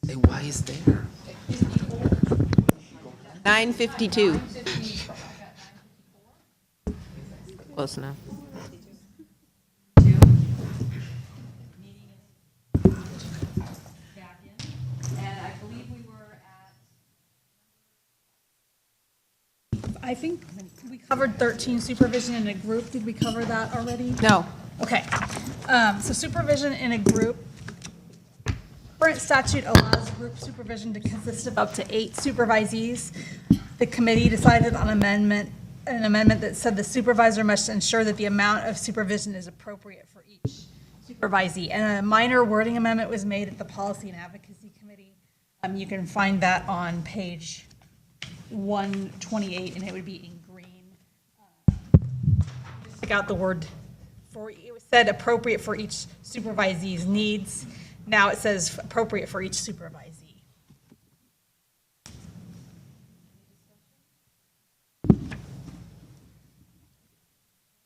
Say, why is there? 9:52. Close enough. I think we covered 13 supervision in a group. Did we cover that already? No. Okay. So supervision in a group. Current statute allows group supervision to consist of up to 8 supervisees. The committee decided on an amendment that said the supervisor must ensure that the amount of supervision is appropriate for each supervisee. And a minor wording amendment was made at the Policy and Advocacy Committee. You can find that on page 128, and it would be in green. Just took out the word for, it said appropriate for each supervisee's needs. Now it says appropriate for each supervisee.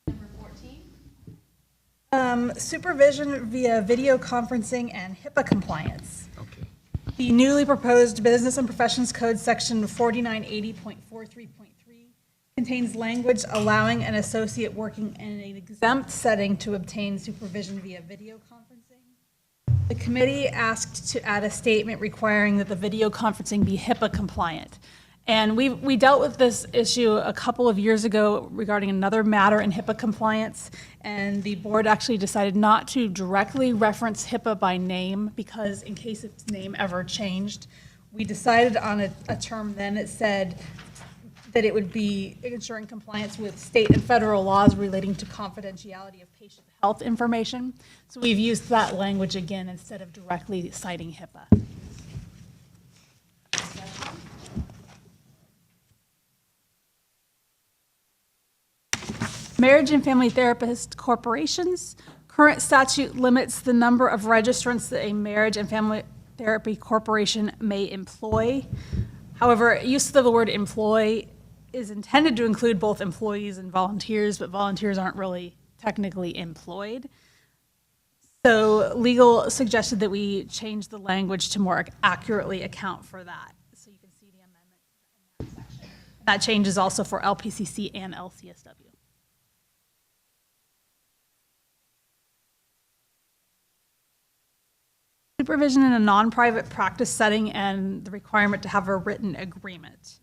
Number 14. Supervision via video conferencing and Hipaa compliance. Okay. The newly proposed Business and Professions Code, section 4980.43.3, contains language allowing an associate working in an exempt setting to obtain supervision via video conferencing. The committee asked to add a statement requiring that the video conferencing be Hipaa compliant. And we dealt with this issue a couple of years ago regarding another matter in Hipaa compliance, and the board actually decided not to directly reference Hipaa by name because in case its name ever changed, we decided on a term then. It said that it would be ensuring compliance with state and federal laws relating to confidentiality of patient health information. So we've used that language again instead of directly citing Hipaa. Marriage and family therapist corporations. Current statute limits the number of registrants that a marriage and family therapy corporation may employ. However, use of the word employ is intended to include both employees and volunteers, but volunteers aren't really technically employed. So legal suggested that we change the language to more accurately account for that. So you can see the amendment in that section. That change is also for LPCC and Lcsw. Supervision in a non-private practice setting and the requirement to have a written agreement.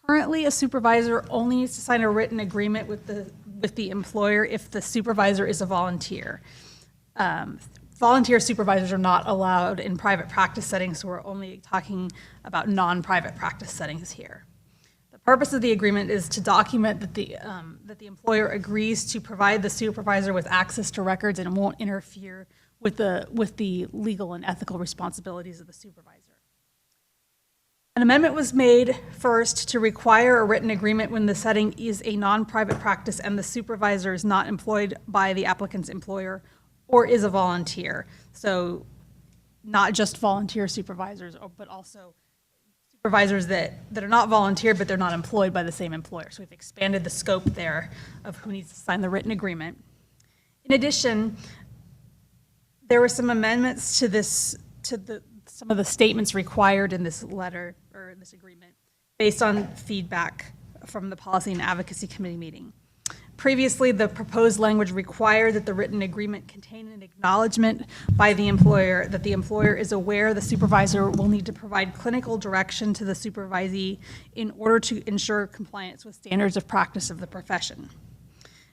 Currently, a supervisor only needs to sign a written agreement with the employer if the supervisor is a volunteer. Volunteer supervisors are not allowed in private practice settings, so we're only talking about non-private practice settings here. The purpose of the agreement is to document that the employer agrees to provide the supervisor with access to records and it won't interfere with the legal and ethical responsibilities of the supervisor. An amendment was made first to require a written agreement when the setting is a non-private practice and the supervisor is not employed by the applicant's employer or is a volunteer. So not just volunteer supervisors, but also supervisors that are not volunteer, but they're not employed by the same employer. So we've expanded the scope there of who needs to sign the written agreement. In addition, there were some amendments to this, some of the statements required in this letter or this agreement based on feedback from the Policy and Advocacy Committee meeting. Previously, the proposed language required that the written agreement contain an acknowledgement by the employer that the employer is aware the supervisor will need to provide clinical direction to the supervisee in order to ensure compliance with standards of practice of the profession.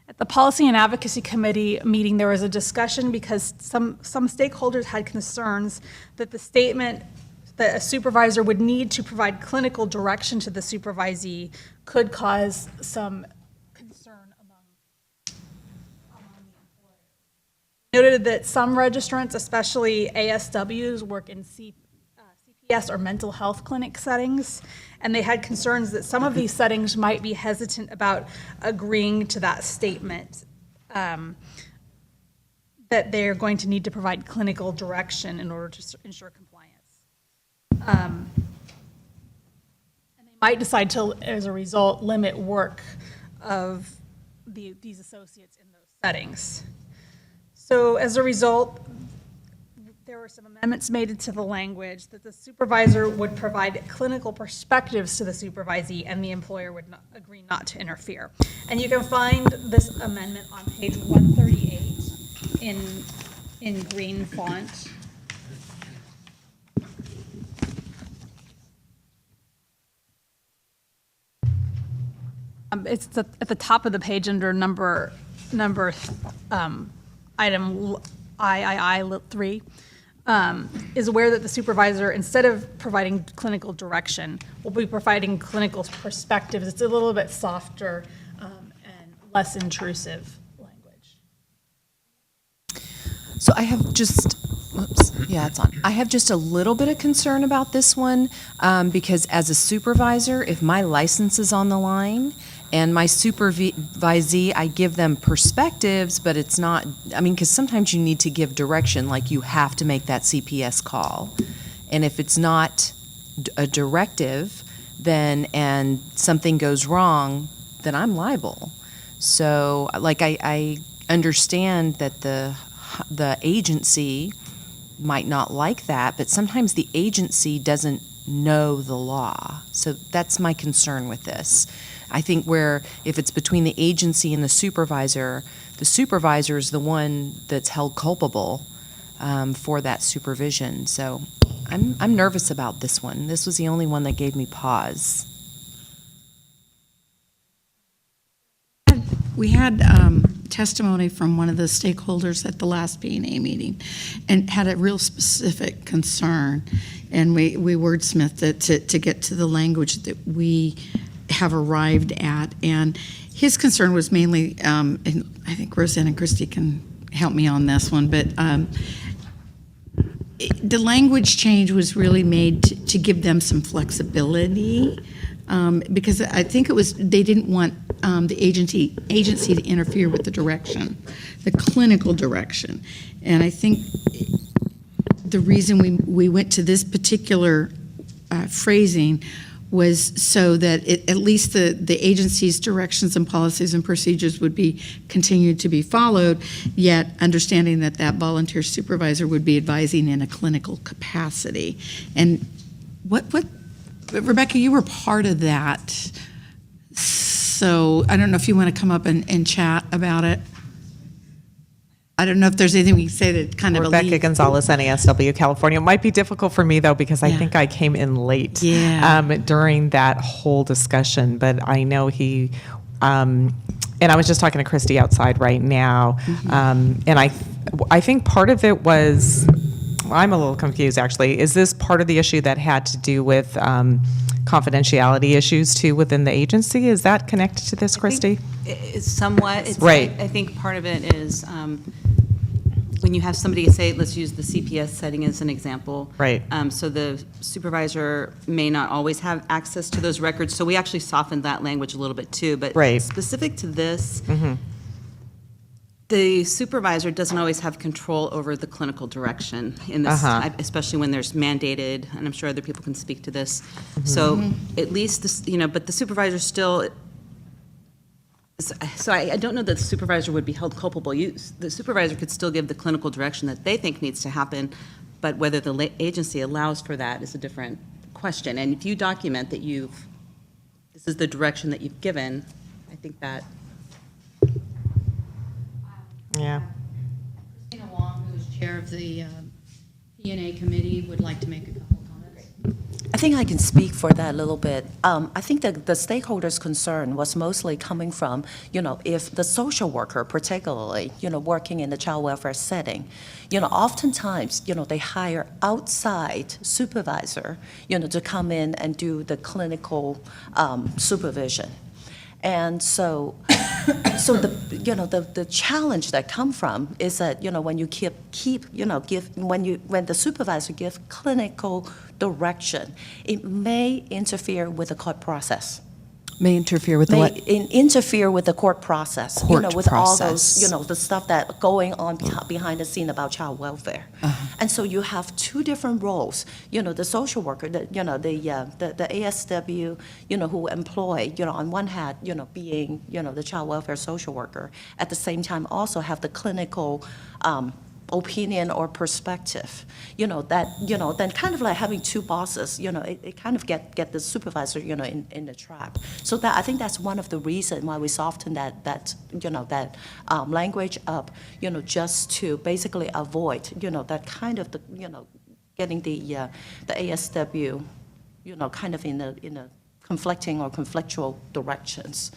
At the Policy and Advocacy Committee meeting, there was a discussion because some stakeholders had concerns that the statement that a supervisor would need to provide clinical direction to the supervisee could cause some concern among the employers. Noted that some registrants, especially ASWs, work in CPS or mental health clinic settings, and they had concerns that some of these settings might be hesitant about agreeing to that statement, that they're going to need to provide clinical direction in order to ensure compliance. And they might decide to, as a result, limit work of these associates in those settings. So as a result, there were some amendments made to the language that the supervisor would provide clinical perspectives to the supervisee and the employer would not agree not to interfere. And you can find this amendment on page 138 in green font. It's at the top of the page under item III, is aware that the supervisor, instead of providing clinical direction, will be providing clinical perspectives. It's a little bit softer and less intrusive language. So I have just, it's on. I have just a little bit of concern about this one because as a supervisor, if my license is on the line and my supervisee, I give them perspectives, but it's not, because sometimes you need to give direction, like you have to make that CPS call. And if it's not a directive, then, and something goes wrong, then I'm liable. So, like, I understand that the agency might not like that, but sometimes the agency doesn't know the law. So that's my concern with this. I think where if it's between the agency and the supervisor is the one that's held culpable for that supervision. So I'm nervous about this one. This was the only one that gave me pause. We had testimony from one of the stakeholders at the last P&A meeting and had a real specific concern. And we wordsmithed it to get to the language that we have arrived at. And his concern was mainly, and I think Roseanne and Christy can help me on this one, but the language change was really made to give them some flexibility. Because I think it was, they didn't want the agency to interfere with the direction, the clinical direction. And I think the reason we went to this particular phrasing was so that at least the agency's directions and policies and procedures would be continued to be followed, yet understanding that volunteer supervisor would be advising in a clinical capacity. And what Rebecca, you were part of that, so I don't know if you want to come up and chat about it. I don't know if there's anything we can say that kind of Rebecca Gonzalez, NASW, California. It might be difficult for me, though, because I think I came in late during that whole discussion, but I know he, and I was just talking to Christy outside right now, and I think part of it was, I'm a little confused, actually. Is this part of the issue that had to do with confidentiality issues, too, within the agency? Is that connected to this, Christy? It's somewhat. It's, right. I think part of it is when you have somebody say, let's use the CPS setting as an example. Right. So the supervisor may not always have access to those records. So we actually softened that language a little bit, too. But specific to this, the supervisor doesn't always have control over the clinical direction in this, especially when there's mandated, and I'm sure other people can speak to this. So at least, this, but the supervisor still, so I don't know that the supervisor would be held culpable. The supervisor could still give the clinical direction that they think needs to happen, but whether the agency allows for that is a different question. And if you document that this is the direction that you've given, I think that. Yeah. Christina Wong, who is chair of the P&A committee, would like to make a couple comments. I think I can speak for that a little bit. I think that the stakeholders' concern was mostly coming from, if the social worker, particularly, working in the child welfare setting, oftentimes, they hire outside supervisor, to come in and do the clinical supervision. And so the challenge that come from is that when you when the supervisor gives clinical direction, it may interfere with the court process. May interfere with what? Interfere with the court process. With process. all those, the stuff that going on behind the scene about child welfare. And so you have two different roles. The social worker, the ASW, who employ, on one hand, being, the child welfare social worker. At the same time, also have the clinical opinion or perspective, then kind of like having two bosses, it kind of get the supervisor, in the trap. So that, I think that's one of the reasons why we soften that language up, just to basically avoid, that kind of, getting the ASW, kind of in a conflicting or conflictual directions.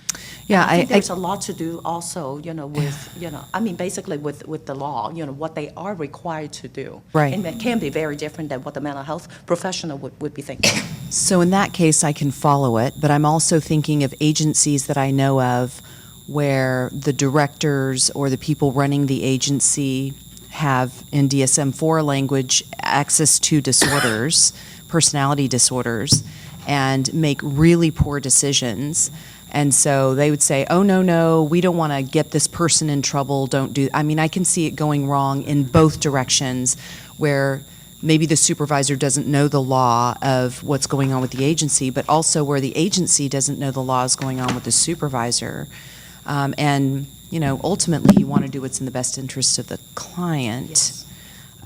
Yeah, And I think there's a lot to do also, basically with the law, what they are required to do. Right. And it can be very different than what the mental health professional would be thinking. So in that case, I can follow it, but I'm also thinking of agencies that I know of where the directors or the people running the agency have, in DSM-4 language, access to disorders, personality disorders, and make really poor decisions. And so they would say, oh, no, we don't want to get this person in trouble, don't do, I can see it going wrong in both directions, where maybe the supervisor doesn't know the law of what's going on with the agency, but also where the agency doesn't know the laws going on with the supervisor. And, ultimately you want to do what's in the best interest of the client. Yes.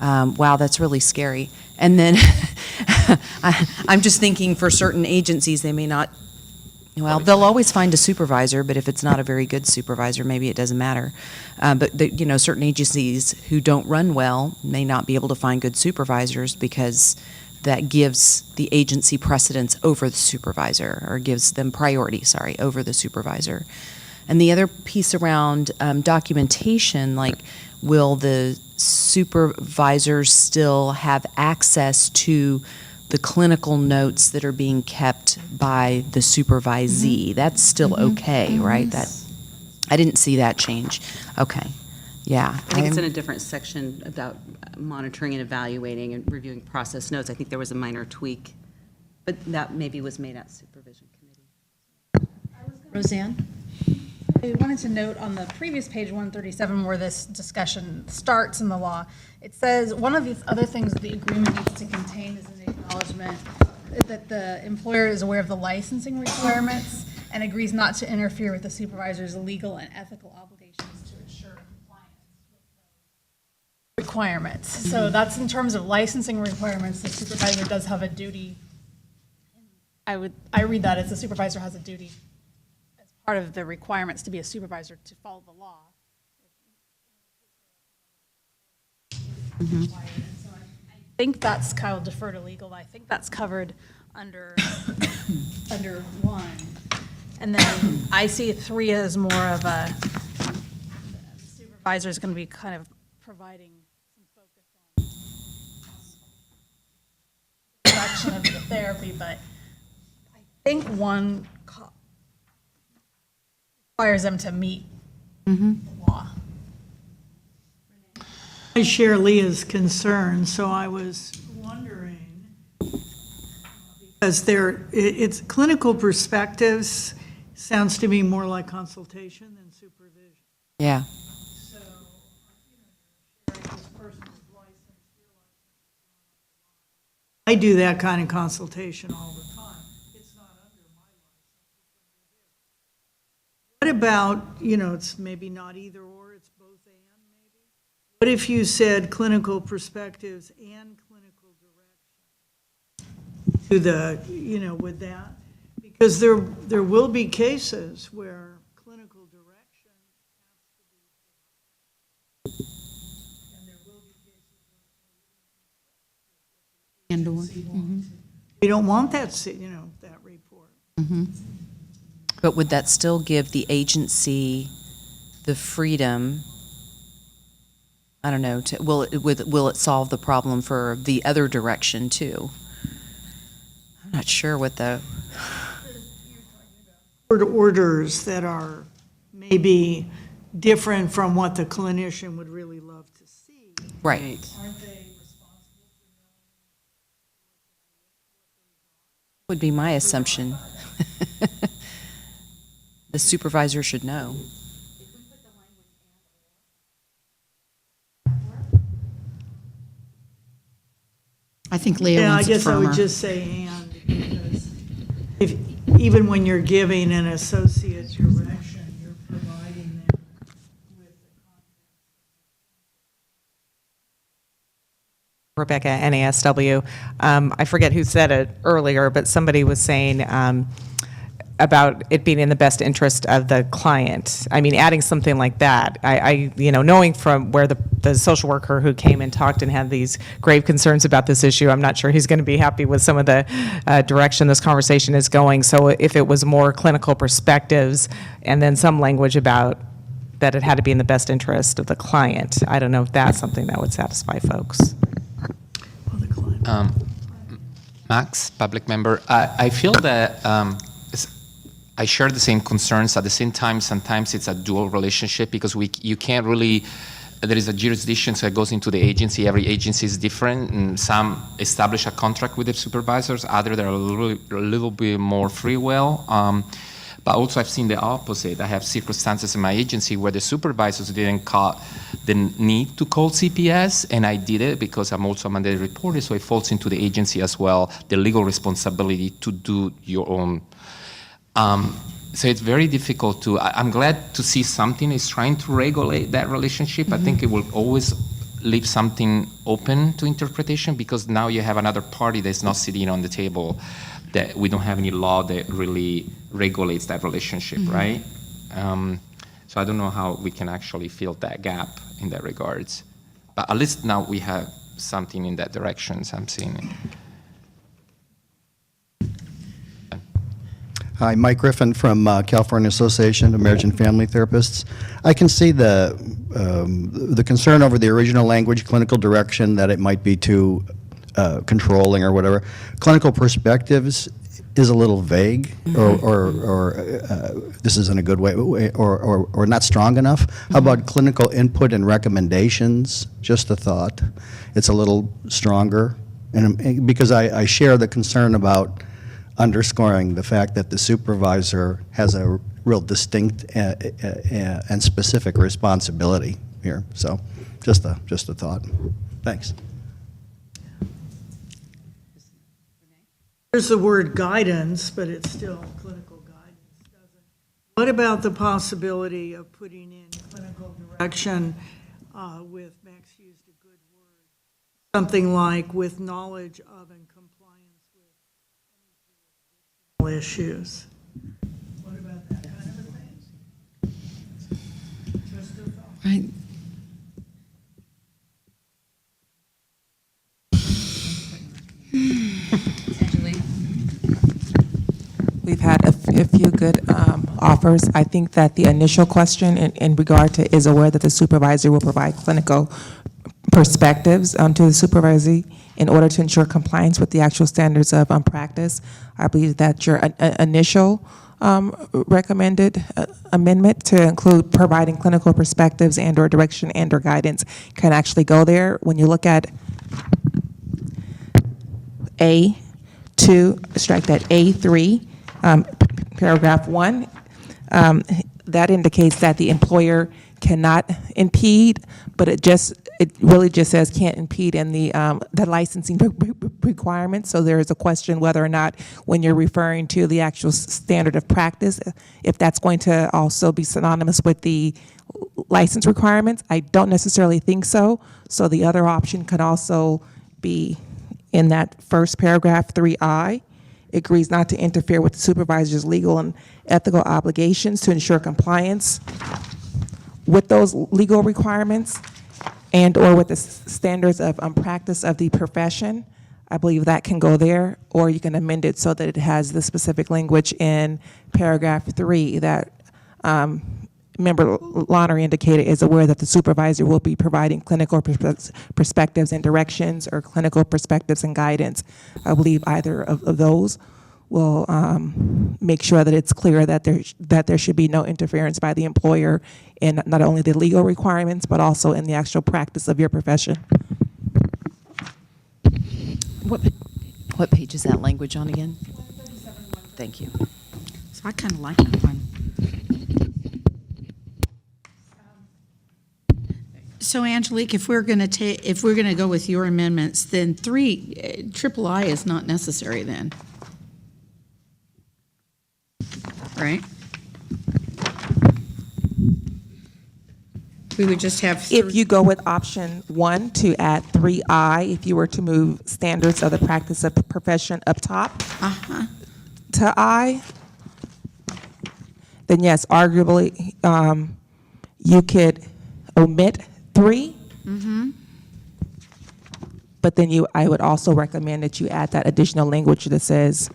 Wow, that's really scary. And then I'm just thinking for certain agencies, they may not, they'll always find a supervisor, but if it's not a very good supervisor, maybe it doesn't matter. But certain agencies who don't run well may not be able to find good supervisors because that gives the agency precedence over the supervisor, or gives them priority, over the supervisor. And the other piece around documentation, like, will the supervisors still have access to the clinical notes that are being kept by the supervisee? That's still okay, right? That, I didn't see that change. Okay, yeah. I think it's in a different section about monitoring and evaluating and reviewing process notes. I think there was a minor tweak, but that maybe was made at Supervision Committee. Roseanne? I wanted to note on the previous page 137 where this discussion starts in the law, it says one of the other things that the agreement needs to contain is an acknowledgement that the employer is aware of the licensing requirements and agrees not to interfere with the supervisor's legal and ethical obligations to ensure compliance with those requirements. So that's in terms of licensing requirements, the supervisor does have a duty. I read that as the supervisor has a duty part of the requirements to be a supervisor to follow the law. So I think that's, I'll defer to legal, I think that's covered under one. And then I see 3 as more of a, supervisor is going to be kind of providing some focus on direction of the therapy, but I think 1 requires them to meet the law. I share Leah's concern, so I was wondering, because it's clinical perspectives sounds to me more like consultation than supervision. Yeah. So, this person is licensed, you're licensed. I do that kind of consultation all the time. It's not under my license. What about, it's maybe not either or, it's both and maybe? What if you said clinical perspectives and clinical direction to the, with that? Because there will be cases where clinical direction has to be, and there will be cases where we don't want that, that report. But would that still give the agency the freedom, I don't know, will it solve the problem for the other direction too? I'm not sure what the... Orders that are maybe different from what the clinician would really love to see. Right. Aren't they responsible for Would be my assumption. The supervisor should know. I think Leah Yeah, I wants it guess I would firmer. just say and, because even when you're giving an associate direction, you're providing them with the Rebecca, NASW. I forget who said it earlier, but somebody was saying about it being in the best interest of the client. I mean, adding something like that, I knowing from where the social worker who came and talked and had these grave concerns about this issue, I'm not sure he's going to be happy with some of the direction this conversation is going. So if it was more clinical perspectives and then some language about that it had to be in the best interest of the client, I don't know if that's something that would satisfy folks. Max, public member. I feel that I share the same concerns. At the same time, sometimes it's a dual relationship because you can't really, there is a jurisdiction that goes into the agency. Every agency is different, and some establish a contract with the supervisors, others are a little bit more free will. But also I've seen the opposite. I have circumstances in my agency where the supervisors didn't call the need to call CPS, and I did it because I'm also a mandated reporter, so it falls into the agency as well, the legal responsibility to do your own. So it's very difficult to, I'm glad to see something is trying to regulate that relationship. I think it will always leave something open to interpretation because now you have another party that's not sitting on the table, that we don't have any law that really regulates that relationship, right? So I don't know how we can actually fill that gap in that regards. But at least now we have something in that direction, so I'm seeing it. Hi, Mike Griffin from California Association of Marriage and Family Therapists. I can see the concern over the original language, clinical direction, that it might be too controlling or whatever. Clinical perspectives is a little vague, or this isn't a good way, or not strong enough. How about clinical input and recommendations? Just a thought. It's a little stronger, and because I share the concern about underscoring the fact that the supervisor has a real distinct and specific responsibility here. So, just a thought. Thanks. There's the word guidance, but it's still clinical guidance, doesn't it? What about the possibility of putting in clinical direction with, Max used a good word, something like with knowledge of and compliance with any issues? What about that kind of a thing? Just a thought. Right. We've had a few good offers. I think that the initial question in regard to is aware that the supervisor will provide clinical perspectives to the supervisory in order to ensure compliance with the actual standards of practice. I believe that your initial recommended amendment to include providing clinical perspectives and or direction and or guidance can actually go there. When you look at A2, strike that A3, paragraph 1, that indicates that the employer cannot impede, but it really just says can't impede in the licensing requirements. So there is a question whether or not, when you're referring to the actual standard of practice, if that's going to also be synonymous with the license requirements. I don't necessarily think so. So the other option could also be in that first paragraph, 3I, agrees not to interfere with the supervisor's legal and ethical obligations to ensure compliance with those legal requirements and or with the standards of practice of the profession. I believe that can go there, or you can amend it so that it has the specific language in paragraph 3 that Member Lonery indicated is aware that the supervisor will be providing clinical perspectives and directions or clinical perspectives and guidance. I believe either of those will make sure that it's clear that there should be no interference by the employer in not only the legal requirements, but also in the actual practice of your profession. What page is that language on again? Thank you. So I kind of like that one. So Angelique, if we're going to go with your amendments, then triple I is not necessary then, right? We would just have. If you go with option 1 to add 3I, if you were to move standards of the practice of profession up top to I, then yes, arguably, you could omit 3. But then I would also recommend that you add that additional language that says,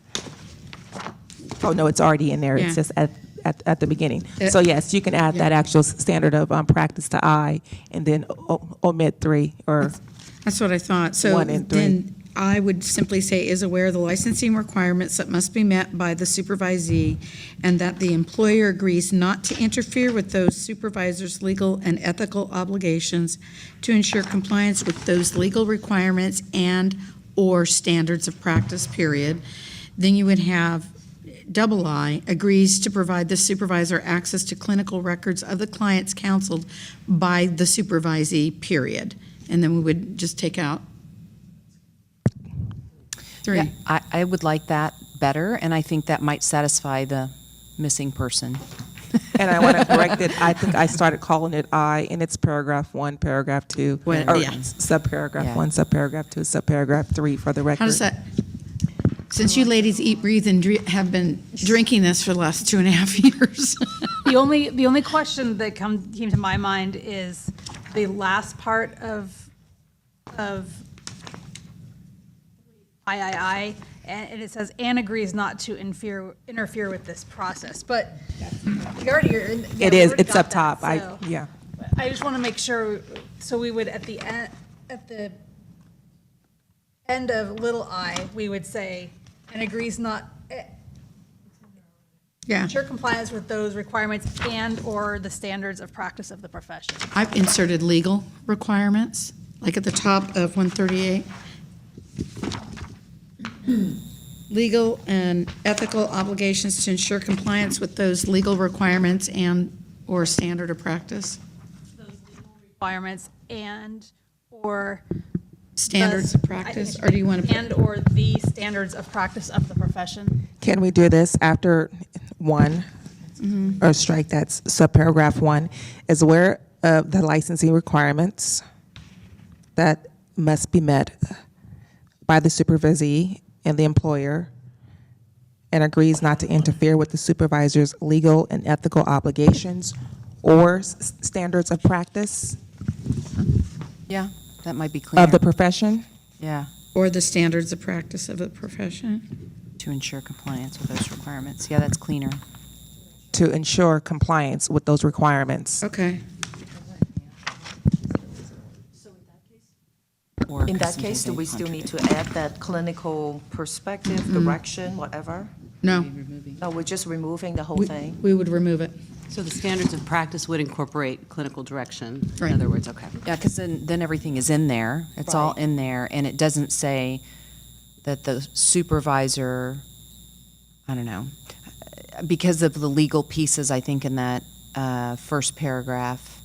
oh, no, it's already in there. Yeah. It's just at the beginning. So yes, you can add that actual standard of practice to I, and then omit 3 or That's what I thought. So 1 and 3. then I would simply say is aware of the licensing requirements that must be met by the supervisee, and that the employer agrees not to interfere with those supervisors' legal and ethical obligations to ensure compliance with those legal requirements and/or standards of practice, period. Then you would have double I, agrees to provide the supervisor access to clinical records of the clients counseled by the supervisee, period. And then we would just take out 3. Yeah, I would like that better, and I think that might satisfy the missing person. And I want to correct it. I think I started calling it I, and it's paragraph 1, paragraph 2, Well, or yeah. subparagraph Yeah. 1, subparagraph 2, subparagraph 3 for the record. How does that, since you ladies eat, breathe, and have been drinking this for the last 2.5 years. The only question that came to my mind is the last part of III, and it says, and agrees not to interfere with this process, but we already are. It is, it's up top. So Yeah. I just want to make sure, so we would, at the end of little I, we would say, and agrees not, Yeah. ensure compliance with those requirements and/or the standards of practice of the profession. I've inserted legal requirements, like at the top of 138. Legal and ethical obligations to ensure compliance with those legal requirements and/or standard of practice. Those legal requirements and/or. Standards of practice, or do you want to? And/or the standards of practice of the profession. Can we do this after 1, or strike that subparagraph 1, is aware of the licensing requirements that must be met by the supervisee and the employer, and agrees not to interfere with the supervisor's legal and ethical obligations or standards of practice Yeah, that might be cleaner. of the profession? Yeah, Or the standards of practice of the profession. to ensure compliance with those requirements. Yeah, that's cleaner. To ensure compliance with those requirements. Okay. Or In that something case, do they we still need to contradict. add that clinical perspective, direction, whatever? No, No, we're just removing the whole we thing? we would remove it. So the standards of practice would incorporate clinical direction, Right. in other words, okay. Yeah, because then everything is in there. It's all Right. in there, and it doesn't say that the supervisor, I don't know, because of the legal pieces, I think, in that first paragraph,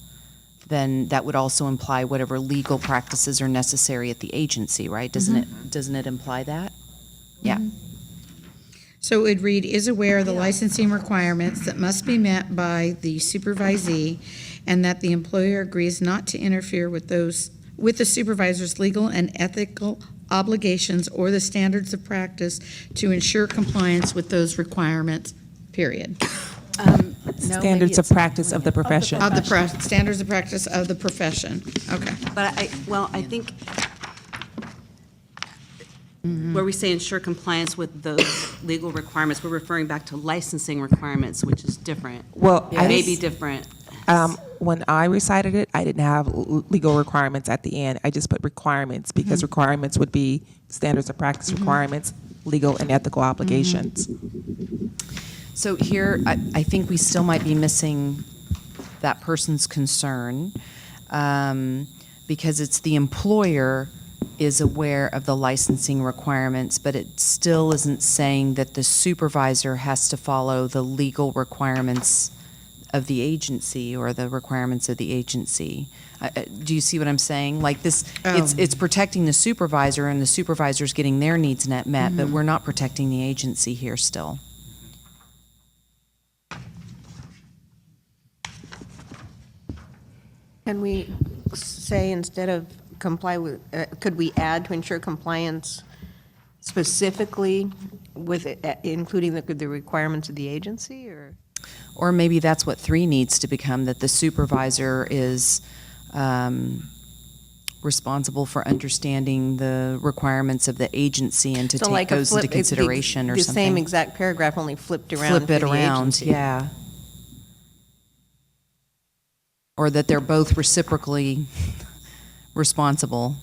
then that would also imply whatever legal practices are necessary at the agency, right? Doesn't it imply that? Yeah. So it would read, is aware of the licensing requirements that must be met by the supervisee, and that the employer agrees not to interfere with the supervisor's legal and ethical obligations or the standards of practice to ensure compliance with those requirements, period. Standards of practice of the profession. Of the standards of practice of the profession. Okay. But I think where we say ensure compliance with those legal requirements, we're referring back to licensing requirements, which is different. Well, I May be different. When I recited it, I didn't have legal requirements at the end. I just put requirements because requirements would be standards of practice requirements, legal and ethical obligations. So here, I think we still might be missing that person's concern, because it's the employer is aware of the licensing requirements, but it still isn't saying that the supervisor has to follow the legal requirements of the agency or the requirements of the agency. Do you see what I'm saying? Like this, it's protecting the supervisor, and the supervisor's getting their needs met, but we're not protecting the agency here still. Can we say instead of comply with, could we add to ensure compliance specifically with, including the requirements of the agency, or? Or maybe that's what 3 needs to become, that the supervisor is responsible for understanding the requirements of the agency and to So take like a those flip- into it's the- consideration or The something. same exact paragraph, only flipped around Flip for it the around, agency. yeah. Or that they're both reciprocally responsible.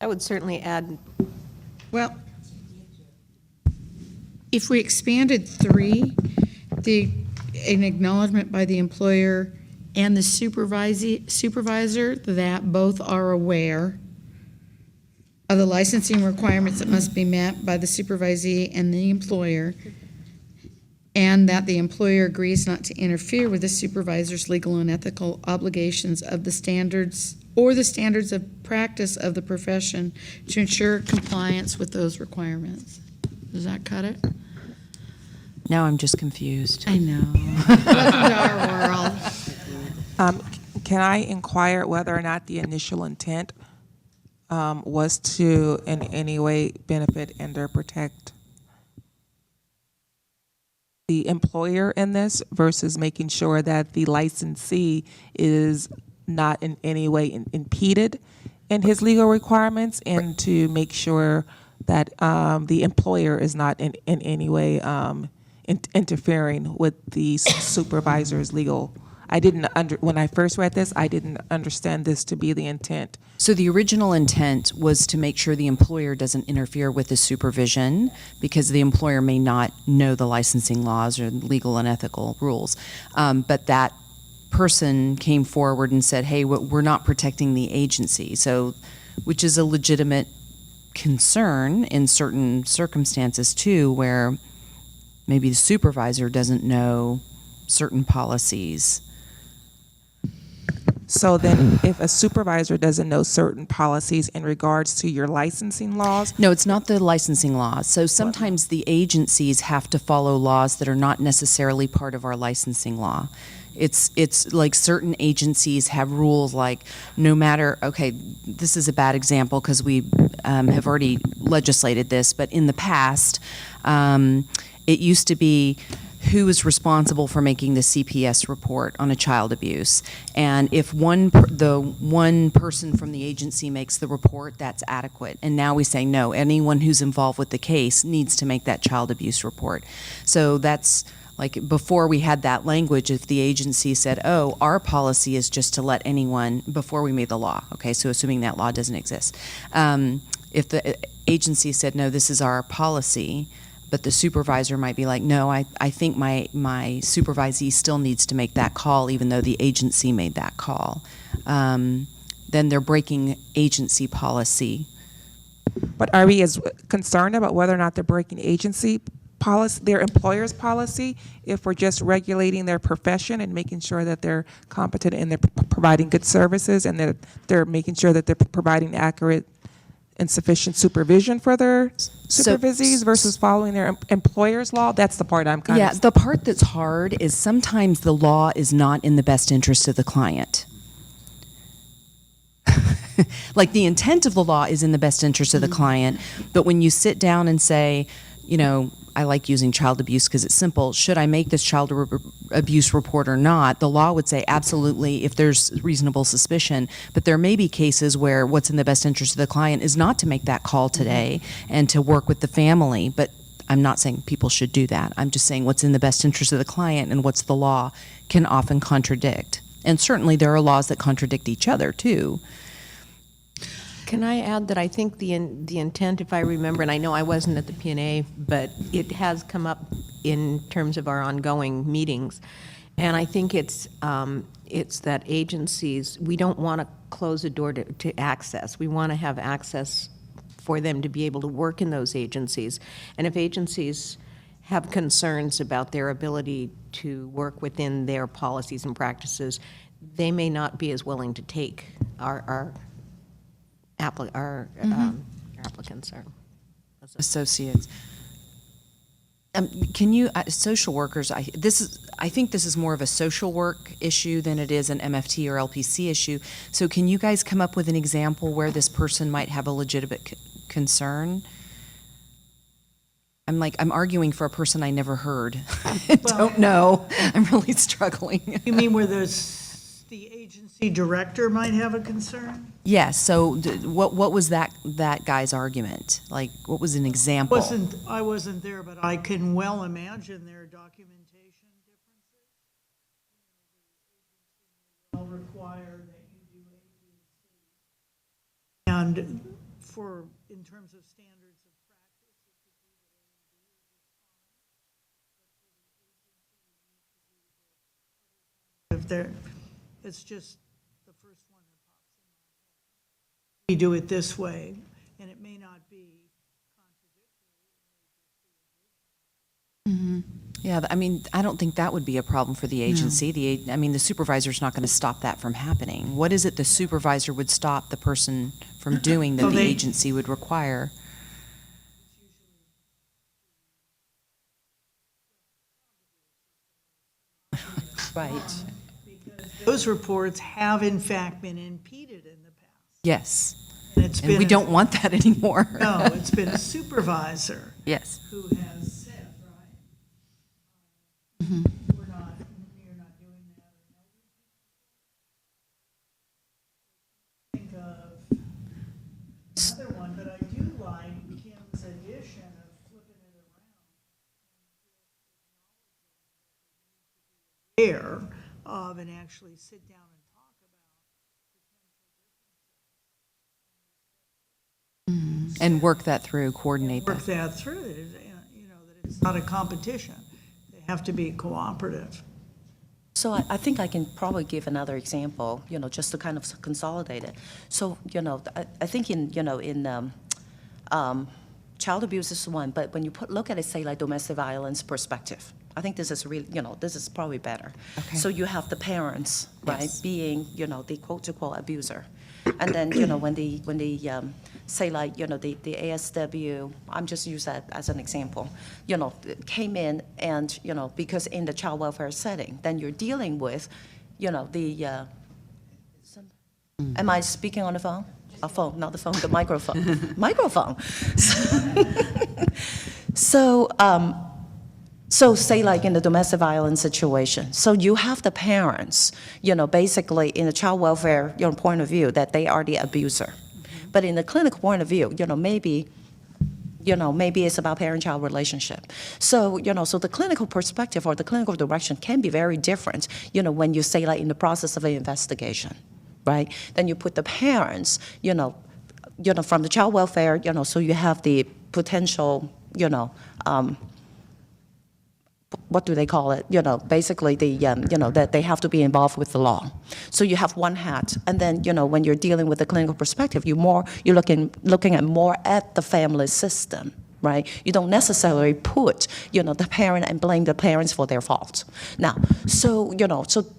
I would certainly add, Well, if we expanded 3, an acknowledgement by the employer and the supervisor that both are aware of the licensing requirements that must be met by the supervisee and the employer, and that the employer agrees not to interfere with the supervisor's legal and ethical obligations of the standards or the standards of practice of the profession to ensure compliance with those requirements. Does that cut it? Now I'm just confused. I know. Welcome to our world. Can I inquire whether or not the initial intent was to in any way benefit and or protect the employer in this versus making sure that the licensee is not in any way impeded in his legal requirements, and to make sure that the employer is not in any way interfering with the supervisor's legal. When I first read this, I didn't understand this to be the intent. So the original intent was to make sure the employer doesn't interfere with the supervision, because the employer may not know the licensing laws or legal and ethical rules. But that person came forward and said, hey, we're not protecting the agency, so, which is a legitimate concern in certain circumstances too, where maybe the supervisor doesn't know certain policies. So then if a supervisor doesn't know certain policies in regards to your licensing laws, No, it's not the licensing laws. So sometimes the agencies have to follow laws that are not necessarily part of our licensing law. It's like certain agencies have rules like no matter, okay, this is a bad example because we have already legislated this, but in the past, it used to be who is responsible for making the CPS report on a child abuse. And if the one person from the agency makes the report, that's adequate. And now we say, no, anyone who's involved with the case needs to make that child abuse report. So that's, like, before we had that language, if the agency said, oh, our policy is just to let anyone, before we made the law, okay, so assuming that law doesn't exist. If the agency said, no, this is our policy, but the supervisor might be like, no, I think my supervisee still needs to make that call even though the agency made that call. Then they're breaking agency policy. but are we as concerned about whether or not they're breaking agency policy, their employer's policy, if we're just regulating their profession and making sure that they're competent and they're providing good services and that they're making sure that they're providing accurate and sufficient supervision for their supervisees versus following their employer's law? That's the part I'm kind Yeah, of... the part that's hard is sometimes the law is not in the best interest of the client. Like, the intent of the law is in the best interest of the client, but when you sit down and say, you know, I like using child abuse because it's simple. Should I make this child abuse report or not? The law would say absolutely if there's reasonable suspicion. But there may be cases where what's in the best interest of the client is not to make that call today and to work with the family. But I'm not saying people should do that. I'm just saying what's in the best interest of the client and what's the law can often contradict. And certainly there are laws that contradict each other too. can I add that I think the intent, if I remember, and I know I wasn't at the P&A, but it has come up in terms of our ongoing meetings, and I think it's that agencies, we don't want to close the door to access. We want to have access for them to be able to work in those agencies. And if agencies have concerns about their ability to work within their policies and practices, they may not be as willing to take our applicants or Associates. Can you, social workers, I think this is more of a social work issue than it is an MFT or LPC issue. So can you guys come up with an example where this person might have a legitimate concern? I'm arguing for a person I never heard. I don't know. I'm really struggling. You mean where the agency director might have a concern? Yes, so what was that guy's argument? Like, what was an example? I wasn't there, but I can well imagine there are documentation differences. Will require that you do A, B, and C. And in terms of standards of practice, it could be that A and B are just fine, but for the agency, you need to do the other kind of it's just the first one that pops in my head. We do it this way, and it may not be contradictory. Yeah, I mean, I don't think that would be a problem for the agency. The supervisor's not going to stop that from happening. What is it the supervisor would stop the person from doing that the agency would require? Right. Those reports have in fact been impeded in the past. Yes. And we don't want that anymore. No, it's been a supervisor. Yes. Who has said, right? You're not doing that. Think of another one, but I do like Kim's addition of flipping it around and of and actually sit down and talk about And work that through, coordinate that. work that through, that it's not a competition. They have to be cooperative. So I think I can probably give another example, just to kind of consolidate it. So, I think in child abuse is one, but when you look at it, say, like domestic violence perspective, I think this is really, this is probably better. Okay. So you have the parents, right, Yes. being, the quote-unquote abuser. And then, when they say, like, the ASW, I'm just use that as an example, came in and, because in the child welfare setting, then you're dealing with, am I speaking on the phone? A phone, not the phone, the microphone. Microphone. So say like in the domestic violence situation, so you have the parents, basically in the child welfare, point of view that they are the abuser. But in the clinical point of view, maybe it's about parent-child relationship. So, so the clinical perspective or the clinical direction can be very different, when you say like in the process of an investigation, right? Then you put the parents, from the child welfare, so you have the potential, what do they call it? Basically that they have to be involved with the law. So you have one hat, and then when you're dealing with the clinical perspective, you're looking at more at the family system, right? You don't necessarily put the parent and blame the parents for their fault. Now, so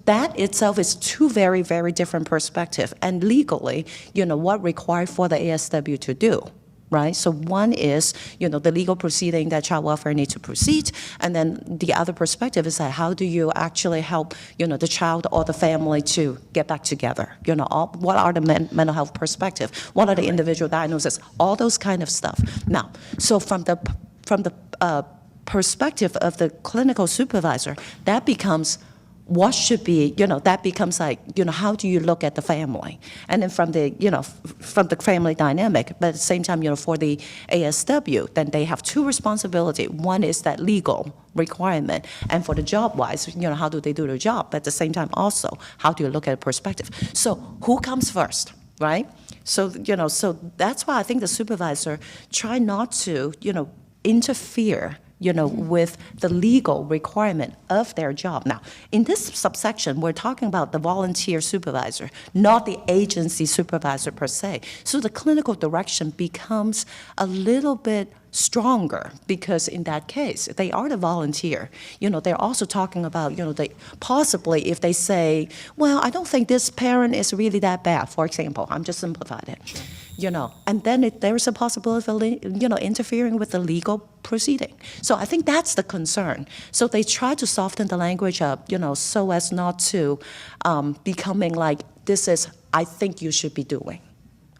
that itself is two very, very different perspectives, and legally, what required for the ASW to do. Right? So one is, the legal proceeding that child welfare needs to proceed, and then the other perspective is that how do you actually help, the child or the family to get back together? What are the mental health perspective? What are the individual diagnoses? All those kind of stuff. Now, so from the perspective of the clinical supervisor, that becomes what should be, that becomes like, how do you look at the family? And then from the family dynamic, but at the same time, for the ASW, then they have two responsibilities. One is that legal requirement, and for the job-wise, how do they do their job? But at the same time, also, how do you look at a perspective? So who comes first, right? So, so that's why I think the supervisor try not to, interfere with the legal requirement of their job. Now, in this subsection, we're talking about the volunteer supervisor, not the agency supervisor per se. So the clinical direction becomes a little bit stronger because in that case, they are the volunteer. They're also talking about, they possibly if they say, well, I don't think this parent is really that bad, for example, I'm just simplifying it. and then there's a possibility of, interfering with the legal proceeding. So I think that's the concern. So they try to soften the language up, so as not to becoming like, this is, I think you should be doing.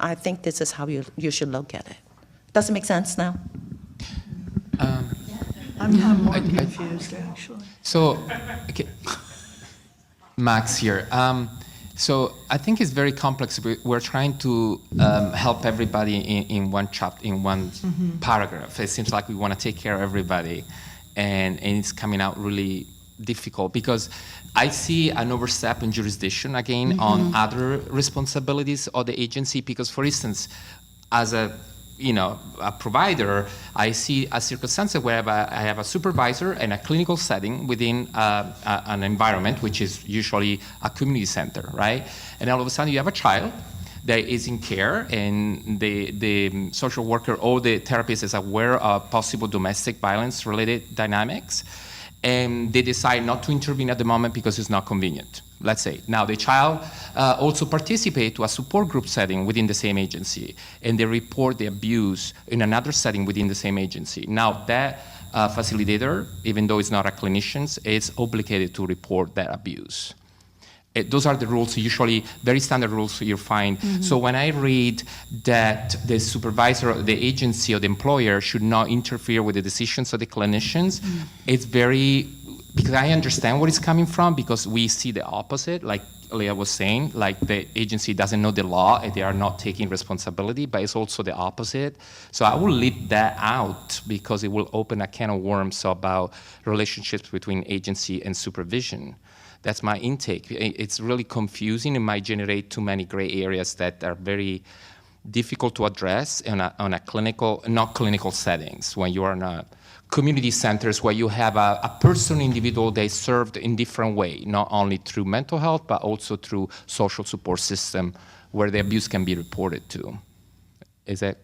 I think this is how you should look at it. Does it make sense now? I'm more confused, actually. So, okay. Max here. So I think it's very complex. We're trying to help everybody in one chapter, in one paragraph. It seems like we want to take care of everybody, and it's coming out really difficult because I see an overstep in jurisdiction again on other responsibilities of the agency. Because, for instance, as a provider, I see a circumstance where I have a supervisor in a clinical setting within an environment, which is usually a community center, right? And all of a sudden you have a child that is in care, and the social worker or the therapist is aware of possible domestic violence related dynamics, and they decide not to intervene at the moment because it's not convenient. Let's say. Now the child also participates to a support group setting within the same agency, and they report the abuse in another setting within the same agency. Now that facilitator, even though it's not a clinician, is obligated to report that abuse. Those are the rules, usually very standard rules you find. So when I read that the supervisor, the agency, or the employer should not interfere with the decisions of the clinicians, it's very, because I understand where it's coming from, because we see the opposite, like Leah was saying, like the agency doesn't know the law and they are not taking responsibility, but it's also the opposite. So I will leave that out because it will open a can of worms about relationships between agency and supervision. That's my intake. It's really confusing and might generate too many gray areas that are very difficult to address on a clinical, not clinical settings, when you are in community centers where you have a person, individual that is served in different way, not only through mental health, but also through social support system where the abuse can be reported to. Is that?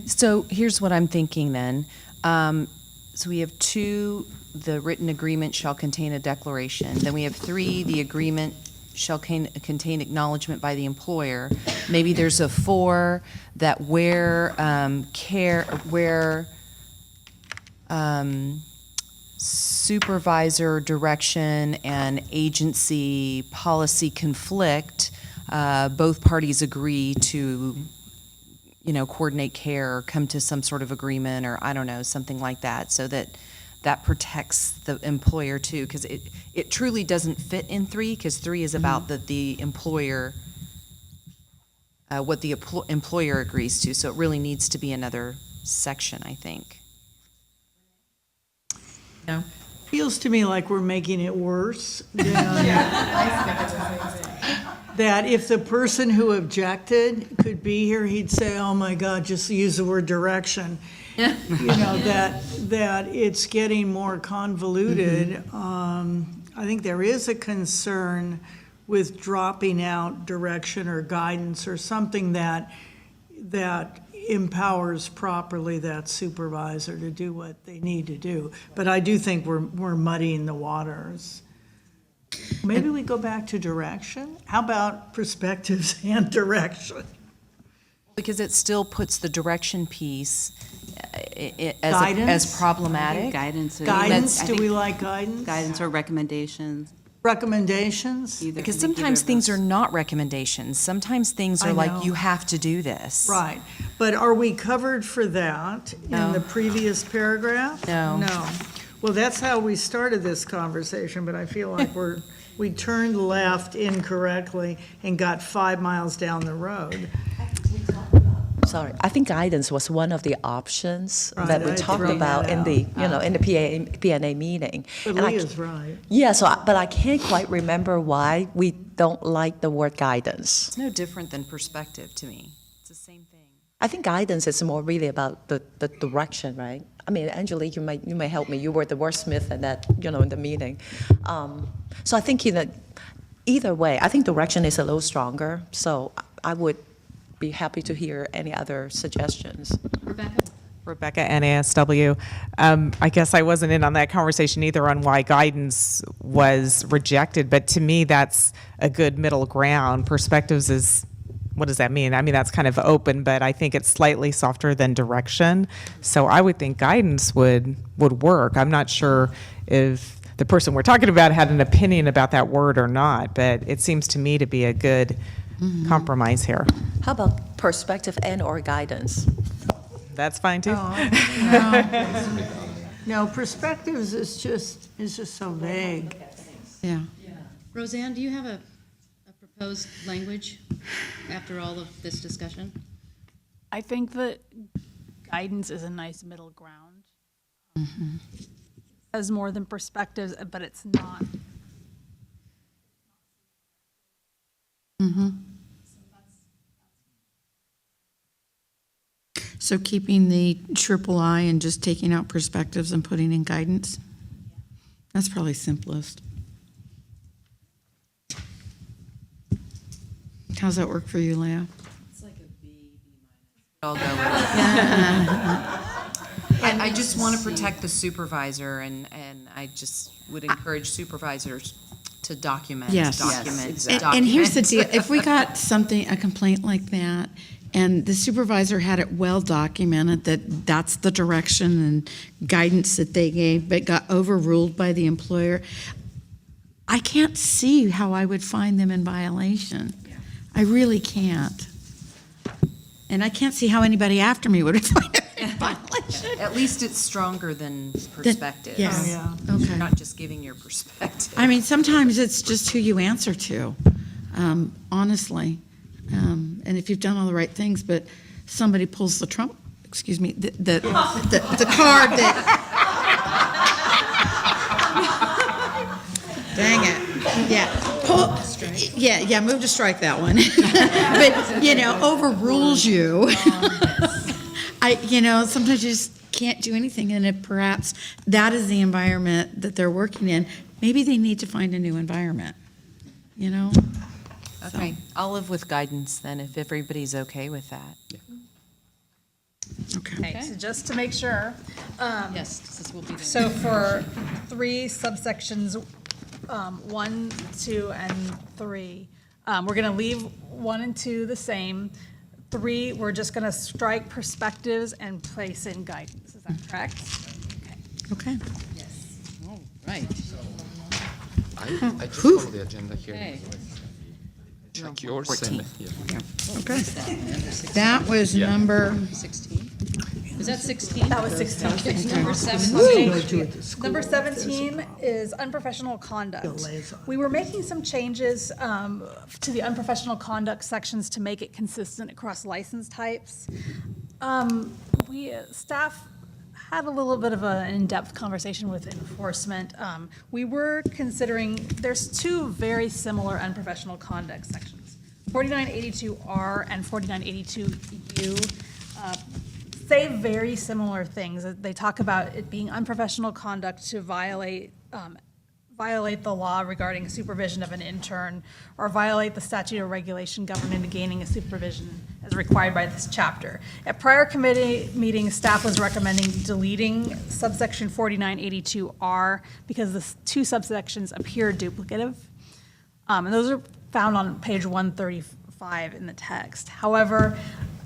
So here's what I'm thinking then. So we have 2, the written agreement shall contain a declaration. Then we have 3, the agreement shall contain acknowledgement by the employer. Maybe there's a 4 that where supervisor direction and agency policy conflict, both parties agree to coordinate care or come to some sort of agreement, or I don't know, something like that, so that protects the employer too, because it truly doesn't fit in 3, because 3 is about the employer, what the employer agrees to, so it really needs to be another section, I think. No? Feels to me like we're making it worse. That if the person who objected could be here, he'd say, oh my God, just use the word direction. That it's getting more convoluted. I think there is a concern with dropping out direction or guidance or something that empowers properly that supervisor to do what they need to do. But I do think we're muddying the waters. Maybe we go back to direction? How about perspectives and direction? Because it still puts the direction piece Guidance? as problematic. Guidance. Guidance, do we like guidance? Guidance or recommendations. Recommendations? Either. Because I think either sometimes of things those. are not recommendations. Sometimes things I are like, know. you have to do this. Right, but are we covered for that in No. the previous paragraph? No. No. Well, that's how we started this conversation, but I feel like we turned left incorrectly and got 5 miles down the road. Sorry, I think guidance was one of the options Right, that we I'd talked throw about that in the PNA meeting. But And I Leah's right. Yeah, but I can't quite remember why we don't like the word guidance. It's no different than perspective to me. It's the same thing. I think guidance is more really about the direction, right? I mean, Angelique, you may help me. You were the wordsmith at that, in the meeting. So I think either way, I think direction is a little stronger. So I would be happy to hear any other suggestions. Rebecca, NASW. I guess I wasn't in on that conversation either on why guidance was rejected, but to me, that's a good middle ground. Perspectives is what does that mean? I mean, that's kind of open, but I think it's slightly softer than direction. So I would think guidance would work. I'm not sure if the person we're talking about had an opinion about that word or not, but it seems to me to be a good compromise here. How about perspective and/or guidance? That's fine too. No, perspectives is just so vague. Yeah. Roseanne, do you have a proposed language after all of this discussion? I think that guidance is a nice middle ground. Has more than perspectives, but it's not. So keeping the triple I and just taking out perspectives and putting in guidance? That's probably simplest. How's that work for you, Leah? I'll go with it. I just want to protect the supervisor, and I just would encourage supervisors to document, Yes. document, And here's the document. deal, if we got a complaint like that, and the supervisor had it well documented that that's the direction and guidance that they gave, but got overruled by the employer, I can't see how I would find them in violation. I really can't. And I can't see how anybody after me would find them in violation. At least it's stronger than perspective. Yes. Yeah. Okay. You're not just giving your perspective. I mean, sometimes it's just who you answer to, honestly. And if you've done all the right things, but somebody pulls the card that. Dang it. Yeah. Move to strike that one. But, overrules you. Sometimes you just can't do anything. And if perhaps that is the environment that they're working in, maybe they need to find a new environment, Okay, I'll live with guidance then, if everybody's okay with that. Okay, so just to make sure, Yes, this will be the. so for 3 subsections, 1, 2, and 3, we're going to leave 1 and 2 the same. 3, we're just going to strike perspectives and place in guidance. Is that correct? Okay. All right. I just follow the agenda here. Okay. Check yours. 14. Okay. That was number, 16. Was that 16? That was 16. Number 17. Number 17 is unprofessional conduct. We were making some changes to the unprofessional conduct sections to make it consistent across license types. Staff had a little bit of an in-depth conversation with enforcement. We were considering, there's 2 very similar unprofessional conduct sections. 4982R and 4982U say very similar things. They talk about it being unprofessional conduct to violate the law regarding supervision of an intern, or violate the statute or regulation governing the gaining of supervision as required by this chapter. At prior committee meetings, staff was recommending deleting subsection 4982R because the 2 subsections appear duplicative. And those are found on page 135 in the text. However,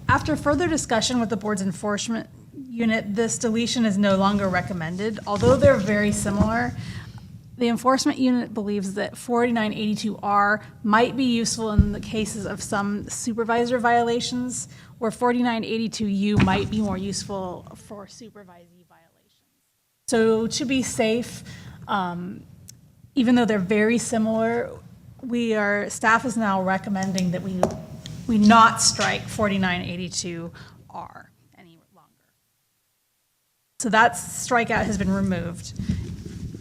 after further discussion with the board's enforcement unit, this deletion is no longer recommended. Although they're very similar, the enforcement unit believes that 4982R might be useful in the cases of some supervisor violations, where 4982U might be more useful for supervisee violations. So to be safe, even though they're very similar, staff is now recommending that we not strike 4982R any longer. So that strikeout has been removed.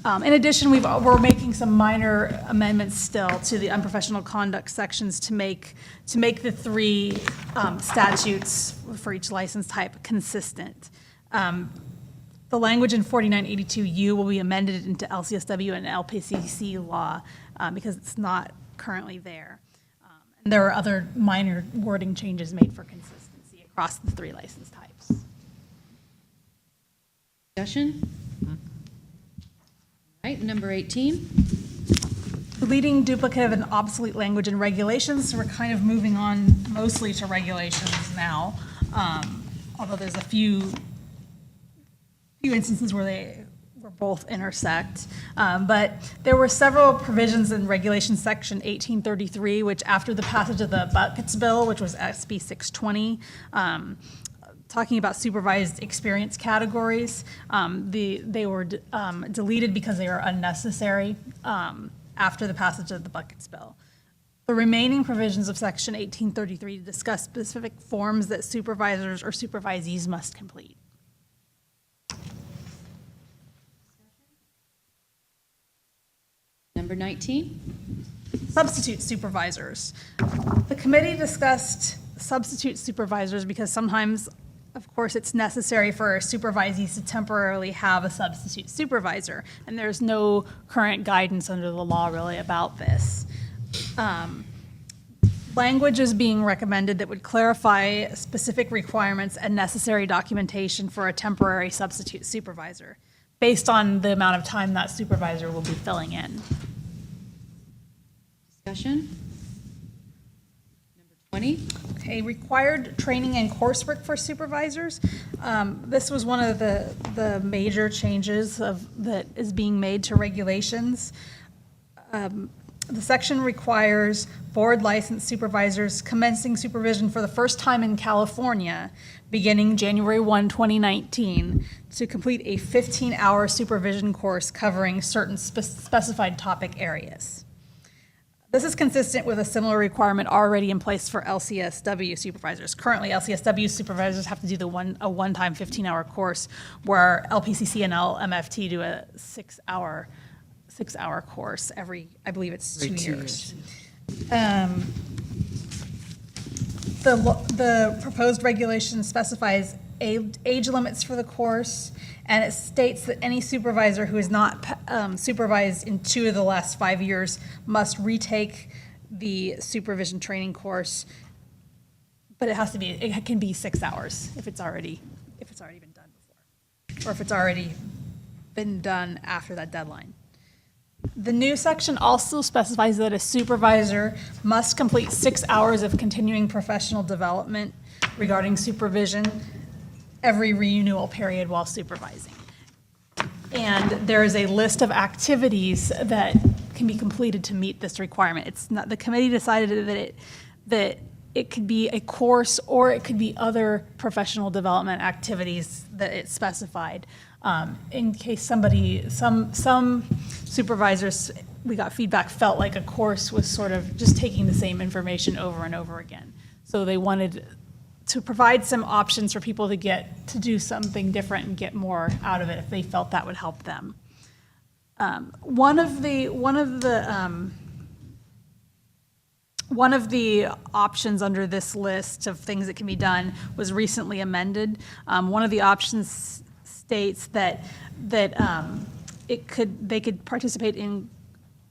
In addition, we're making some minor amendments still to the unprofessional conduct sections to make the 3 statutes for each license type consistent. The language in 4982U will be amended into Lcsw and Lpc C law because it's not currently there. And there are other minor wording changes made for consistency across the 3 license types. Discussion? All right, number 18. deleting duplicative and obsolete language in regulations. So we're kind of moving on mostly to regulations now, although there's a few instances where they were both intersect. But there were several provisions in Regulation Section 1833, which after the passage of the Buckets Bill, which was SB 620, talking about supervised experience categories, they were deleted because they were unnecessary after the passage of the Buckets Bill. The remaining provisions of Section 1833 discuss specific forms that supervisors or supervisees must complete. Number 19. Substitute supervisors. The committee discussed substitute supervisors because sometimes, of course, it's necessary for supervisees to temporarily have a substitute supervisor, and there's no current guidance under the law really about this. Language is being recommended that would clarify specific requirements and necessary documentation for a temporary substitute supervisor, based on the amount of time that supervisor will be filling in. Discussion? Number 20. Okay, required training and coursework for supervisors. This was one of the major changes that is being made to regulations. The section requires board licensed supervisors commencing supervision for the first time in California, beginning January 1, 2019, to complete a 15-hour supervision course covering certain specified topic areas. This is consistent with a similar requirement already in place for Lcsw supervisors. Currently, Lcsw supervisors have to do a one-time 15-hour course, where Lpc C and Lmft do a six-hour course every, I believe it's 2 years. The proposed regulation specifies age limits for the course, and it states that any supervisor who is not supervised in 2 of the last 5 years must retake the supervision training course, but it can be 6 hours if it's already been done before, or if it's already been done after that deadline. The new section also specifies that a supervisor must complete 6 hours of continuing professional development regarding supervision every renewal period while supervising. And there is a list of activities that can be completed to meet this requirement. It's not, the committee decided that it could be a course or it could be other professional development activities that it specified. In case some supervisors, we got feedback, felt like a course was sort of just taking the same information over and over again. So they wanted to provide some options for people to do something different and get more out of it if they felt that would help them. One of the options under this list of things that can be done was recently amended. One of the options states that they could participate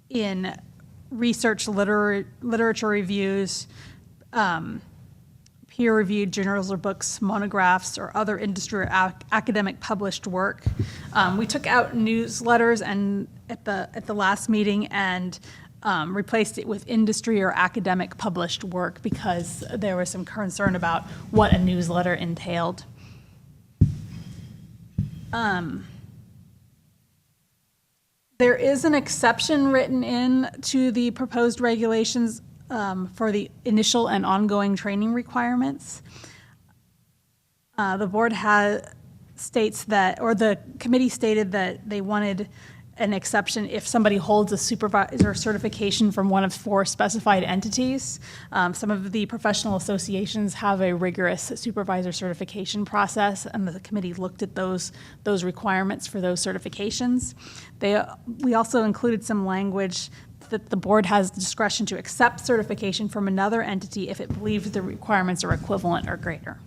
in research, literature reviews, peer-reviewed journals or books, monographs, or other industry or academic published work. We took out newsletters and at the last meeting and replaced it with industry or academic published work because there was some concern about what a newsletter entailed. There is an exception written in to the proposed regulations for the initial and ongoing training requirements. The board states that, or the committee stated that they wanted an exception if somebody holds a supervisor certification from one of 4 specified entities. Some of the professional associations have a rigorous supervisor certification process, and the committee looked at those requirements for those certifications. We also included some language that the board has discretion to accept certification from another entity if it believes the requirements are equivalent or greater.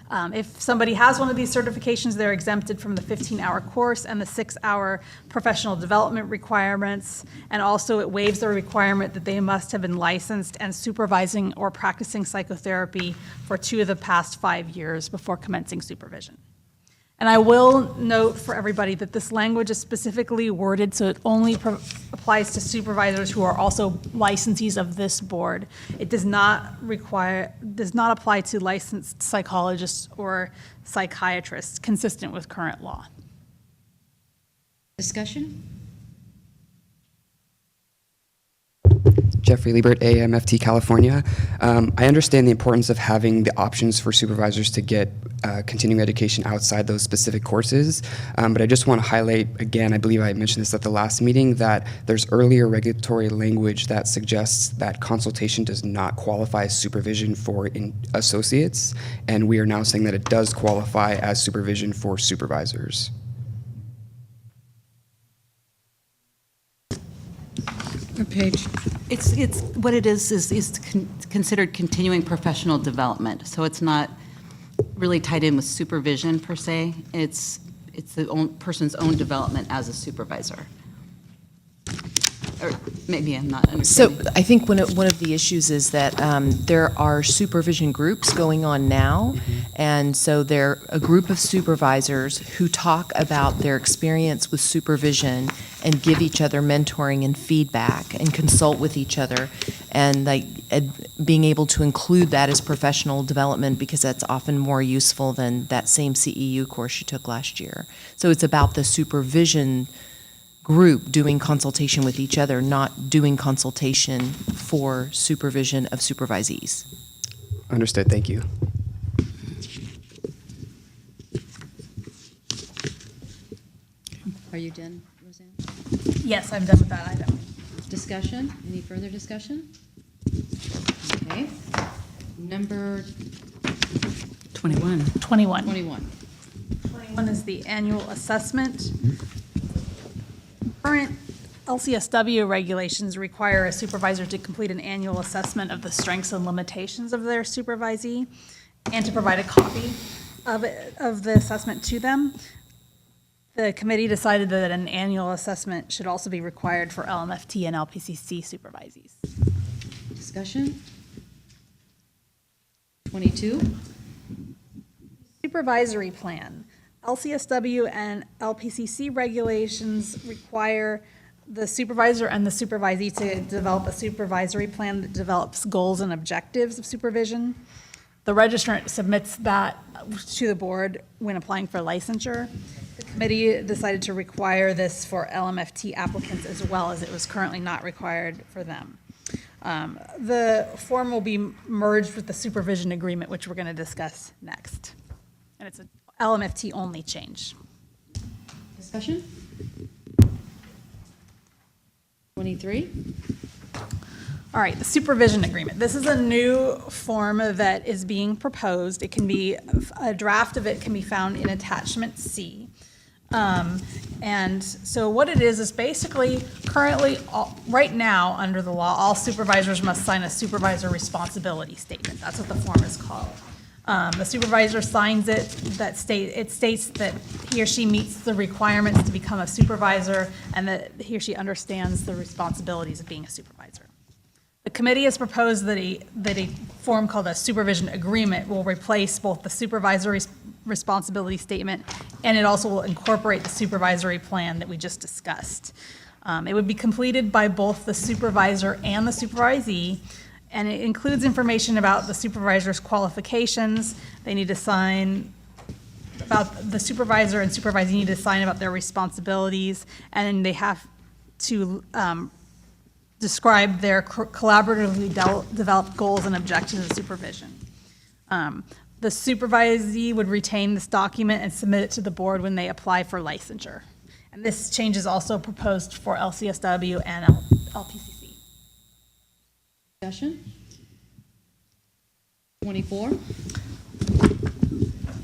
If somebody has one of these certifications, they're exempted from the 15-hour course and the 6-hour professional development requirements, and also it waives the requirement that they must have been licensed and supervising or practicing psychotherapy for 2 of the past 5 years before commencing supervision. And I will note for everybody that this language is specifically worded so it only applies to supervisors who are also licensees of this board. It does not apply to licensed psychologists or psychiatrists, consistent with current law. Discussion? Jeffrey Liebert, AMFT California. I understand the importance of having the options for supervisors to get continuing education outside those specific courses, but I just want to highlight again, I believe I mentioned this at the last meeting, that there's earlier regulatory language that suggests that consultation does not qualify as supervision for associates, and we are now saying that it does qualify as supervision for supervisors. What page? It's what it is considered continuing professional development. So it's not really tied in with supervision per se. It's the person's own development as a supervisor. Or maybe I'm not understanding. So I think one of the issues is that there are supervision groups going on now, and so they're a group of supervisors who talk about their experience with supervision and give each other mentoring and feedback and consult with each other, and being able to include that as professional development because that's often more useful than that same CEU course you took last year. So it's about the supervision group doing consultation with each other, not doing consultation for supervision of supervisees. Understood, thank you. Are you done, Roseanne? Yes, I'm done with that item. Discussion? Any further discussion? Okay. Number 21. 21. 21. 21 is the annual assessment. Current LCSW regulations require a supervisor to complete an annual assessment of the strengths and limitations of their supervisee and to provide a copy of the assessment to them. The committee decided that an annual assessment should also be required for LMFT and Lpc C supervisees. Discussion? 22. Supervisory plan. LCSW and Lpc C regulations require the supervisor and the supervisee to develop a supervisory plan that develops goals and objectives of supervision. The registrant submits that to the board when applying for licensure. The committee decided to require this for LMFT applicants as well, as it was currently not required for them. The form will be merged with the supervision agreement, which we're going to discuss next. And it's an LMFT only change. Discussion? 23. All right, the supervision agreement. This is a new form that is being proposed. It can be, a draft of it can be found in attachment C. And so what it is basically currently, right now, under the law, all supervisors must sign a supervisor responsibility statement. That's what the form is called. The supervisor signs it, it states that he or she meets the requirements to become a supervisor and that he or she understands the responsibilities of being a supervisor. The committee has proposed that a form called a supervision agreement will replace both the supervisory responsibility statement and it also will incorporate the supervisory plan that we just discussed. It would be completed by both the supervisor and the supervisee, and it includes information about the supervisor's qualifications. They need to sign about the supervisor and supervisee need to sign about their responsibilities, and they have to describe their collaboratively developed goals and objectives of supervision. The supervisee would retain this document and submit it to the board when they apply for licensure. And this change is also proposed for LCSW and LPCC. Discussion? 24.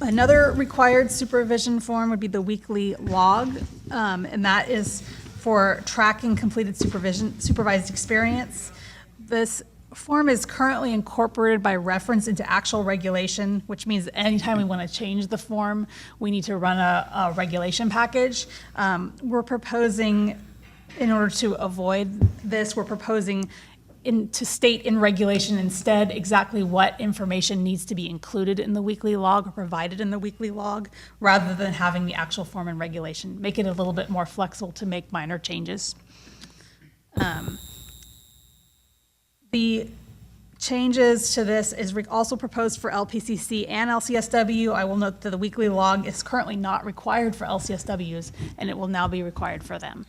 Another required supervision form would be the weekly log, and that is for tracking completed supervised experience. This form is currently incorporated by reference into actual regulation, which means that anytime we want to change the form, we need to run a regulation package. We're proposing, in order to avoid this, we're proposing to state in regulation instead exactly what information needs to be included in the weekly log or provided in the weekly log, rather than having the actual form and regulation. Make it a little bit more flexible to make minor changes. The changes to this is also proposed for Lpc C and Lcsw. I will note that the weekly log is currently not required for LCSWs, and it will now be required for them.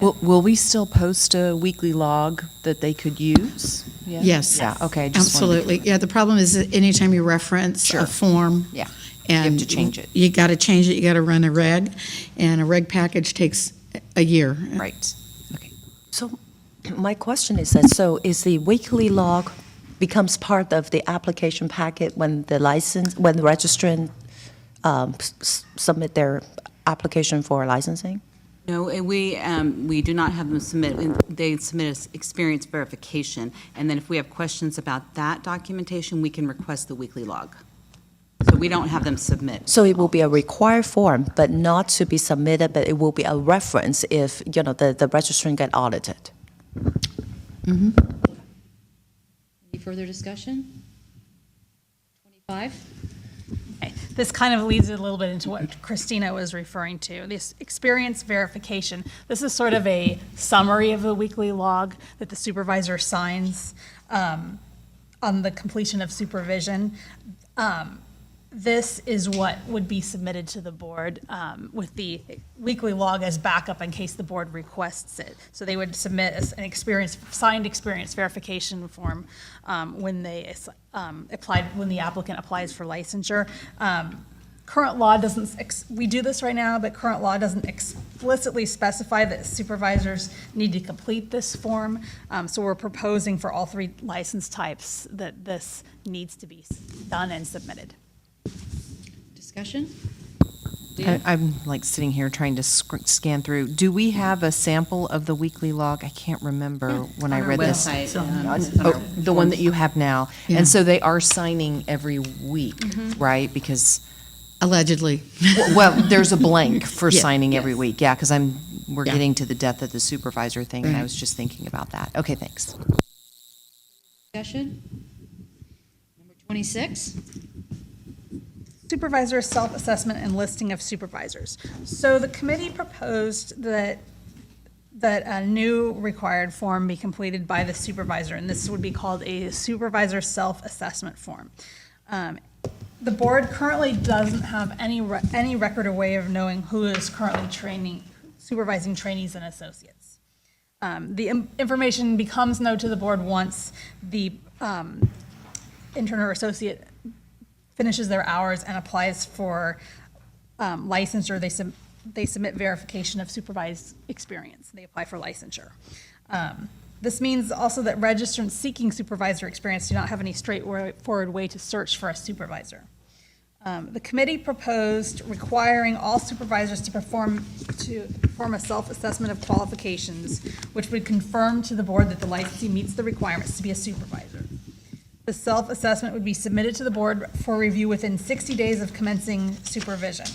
Will we still post a weekly log that they could use? Yeah? Yes. Yeah, okay. just wanted to- Absolutely. Yeah, the problem is that anytime you reference Sure. a form. Yeah. And to change it. You got to change it, you got to run a reg, and a reg package takes a year. Right. Okay. So my question is that, so is the weekly log becomes part of the application packet when the registrant submit their application for licensing? No, we do not have them submit, they submit experience verification, and then if we have questions about that documentation, we can request the weekly log. So we don't have them submit. So it will be a required form, but not to be submitted, but it will be a reference if, the registrant get audited. Any further discussion? 25? Okay. This kind of leads a little bit into what Christina was referring to, this experience verification. This is sort of a summary of the weekly log that the supervisor signs on the completion of supervision. This is what would be submitted to the board with the weekly log as backup in case the board requests it. So they would submit an signed experience verification form when they when the applicant applies for licensure. Current law doesn't, we do this right now, but current law doesn't explicitly specify that supervisors need to complete this form. So we're proposing for all three license types that this needs to be done and submitted. Discussion? I'm like sitting here trying to scan through. Do we have a sample of the weekly log? I can't remember when I read this. Website, The one that you have now. Yeah. And so they are signing every week, right? Because, Allegedly. well, there's a blank for Yeah. signing every week. Yeah, because we're Yeah. getting to the death of the supervisor thing, and I Right. was just thinking about that. Okay, thanks. Discussion? Number 26? Supervisor self-assessment and listing of supervisors. So the committee proposed that a new required form be completed by the supervisor, and this would be called a supervisor self-assessment form. The board currently doesn't have any record or way of knowing who is currently supervising trainees and associates. The information becomes known to the board once the intern or associate finishes their hours and applies for licensure. They submit verification of supervised experience. They apply for licensure. This means also that registrants seeking supervisor experience do not have any straightforward way to search for a supervisor. The committee proposed requiring all supervisors to perform a self-assessment of qualifications, which would confirm to the board that the licensee meets the requirements to be a supervisor. The self-assessment would be submitted to the board for review within 60 days of commencing supervision.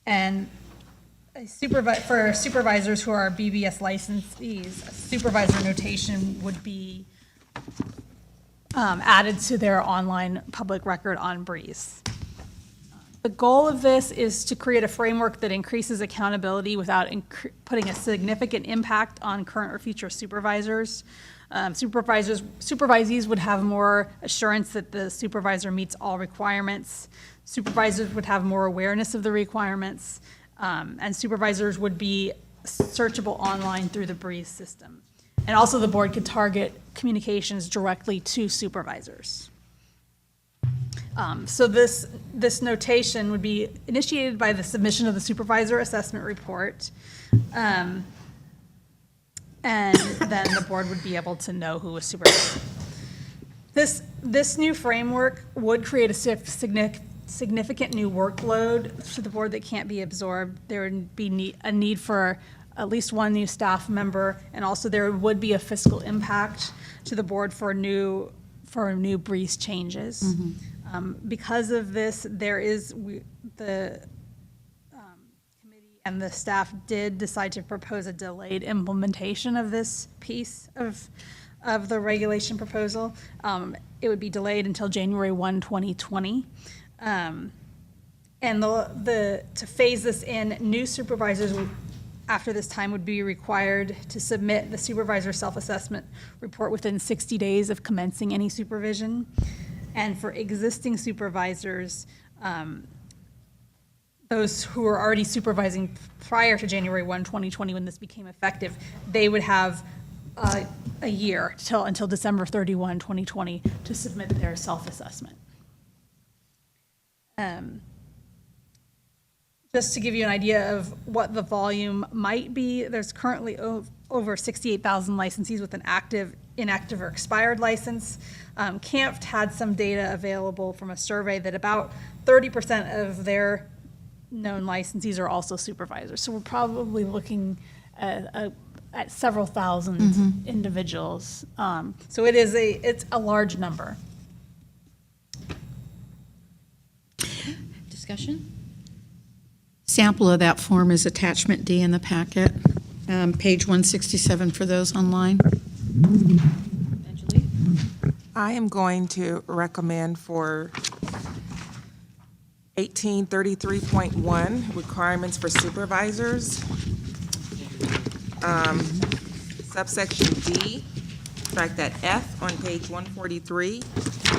And for supervisors who are BBS licensees, a supervisor notation would be added to their online public record on Breeze. The goal of this is to create a framework that increases accountability without putting a significant impact on current or future supervisors. Supervisees would have more assurance that the supervisor meets all requirements. Supervisors would have more awareness of the requirements, and supervisors would be searchable online through the Breeze system. And also the board could target communications directly to supervisors. So this notation would be initiated by the submission of the supervisor assessment report. And then the board would be able to know who was supervising. This new framework would create a significant new workload to the board that can't be absorbed. There would be a need for at least one new staff member, and also there would be a fiscal impact to the board for new Breeze changes. Because of this, the committee and the staff did decide to propose a delayed implementation of this piece of the regulation proposal. It would be delayed until January 1, 2020. And to phase this in, new supervisors after this time would be required to submit the supervisor self-assessment report within 60 days of commencing any supervision. And for existing supervisors, those who were already supervising prior to January 1, 2020, when this became effective, they would have a year until December 31, 2020 to submit their self-assessment. Just to give you an idea of what the volume might be, there's currently over 68,000 licensees with an active, inactive, or expired license. CAMFT had some data available from a survey that about 30% of their known licensees are also supervisors. So we're probably looking at several thousand individuals. So it's a large number. Discussion? Sample of that form is attachment D in the packet, page 167 for those online. Angelique? I am going to recommend for 1833.1, requirements for supervisors. Subsection D, strike that F on page 143,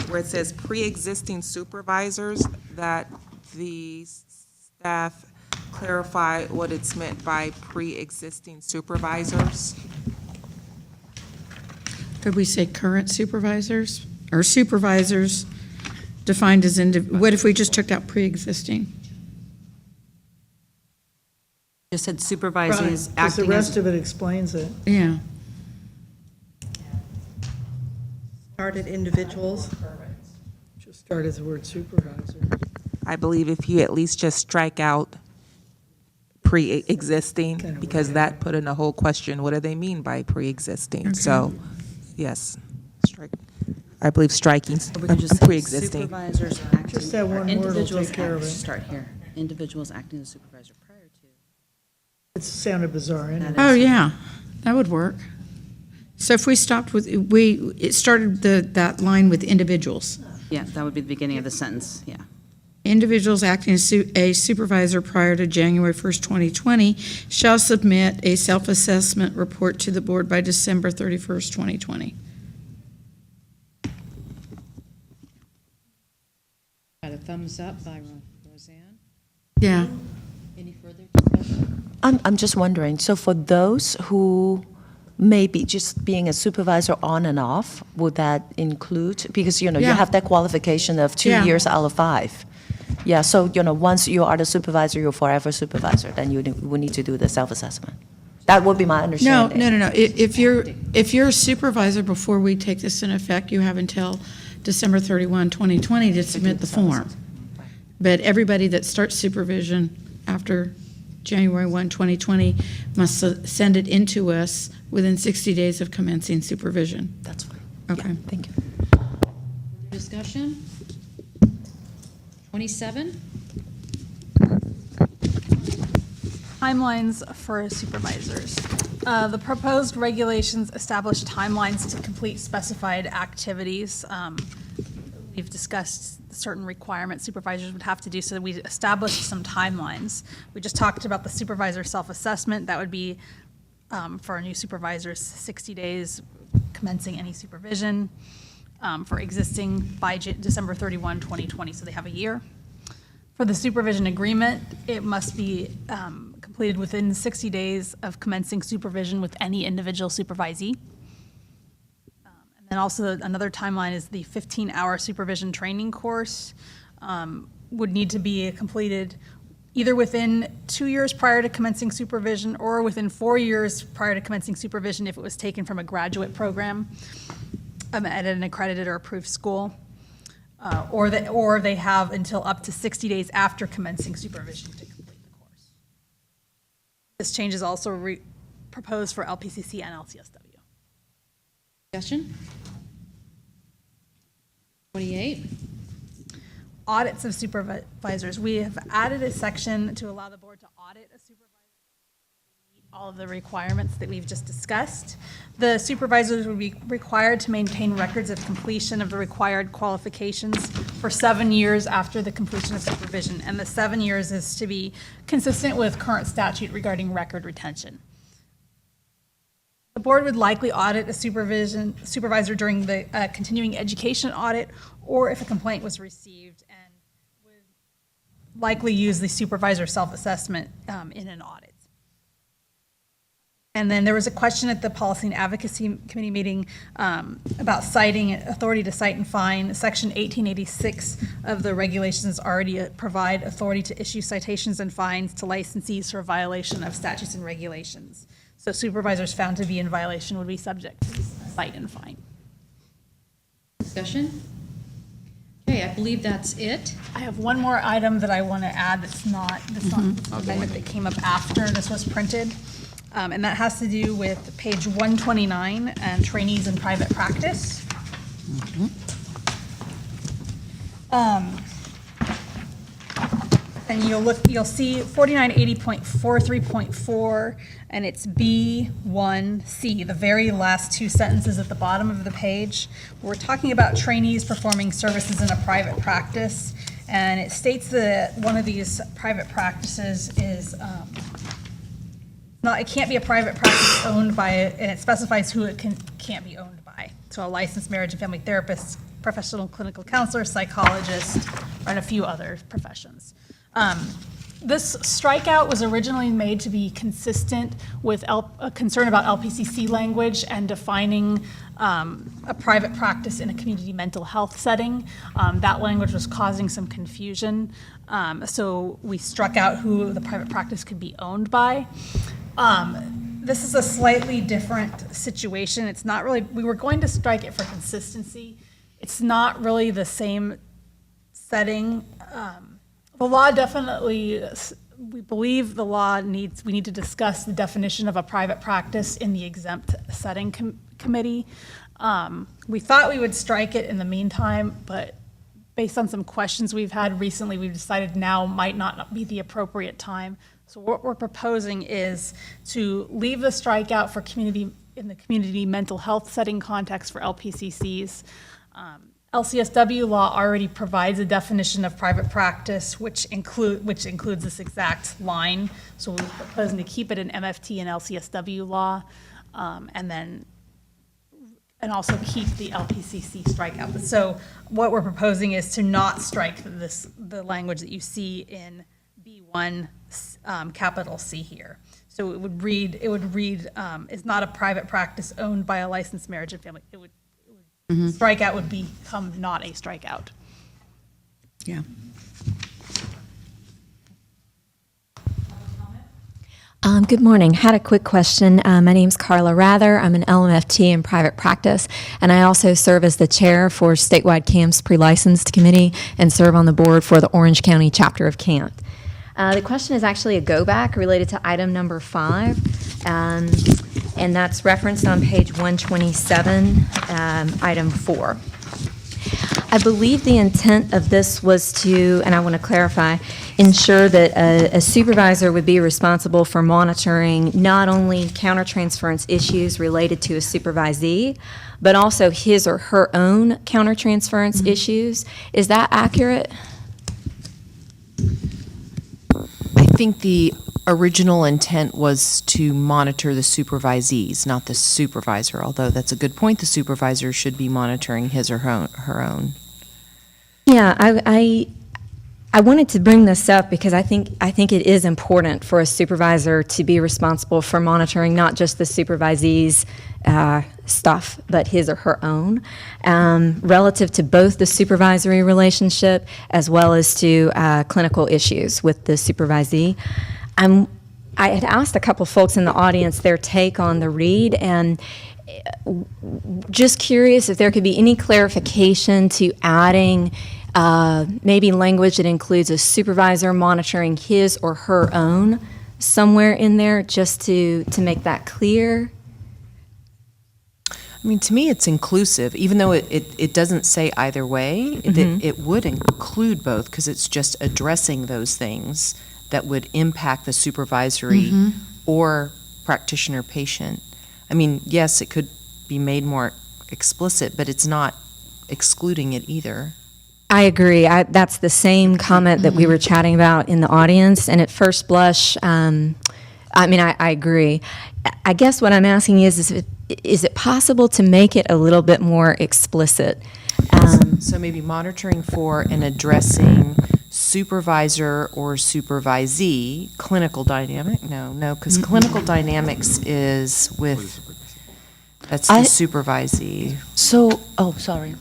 where it says pre-existing supervisors, that the staff clarify what it's meant by pre-existing supervisors. Could we say current supervisors? Or supervisors defined as, what if we just took out pre-existing? Just said supervising is Because the acting rest as, of it explains it. Yeah. Started individuals. Just start as the word supervisor. I believe if you at least just strike out pre-existing, because that put in a whole question, what do they mean by pre-existing? So, yes, strike. I believe striking we can just say pre-existing. supervisors acting. Just that one word will individuals take care of act- it. Start here. Individuals acting as supervisor prior to. It sounded bizarre anyway. Oh, yeah, that would work. So if we stopped with, it started that line with individuals. Yeah, that would be the beginning of the sentence, yeah. Individuals acting as a supervisor prior to January 1st, 2020 shall submit a self-assessment report to the board by December 31st, 2020. Got a thumbs up by Roseanne. Yeah. Any further discussion? I'm just wondering, so for those who may be just being a supervisor on and off, would that include, because, you Yeah. have that qualification of 2 Yeah. years out of 5. Yeah, so, once you are the supervisor, you're forever supervisor, then you would need to do the self-assessment. That would be my No, understanding. no. If you're a supervisor before we take this in effect, you have until December 31, 2020 to submit the form. But everybody that starts supervision after January 1, 2020 must send it into us within 60 days of commencing supervision. That's fine. Okay. Yeah, thank you. Discussion? 27? Timelines for supervisors. The proposed regulations establish timelines to complete specified activities. We've discussed certain requirements supervisors would have to do, so we established some timelines. We just talked about the supervisor self-assessment. That would be for our new supervisors, 60 days commencing any supervision. For existing by December 31, 2020, so they have a year. For the supervision agreement, it must be completed within 60 days of commencing supervision with any individual supervisee. And then also another timeline is the 15-hour supervision training course would need to be completed either within 2 years prior to commencing supervision or within 4 years prior to commencing supervision if it was taken from a graduate program at an accredited or approved school, or they have until up to 60 days after commencing supervision to complete the course. This change is also proposed for Lpc C and Lcsw. Discussion? 28? audits of supervisors. We have added a section to allow the board to audit a supervisor to meet all of the requirements that we've just discussed. The supervisors would be required to maintain records of completion of the required qualifications for 7 years after the completion of supervision, and the 7 years is to be consistent with current statute regarding record retention. The board would likely audit a supervisor during the continuing education audit, or if a complaint was received, and would likely use the supervisor self-assessment in an audit. And then there was a question at the Policy and Advocacy Committee meeting about citing, authority to cite and fine. Section 1886 of the regulations already provide authority to issue citations and fines to licensees for violation of statutes and regulations. So supervisors found to be in violation would be subject to cite and fine. Discussion? Okay, I believe that's it. I have one more item that I want to add that's not the amendment that came up after this was printed. And that has to do with page 129 and trainees in private practice. And you'll see 4980.43.4, and it's B1C, the very last two sentences at the bottom of the page. We're talking about trainees performing services in a private practice, and it states that one of these private practices is it can't be a private practice owned by, and it specifies who it can't be owned by. So a licensed marriage and family therapist, professional clinical counselor, psychologist, and a few other professions. This strikeout was originally made to be consistent with a concern about Lpc C language and defining a private practice in a community mental health setting. That language was causing some confusion, so we struck out who the private practice could be owned by. This is a slightly different situation. It's not really, we were going to strike it for consistency. It's not really the same setting. The law definitely, we believe the law we need to discuss the definition of a private practice in the exempt setting committee. We thought we would strike it in the meantime, but based on some questions we've had recently, we've decided now might not be the appropriate time. So what we're proposing is to leave the strikeout for in the community mental health setting context for LPCCs. LCSW law already provides a definition of private practice, which includes this exact line. So we're proposing to keep it in MFT and LCSW law, and also keep the LPCC strikeout. So what we're proposing is to not strike the language that you see in B1 capital C here. So it would read is not a private practice owned by a licensed marriage and family. Strikeout would become not a strikeout. Yeah. Good morning. Had a quick question. My name's Carla Rather. I'm an LMFT in private practice, and I also serve as the chair for Statewide CAMP's Pre-Licensed Committee and serve on the board for the Orange County chapter of CAMP. The question is actually a go-back related to item number 5, and that's referenced on page 127, item 4. I believe the intent of this was to, and I want to clarify, ensure that a supervisor would be responsible for monitoring not only countertransference issues related to a supervisee, but also his or her own countertransference issues. Is that accurate? I think the original intent was to monitor the supervisees, not the supervisor, although that's a good point. The supervisor should be monitoring his or her own. Yeah, I wanted to bring this up because I think it is important for a supervisor to be responsible for monitoring not just the supervisee's stuff, but his or her own, relative to both the supervisory relationship as well as to clinical issues with the supervisee. I had asked a couple folks in the audience their take on the read, and just curious if there could be any clarification to adding maybe language that includes a supervisor monitoring his or her own somewhere in there, just to make that clear. I mean, to me, it's inclusive, even though it doesn't say either way, it would include both, because it's just addressing those things that would impact the supervisory or practitioner-patient. I mean, yes, it could be made more explicit, but it's not excluding it either. I agree. That's the same comment that we were chatting about in the audience, and at first blush, I agree. I guess what I'm asking is it possible to make it a little bit more explicit? So maybe monitoring for and addressing supervisor or supervisee, clinical dynamic? No, because clinical dynamics is that's the supervisee. So, sorry.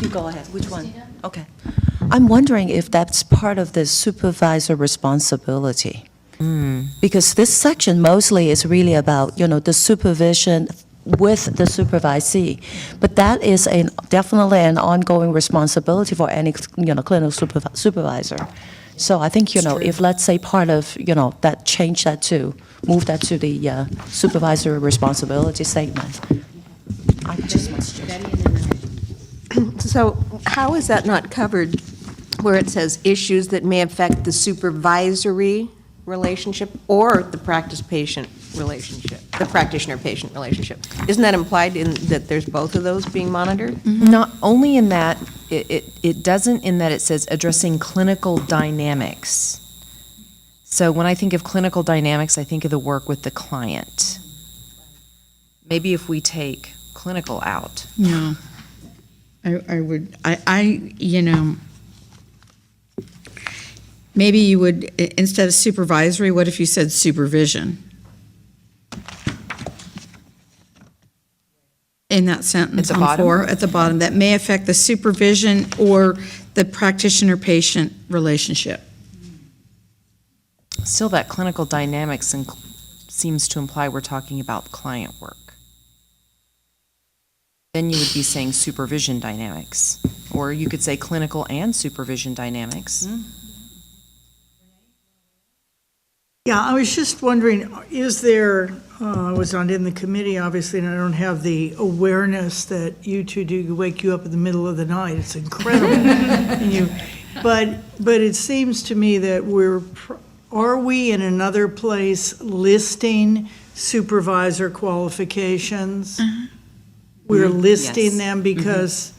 You go ahead. Which one? Okay. I'm wondering if that's part of the supervisor responsibility. Because this section mostly is really about, the supervision with the supervisee. But that is definitely an ongoing responsibility for any, clinical supervisor. So I think, if let's say part of, that change that to, move that to the supervisory responsibility statement. I just must. So how is that not covered where it says issues that may affect the supervisory relationship or the practice-patient relationship, the practitioner-patient relationship? Isn't that implied in that there's both of those being monitored? Not only in that, it doesn't in that it says addressing clinical dynamics. So when I think of clinical dynamics, I think of the work with the client. Maybe if we take clinical out. No. I would, maybe you would, instead of supervisory, what if you said supervision? In that sentence At the on bottom? 4, at the bottom, that may affect the supervision or the practitioner-patient relationship. Still, that clinical dynamics seems to imply we're talking about client work. Then you would be saying supervision dynamics, or you could say clinical and supervision dynamics. Yeah, I was just wondering, is there, I was not in the committee, obviously, and I don't have the awareness that you two do wake you up in the middle of the night. It's incredible. But it seems to me that are we in another place listing supervisor qualifications? We're listing them because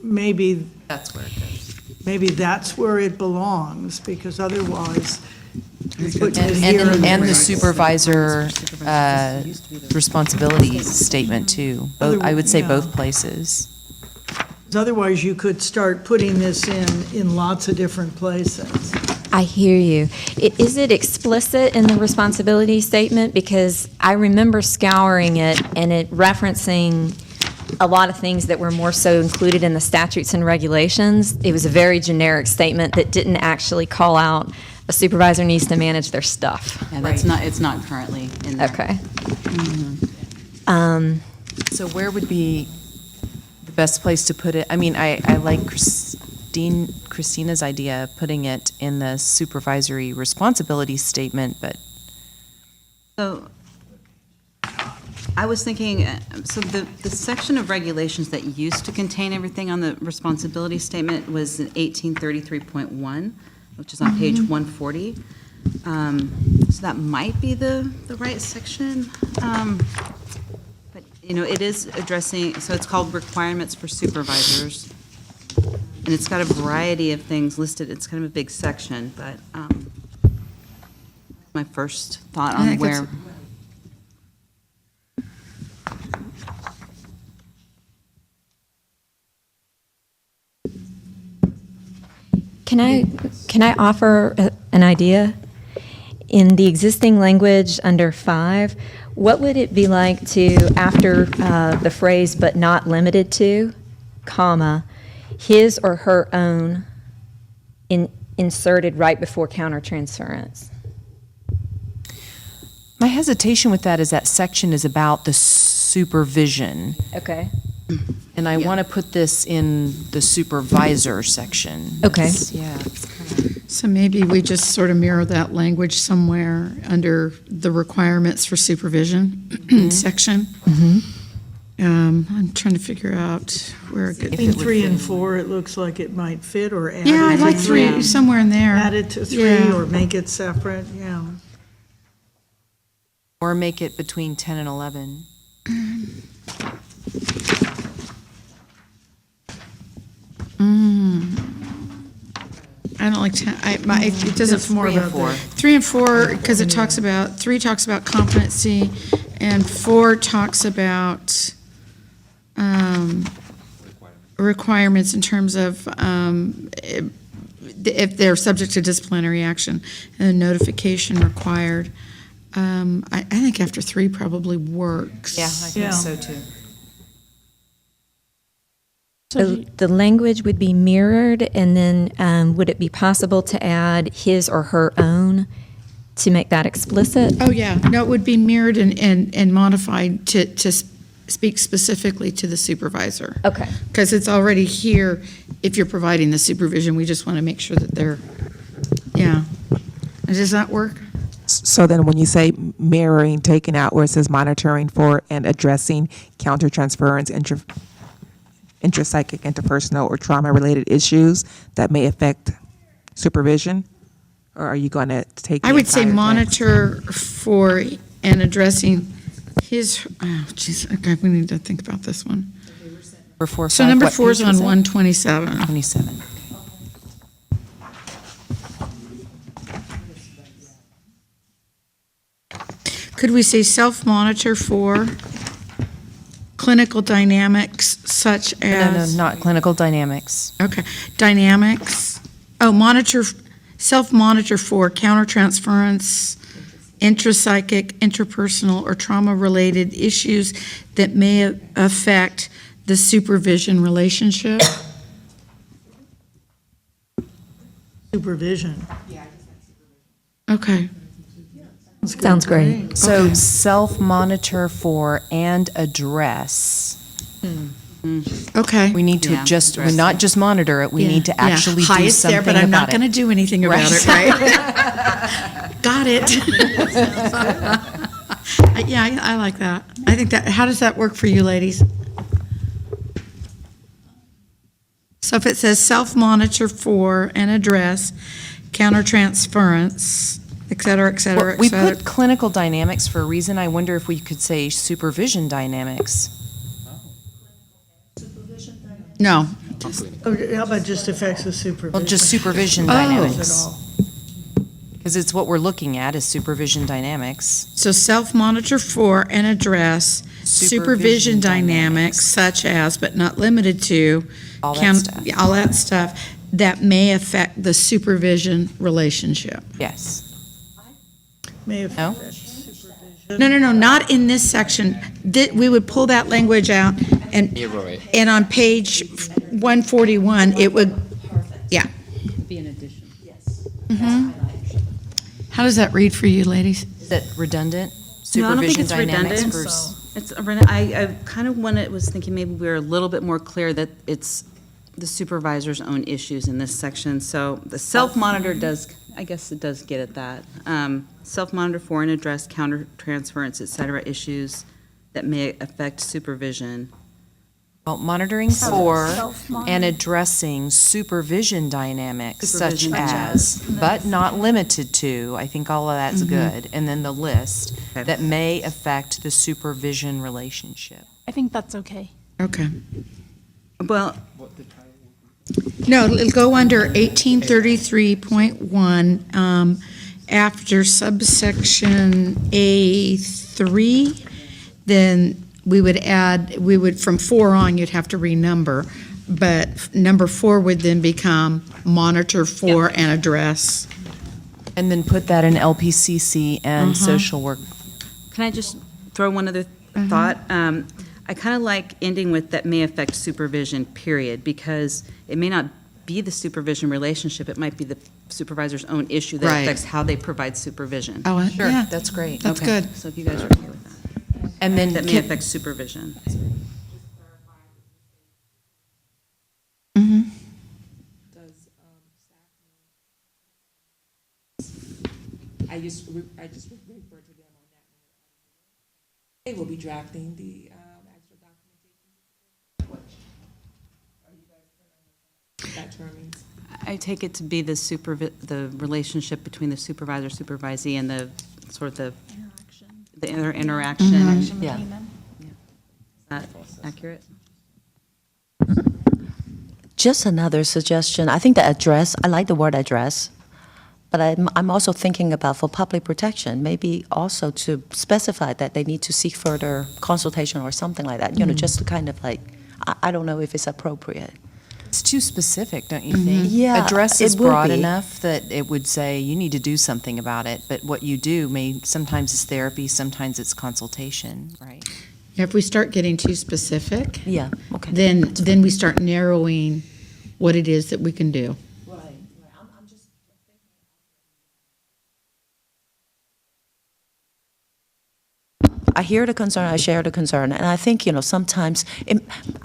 maybe That's where it goes. maybe that's where it belongs, because otherwise. And the supervisor responsibility statement too. I would say both places. Otherwise, you could start putting this in lots of different places. I hear you. Is it explicit in the responsibility statement? Because I remember scouring it and it referencing a lot of things that were more so included in the statutes and regulations. It was a very generic statement that didn't actually call out a supervisor needs to manage their stuff. Yeah, it's not currently in there. Okay. So where would be the best place to put it? I mean, I like Christina's idea of putting it in the supervisory responsibility statement, but So I was thinking, so the section of regulations that used to contain everything on the responsibility statement was in 1833.1, which is on page 140. So that might be the right section. But, it is addressing, so it's called requirements for supervisors. And it's got a variety of things listed. It's kind of a big section, but my first thought I on think where. Can I offer an idea? In the existing language under 5, what would it be like to, after the phrase "but not limited to," comma, his or her own inserted right before countertransference? my hesitation with that is that section is about the supervision. Okay. And I want to put this in the supervisor section. Okay. It's kind of. So maybe we just sort of mirror that language somewhere under the requirements for supervision section. I'm trying to figure out where it Between could. 3 and 4, it looks like it might fit, or add it Yeah, I'd like to 3, somewhere in there. Add it to 3, Yeah. or make it separate, yeah. Or make it between 10 and 11. I don't like 10, it doesn't. It's more about the 3 and 4, because it talks about, 3 talks about competency, and 4 talks about requirements in terms of if they're subject to disciplinary action, and notification required. I think after 3 probably works. Yeah, I think so too. The language would be mirrored, and then would it be possible to add his or her own to make that explicit? Oh, yeah. No, it would be mirrored and modified to speak specifically to the supervisor. Okay. Because it's already here, if you're providing the supervision, we just want to make sure that they're, yeah. Does that work? So then when you say mirroring, taking out where it says monitoring for and addressing countertransference, intrapsychic, interpersonal, or trauma-related issues that may affect supervision? Or are you going to take the I would say entire text? monitor for and addressing his, oh, geez, okay, we need to think about this one. Number 4, So 5, number what 4 is page on was it? 127. 27. Could we say self-monitor for clinical dynamics such No, as? not clinical dynamics. Okay, dynamics, self-monitor for countertransference, intrapsychic, interpersonal, or trauma-related issues that may affect the supervision relationship? Supervision. Okay. Sounds great. So self-monitor for and address. Okay. We need to Yeah, just, address not just monitor it, we need to actually Hi, do it's something there, about it. but I'm not going to do anything about it, right? Got it. Yeah, I like that. I think that, how does that work for you, ladies? So if it says self-monitor for and address countertransference, et cetera, et cetera, et We cetera. put clinical dynamics for a reason. I wonder if we could say supervision dynamics. No. Oh, how about just effects of supervision? Well, just supervision Oh. dynamics. Because it's what we're looking at is supervision dynamics. So self-monitor for and address supervision dynamics such as, but not limited to, All that stuff. all that stuff that may affect the supervision relationship. Yes. May have No? No, not in this section. We would pull that language out, and on page 141, it would, yeah. Be an addition. How does that read for you, ladies? Is that redundant? No, I don't think Supervision it's dynamics redundant. versus- I kind of was thinking maybe we were a little bit more clear that it's the supervisor's own issues in this section. So the self-monitor does, I guess it does get at that. Self-monitor for and address counter-transference, et cetera, issues that may affect supervision. Well, monitoring for and addressing supervision dynamics such Supervision as, but not limited to, I think all of that's good. And then the list Okay. that may affect the supervision relationship. I think that's okay. Okay. Well, No, it'll go under 1833.1, after subsection A3, then we would add, from 4 on, you'd have to renumber, but number 4 would then become monitor for and address. And then put that in LPCC and social work. can I just throw one other thought? I kind of like ending with that may affect supervision, period, because it may not be the supervision relationship, it might be the supervisor's own issue that Right. affects how they provide supervision. Oh, Sure, yeah, that's great. that's Okay, good. So if you guys are okay with that. And then That may can- affect supervision. Mhm. I just refer to them on that. They will be drafting the actual document. that term means. I take it to be the relationship between the supervisor, supervisee, and the sort of the interaction. Yeah. Is that accurate? Just another suggestion. I think the address, I like the word address, but I'm also thinking about for public protection, maybe also to specify that they need to seek further consultation or something like that, just to kind of like, I don't know if it's appropriate. It's too specific, don't you think? Yeah, Address is it will broad be. enough that it would say you need to do something about it, but what you do sometimes it's therapy, sometimes it's consultation, right? If we start getting too specific, Yeah, okay. then we start narrowing what it is that we can do. I hear the concern, I share the concern, and I think, sometimes,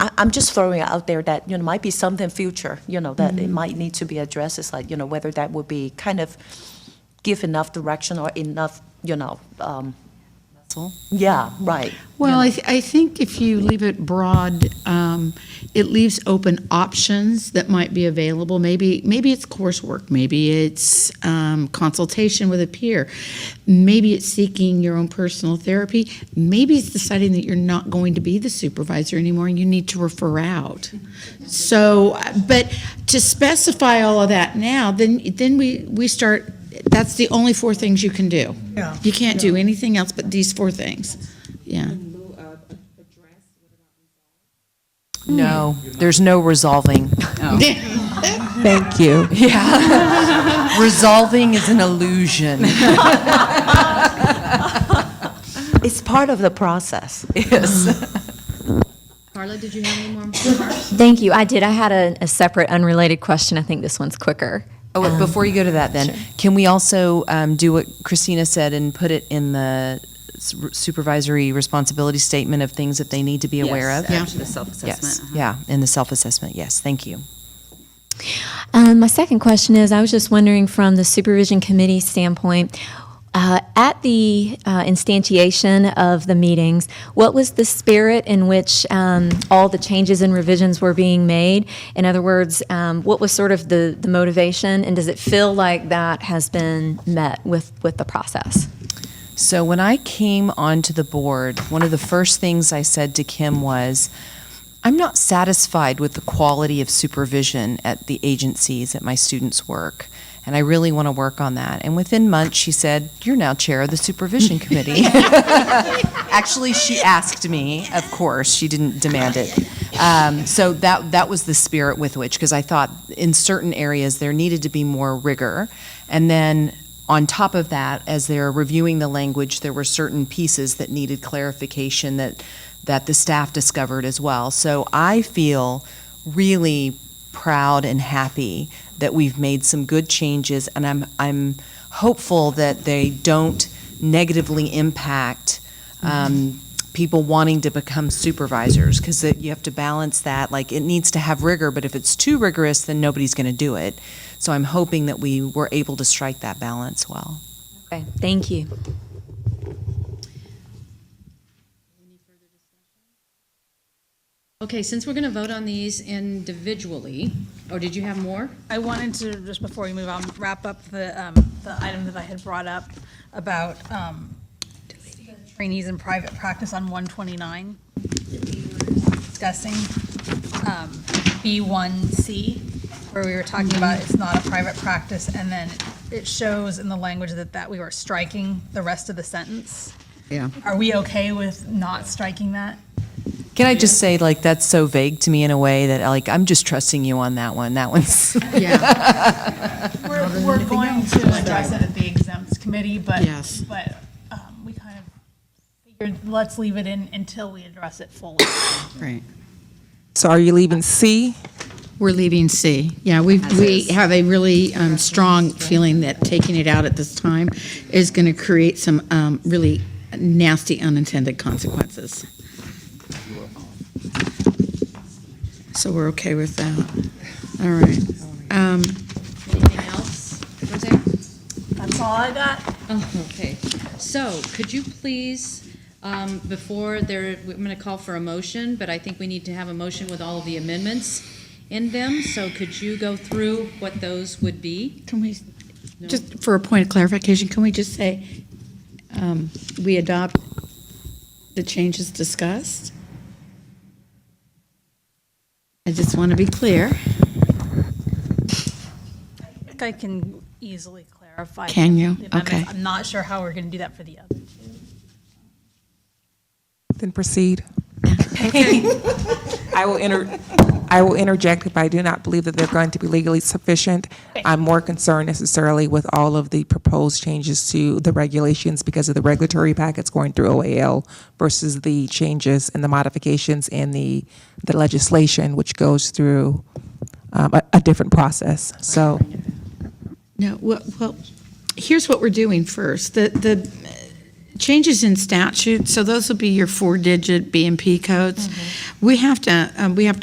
I'm just throwing it out there that, might be something future, that it might need to be addressed. It's like, whether that would be kind of give enough direction or enough, yeah, right. Well, I think if you leave it broad, it leaves open options that might be available. Maybe it's coursework, maybe it's consultation with a peer, maybe it's seeking your own personal therapy, maybe it's deciding that you're not going to be the supervisor anymore and you need to refer out. So, but to specify all of that now, then we start. That's the only 4 things you can do. Yeah. You can't do anything else but these 4 things. Yeah. No, there's no resolving. Thank you. Yeah. Resolving is an illusion. It's part of the process. Yes. Carla, did you have any more? Thank you. I did. I had a separate, unrelated question. I think this one's quicker. Oh, wait, before you go to that then, can we also do what Christina said and put it in the supervisory responsibility statement of things that they need to be aware of? Yes, after the self-assessment. Yes, yeah, in the self-assessment, yes, thank you. My second question is, I was just wondering from the Supervision Committee standpoint, at the instantiation of the meetings, what was the spirit in which all the changes and revisions were being made? In other words, what was sort of the motivation, and does it feel like that has been met with the process? So when I came onto the board, one of the first things I said to Kim was, I'm not satisfied with the quality of supervision at the agencies at my students' work, and I really want to work on that. And within months, she said, you're now chair of the Supervision Committee. Actually, she asked me, of course, she didn't demand it. So that was the spirit with which, because I thought in certain areas there needed to be more rigor. And then on top of that, as they're reviewing the language, there were certain pieces that needed clarification that the staff discovered as well. So I feel really proud and happy that we've made some good changes, and I'm hopeful that they don't negatively impact people wanting to become supervisors, because you have to balance that. Like, it needs to have rigor, but if it's too rigorous, then nobody's going to do it. So I'm hoping that we were able to strike that balance well. Okay, thank you. Okay, since we're going to vote on these individually, or did you have more? I wanted to, just before we move on, wrap up the item that I had brought up about trainees in private practice on 129, discussing B1C, where we were talking about it's not a private practice, and then it shows in the language that we were striking the rest of the sentence. Yeah. Are we okay with not striking that? Can I just say, like, that's so vague to me in a way that, like, I'm just trusting you on that one. That one's. Yeah. We're going to address it at the exempts committee, but Yes. we kind of figured let's leave it in until we address it fully. Right. So are you leaving C? We're leaving C. Yeah, we have a really strong feeling that taking it out at this time is going to create some really nasty unintended consequences. So we're okay with that. All right. Anything else, Roseanne? That's all I got. Oh, okay. So could you please, I'm going to call for a motion, but I think we need to have a motion with all of the amendments in them, so could you go through what those would be? Can we, just for a point of clarification, can we just say, we adopt the changes discussed? I just want to be clear. I think I can easily clarify. Can you? the amendments. Okay. I'm not sure how we're going to do that for the other two. Then proceed. I will interject if I do not believe that they're going to be legally sufficient. I'm more concerned necessarily with all of the proposed changes to the regulations because of the regulatory packets going through OAL versus the changes and the modifications in the legislation, which goes through a different process. So, No, well, here's what we're doing first. The changes in statute, so those will be your 4-digit B&P codes. We have to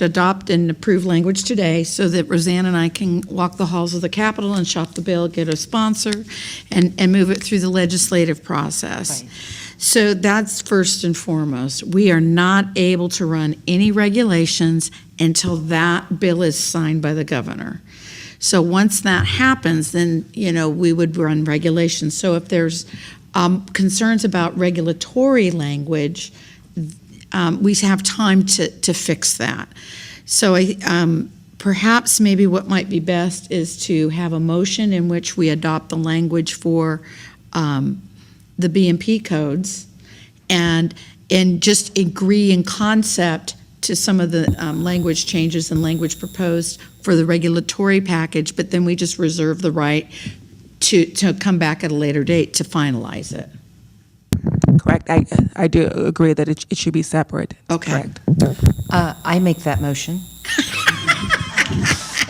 adopt and approve language today so that Roseanne and I can walk the halls of the Capitol and shop the bill, get a sponsor, and move it through the legislative process. Right. So that's first and foremost. We are not able to run any regulations until that bill is signed by the governor. So once that happens, then, we would run regulations. So if there's concerns about regulatory language, we have time to fix that. So perhaps maybe what might be best is to have a motion in which we adopt the language for the B&P codes and just agree in concept to some of the language changes and language proposed for the regulatory package, but then we just reserve the right to come back at a later date to finalize it. correct. I do agree that it should be separate. Okay. Correct. I make that motion.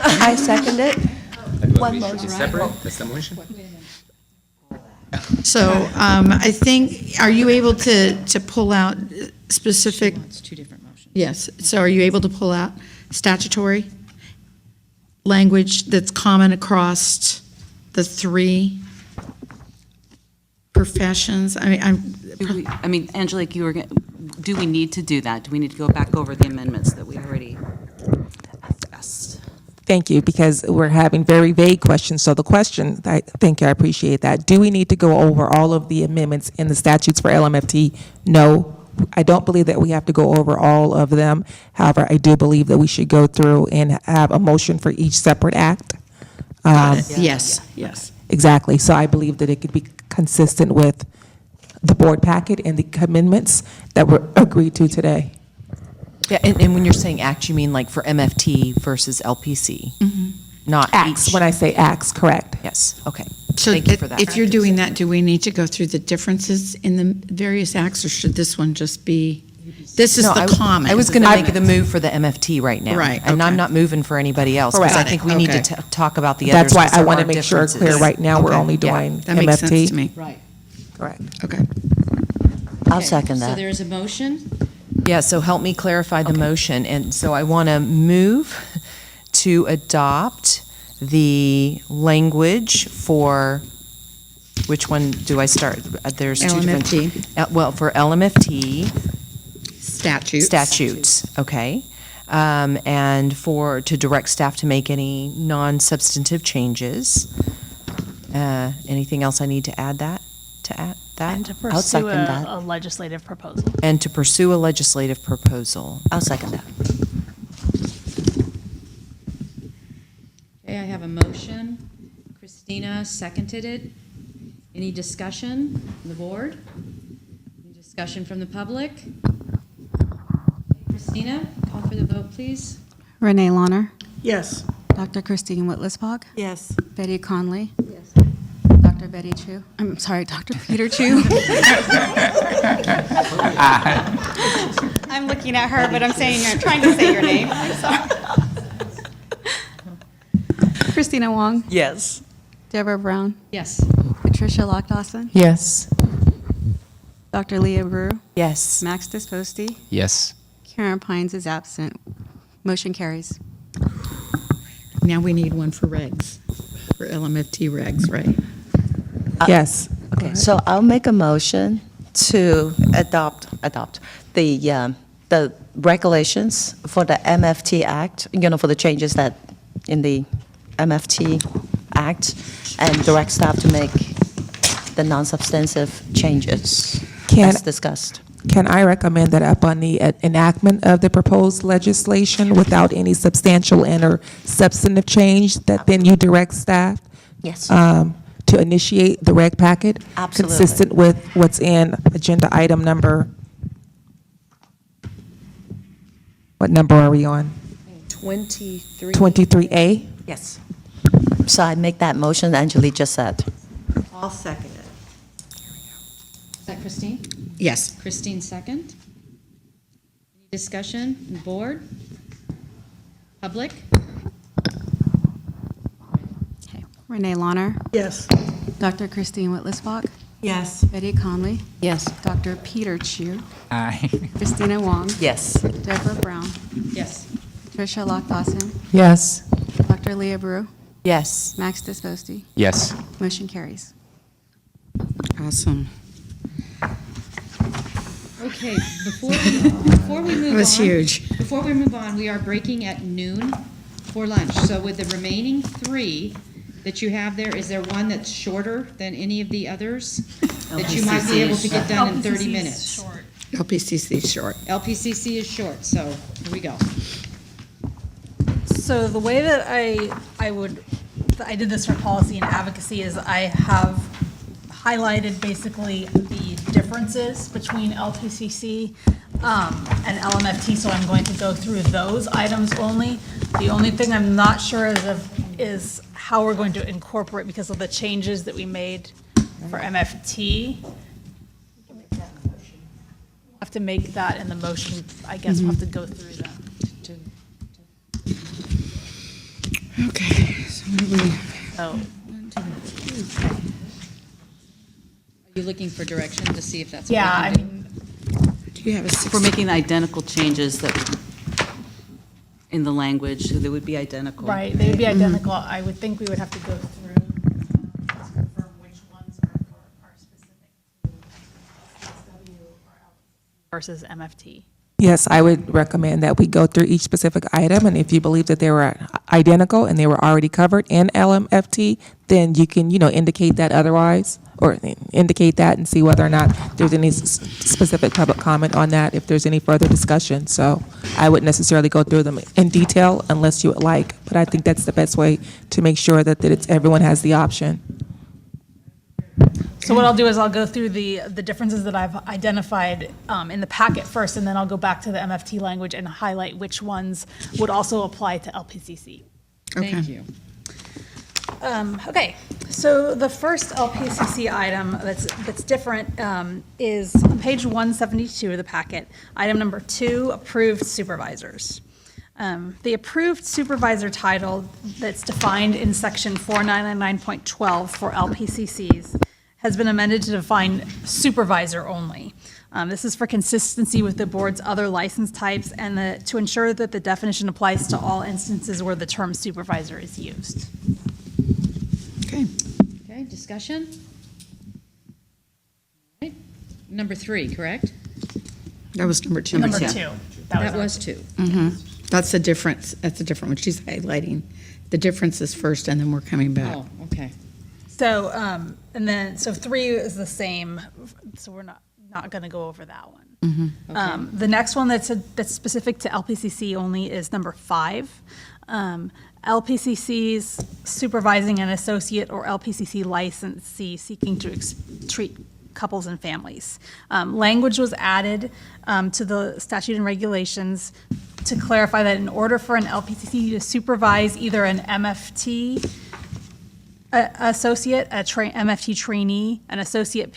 I second it. One motion. Separate, that's the motion? So I think, are you able to pull out specific? It's two different motions. Yes, so are you able to pull out statutory language that's common across the three professions? I mean, Angelique, do we need to do that? Do we need to go back over the amendments that we already discussed? Thank you, because we're having very vague questions. So the question, thank you, I appreciate that. Do we need to go over all of the amendments in the statutes for LMFT? No, I don't believe that we have to go over all of them. However, I do believe that we should go through and have a motion for each separate act. Yes. Exactly. So I believe that it could be consistent with the board packet and the amendments that were agreed to today. Yeah, and when you're saying act, you mean like for MFT versus LPC? Not Acts, each? when I say acts, correct. Yes, okay. So Thank you for that. if you're doing that, do we need to go through the differences in the various acts, or should this one just be, this is No, the common? I was going to make the move for the MFT right now. Right, And I'm okay. not moving for anybody else, because I Correct. think we need to Okay. talk about the others. That's why because I there want to are make sure it's clear differences. right now, we're Okay. only Yeah. doing That makes sense MFT. to me. Right. Correct. Okay. I'll second So that. there's a motion? Yeah, so help me clarify the motion. And so I want to move to adopt the language for, which one do I start? There's two different. LMFT. Well, for LMFT Statutes. okay. And to direct staff to make any non-substantive changes. Anything else I need to add that? And to I'll pursue second that. a legislative proposal. And to pursue a legislative proposal. I'll second that. Okay, I have a motion. Christina seconded it. Any discussion from the board? Any discussion from the public? Christina, call for the vote, please. Renee Launer, Yes. Dr. Christine Whitlisbog, Yes. Betty Conley. Dr. Betty Chu. I'm sorry, Dr. Peter Chu. I'm looking at her, but I'm trying to say your name. I'm sorry. Christina Wong, Yes. Deborah Brown, Yes. Patricia Lockdawson, Yes. Dr. Leah Brew, Yes. Max Disposti, Yes. Karen Pines is absent. Motion carries. Now we need one for regs, for LMFT regs, right? Yes. Okay, so I'll make a motion to adopt the the regulations for the MFT Act, for the changes that in the MFT Act, and direct staff to make the non-substantive changes as discussed. Can I recommend that upon the enactment of the proposed legislation without any substantial and/or substantive change, that then you direct staff Yes. to initiate the reg packet? Absolutely. Consistent with what's in agenda item number, what number are we on? 23. 23A? Yes. So I make that motion that Angelique just said. I'll second it. Is that Christine? Yes. Christine second. Any discussion from the board? Public? Renee Launer, Yes. Dr. Christine Whitlisbach, Yes. Betty Conley, Yes. Dr. Peter Chu, Aye. Christina Wong, Yes. Deborah Brown, Yes. Tricia Lockbosson, Yes. Dr. Leah Brew, Yes. Max Disposti. Yes. Motion carries. Awesome. Okay, before we move on. That was huge. Before we move on, we are breaking at noon for lunch. So with the remaining 3 that you have there, is there one that's shorter than any of the others? That you might be able to get done in 30 minutes? LPCC is short. LPCC is short, so here we go. So the way that I did this for policy and advocacy is I have highlighted basically the differences between LPCC and LMFT, so I'm going to go through those items only. The only thing I'm not sure is how we're going to incorporate, because of the changes that we made for MFT. Have to make that in the motion, I guess we'll have to go through them. Okay, so what do we? Oh. Are you looking for direction to see if that's what Yeah, we I can do? mean, Do you have a If we're making the identical changes that, in the language, they would be identical. right, they would be identical. I would think we would have to go through, just confirm which ones are specific to Statute versus MFT. Yes, I would recommend that we go through each specific item, and if you believe that they were identical and they were already covered in LMFT, then you can, indicate that otherwise, or indicate that and see whether or not there's any specific public comment on that, if there's any further discussion. So I wouldn't necessarily go through them in detail unless you would like, but I think that's the best way to make sure that everyone has the option. So what I'll do is I'll go through the differences that I've identified in the packet first, and then I'll go back to the MFT language and highlight which ones would also apply to LPCC. Thank you. Okay, so the first LPCC item that's different is on page 172 of the packet. Item number 2, approved supervisors. The approved supervisor title that's defined in section 4999.12 for LPCCs has been amended to define supervisor only. This is for consistency with the board's other license types and to ensure that the definition applies to all instances where the term supervisor is used. Okay. Okay, discussion? All right. Number 3, correct? That was number 2. Number 2. That was 2. That's a difference. That's a different one. She's highlighting the differences first, and then we're coming back. Oh, okay. So, so 3 is the same, so we're not going to go over that one. The next one that's specific to LPCC only is number 5. LPCC's supervising an associate or LPCC licensee seeking to treat couples and families. Language was added to the statute and regulations to clarify that in order for an LPCC to supervise either an MFT associate, MFT trainee, an associate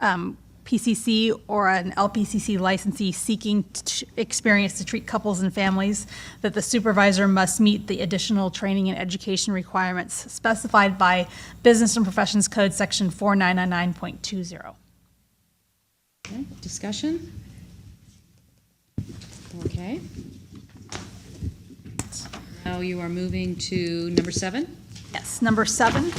PCC, or an LPCC licensee seeking experience to treat couples and families, that the supervisor must meet the additional training and education requirements specified by Business and Professions Code Section 4999.20. Okay, discussion? Okay. Now you are moving to number 7? Yes, number 7.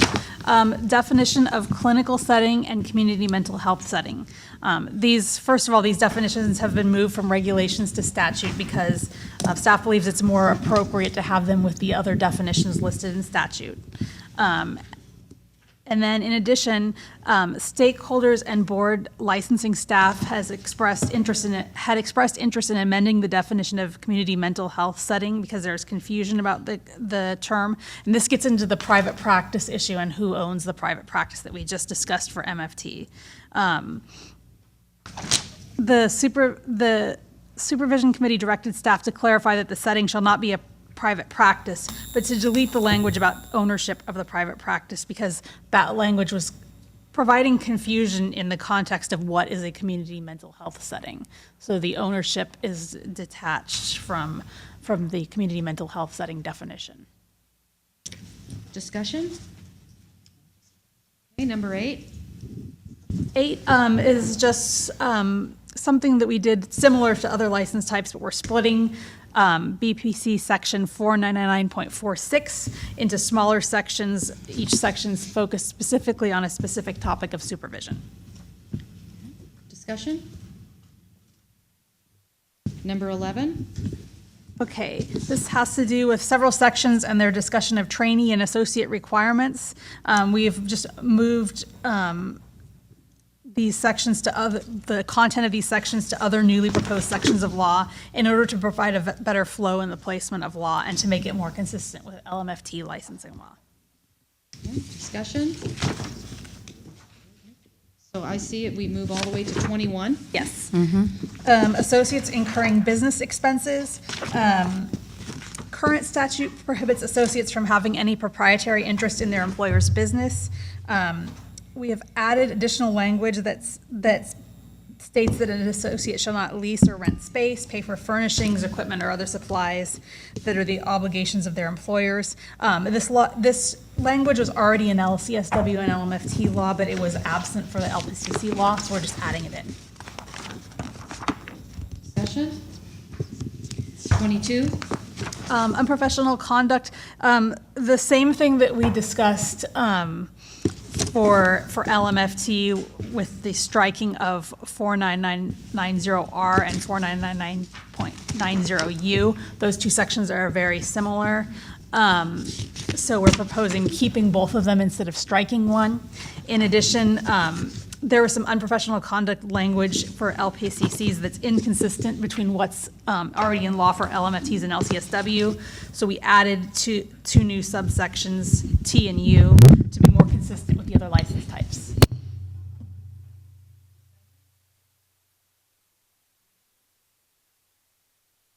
Definition of clinical setting and community mental health setting. First of all, these definitions have been moved from regulations to statute because staff believes it's more appropriate to have them with the other definitions listed in statute. And then in addition, stakeholders and board licensing staff had expressed interest in amending the definition of community mental health setting because there's confusion about the term. And this gets into the private practice issue and who owns the practice that we just discussed for MFT. The Supervision Committee directed staff to clarify that the setting shall not be a private practice, but to delete the language about ownership of the private practice because that language was providing confusion in the context of what is a community mental health setting. So the ownership is detached from the community mental health setting definition. Discussion? Okay, number 8. 8 is just something that we did similar to other license types, but we're splitting BPC section 4999.46 into smaller sections. Each section's focused specifically on a specific topic of supervision. Discussion? Number 11. Okay, this has to do with several sections and their discussion of trainee and associate requirements. We've just moved these sections to the content of these sections to other newly proposed sections of law in order to provide a better flow in the placement of law and to make it more consistent with LMFT licensing law. Okay, discussion? So I see it, we move all the way to 21. Yes. Associates incurring business expenses. Current statute prohibits associates from having any proprietary interest in their employer's business. We have added additional language that states that an associate shall not lease or rent space, pay for furnishings, equipment, or other supplies that are the obligations of their employers. This language was already in Lcsw and LMFT law, but it was absent for the Lpc C law, so we're just adding it in. Discussion? 22. Unprofessional conduct. The same thing that we discussed for LMFT with the striking of 49990R and 4999.90U. Those two sections are very similar. So we're proposing keeping both of them instead of striking one. In addition, there was some unprofessional conduct language for LPCCs that's inconsistent between what's already in law for LMFTs and LCSW. So we added two new subsections, T and U, to be more consistent with the other license types.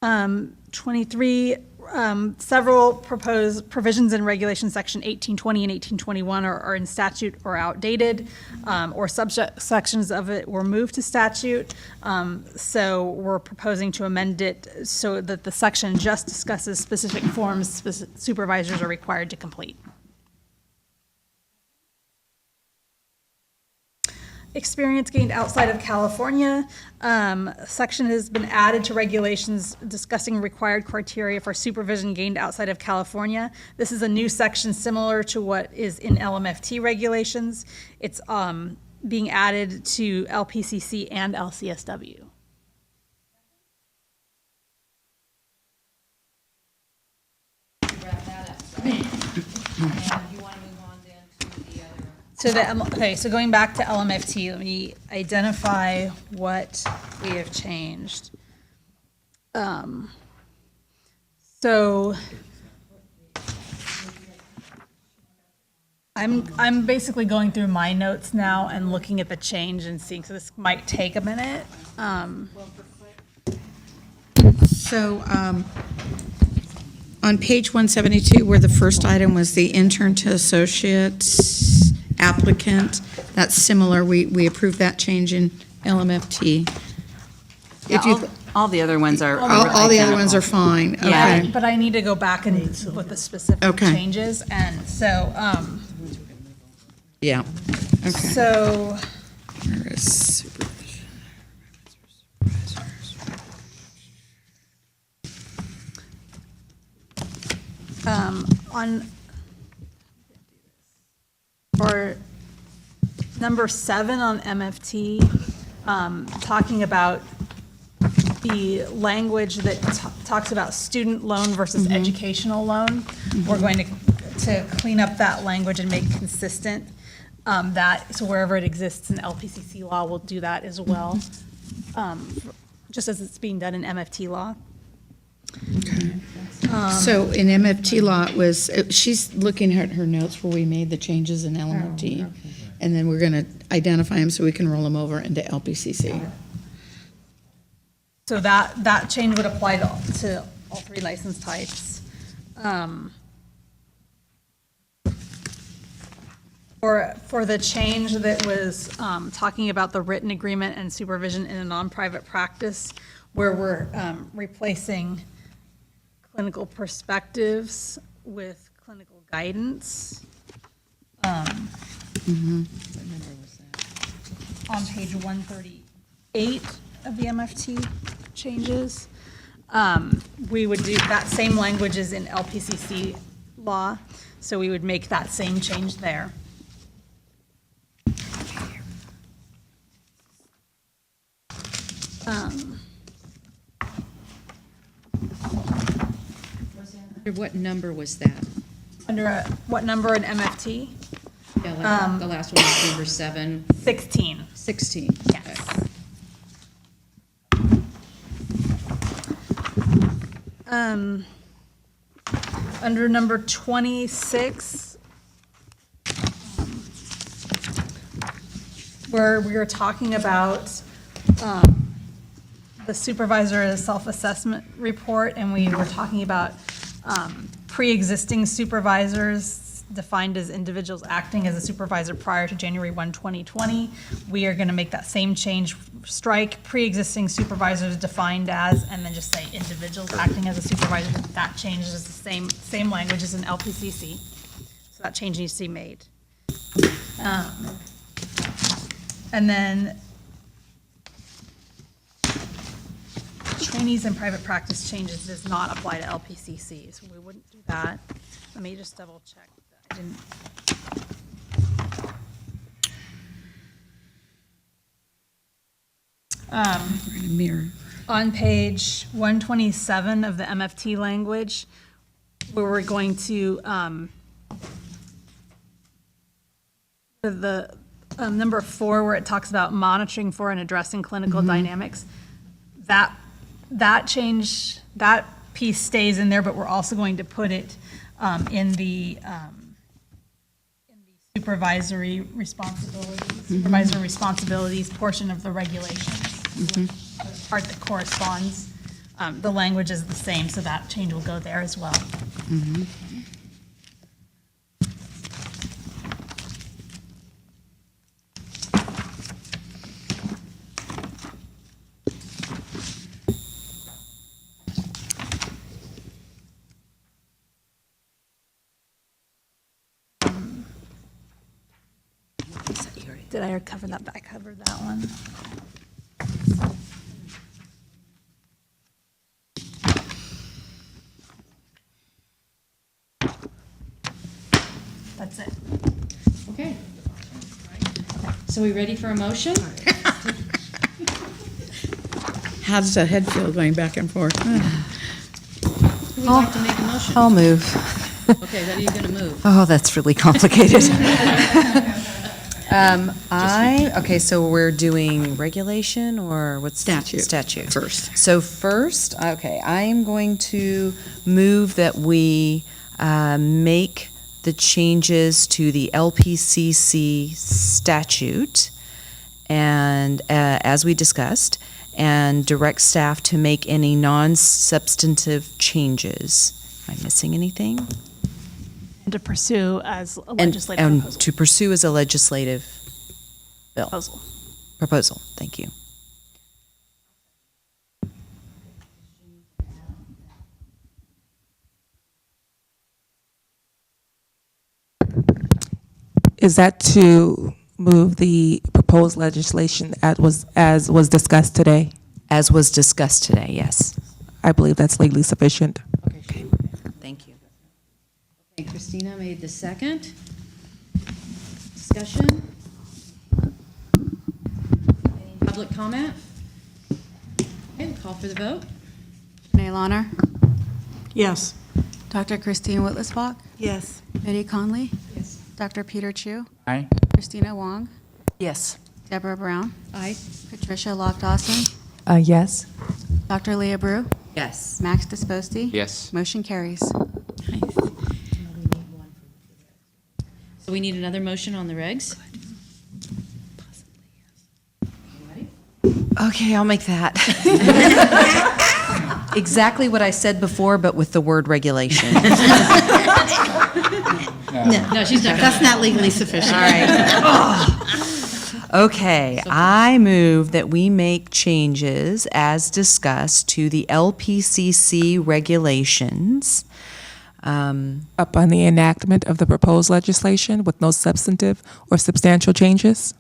Um, 23, several proposed provisions in Regulation Section 1820 and 1821 are in statute or outdated, or subsections of it were moved to statute. So we're proposing to amend it so that the section just discusses specific forms supervisors are required to complete. Experience gained outside of California. Section has been added to regulations discussing required criteria for supervision gained outside of California. This is a new section similar to what is in LMFT regulations. It's being added to Lpc C and Lcsw. Wrap that up, right? And you want to move on then to the other. So going back to LMFT, let me identify what we have changed. So I'm basically going through my notes now and looking at the change and seeing, so this might take a minute. On page 172, where the first item was the intern to associate applicant, that's similar. We approved that change in LMFT. Yeah, all the other ones are. All the other ones are fine. Yeah, Okay. but I need to go back and with the specific Okay. changes, and so, Yeah. Okay. so, Where is supervision? on, for for number 7 on MFT, talking about the language that talks about student loan versus educational loan. We're going to clean up that language and make consistent that, so wherever it exists in LPCC law, we'll do that as well, just as it's being done in MFT law. So in MFT law, it was, she's looking at her notes where we made the changes in LMFT. And then we're going to identify them so we can roll them over into LPCC. So that change would apply to all 3 license types. For the change that was talking about the written agreement and supervision in a non-private practice, where we're replacing clinical perspectives with clinical guidance. On page 138 of the MFT changes, we would do that same language as in LPCC law, so we would make that same change there. Under what number was that? Under what number in MFT? Yeah, like the last one was number 7. 16. 16. Yes. Under number 26, where we are talking about the supervisor self-assessment report, and we were talking about pre-existing supervisors defined as individuals acting as a supervisor prior to January 1, 2020. We are going to make that same change, strike pre-existing supervisors defined as, and then just say individuals acting as a supervisor. That changes the same language as in LPCC. So that change needs to be made. And then trainees in private practice changes does not apply to LPCC, so we wouldn't do that. Let me just double check that I didn't. Mirror. On page 127 of the MFT language, where we're going to, the number 4, where it talks about monitoring for and addressing clinical dynamics, that change, that piece stays in there, but we're also going to put it in the supervisory responsibilities, supervisor responsibilities portion of the regulations. The part that corresponds, the language is the same, so that change will go there as well. Did I cover that? I covered that one. That's it. Okay. So we ready for a motion? How does that head feel going back and forth? Who would like to make a motion? I'll move. Okay, what are you going to move? Oh, that's really complicated. Okay, so we're doing regulation or what's? Statute. Statute. First. So first, okay, I am going to move that we make the changes to the Lpc C statute, and as we discussed, and direct staff to make any non-substantive changes. Am I missing anything? And to pursue as a legislative And proposal. to pursue as a legislative bill. Proposal, thank you. Is that to move the proposed legislation as was discussed today? As was discussed today, yes. I believe that's legally sufficient. Okay, thank you. Okay, Christina made the second. discussion? Any public comment? Okay, call for the vote. Renee Launer, Yes. Dr. Christine Whitlisbach, Yes. Betty Conley. Yes. Dr. Peter Chu, Aye. Christina Wong, Yes. Deborah Brown, Aye. Patricia Lock Dawson, Yes. Dr. Leah Brew, Yes. Max Disposti. Yes. Motion carries. So we need another motion on the regs? Okay, I'll make that. Exactly what I said before, but with the word regulation. No, she's not. That's not legally sufficient. All right. Okay, I move that we make changes as discussed to the Lpc C regulations. Upon the enactment of the proposed legislation with no substantive or substantial changes?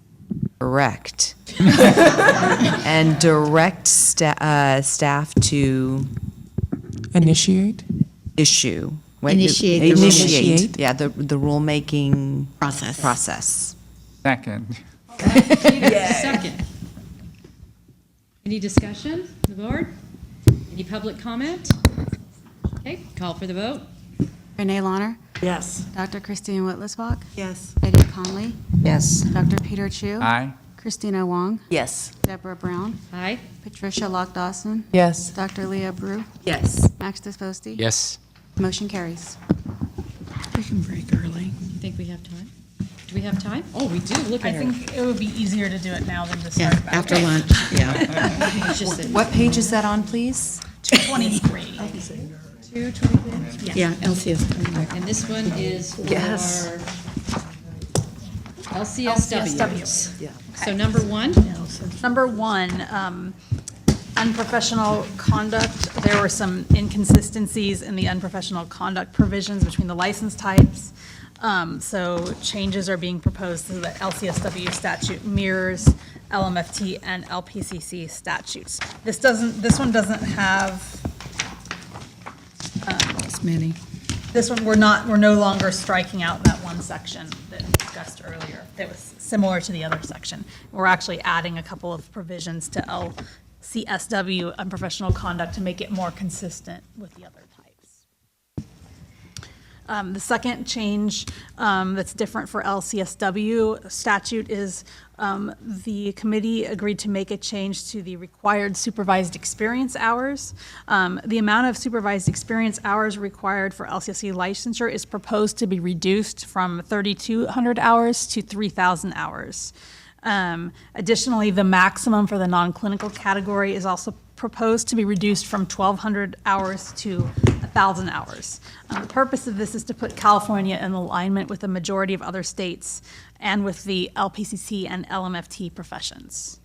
Correct. And direct staff to Initiate? issue. Initiate the rulemaking. Initiate, yeah, the rulemaking process. Second. Second. Any discussion, the board? Any public comment? Okay, call for the vote. Renee Launer, Yes. Dr. Christine Whitlisbach, Yes. Betty Conley, Yes. Dr. Peter Chu, Aye. Christina Wong, Yes. Deborah Brown, Aye. Patricia Lock Dawson, Yes. Dr. Leah Brew, Yes. Max Disposti. Yes. Motion carries. We can break early. You think we have time? Do we have time? Oh, we do, look I at her. think it would be easier to do it now than to Yeah, start back. after lunch, yeah. It's just that- What page is that on, please? 223. Yeah, LCS. And this one is for Yes. LCSWs. So number one, Number one, unprofessional conduct. There were some inconsistencies in the unprofessional conduct provisions between the license types. So changes are being proposed so that LCSW statute mirrors LMFT and LPCC statutes. This one doesn't have, Smitty. this one, we're no longer striking out that one section that we discussed earlier that was similar to the other section. We're actually adding a couple of provisions to LCSW, unprofessional conduct, to make it more consistent with the other types. The second change that's different for LCSW statute is the committee agreed to make a change to the required supervised experience hours. The amount of supervised experience hours required for LCSC licensure is proposed to be reduced from 3,200 hours to 3,000 hours. Additionally, the maximum for the non-clinical category is also proposed to be reduced from 1,200 hours to 1,000 hours. The purpose of this is to put California in alignment with the majority of other states and with the LPCC and LMFT professions.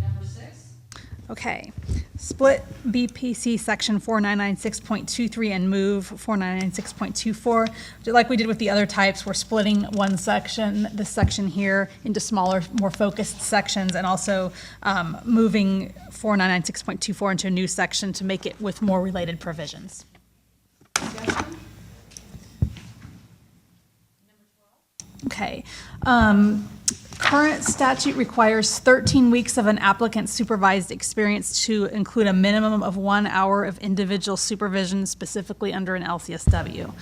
number six. Okay, split BPC section 4996.23 and move 4996.24. Like we did with the other types, we're splitting one section, this section here, into smaller, more focused sections, and also moving 4996.24 into a new section to make it with more related provisions. Okay. Current statute requires 13 weeks of an applicant's supervised experience to include a minimum of 1 hour of individual supervision, specifically under an LCSW.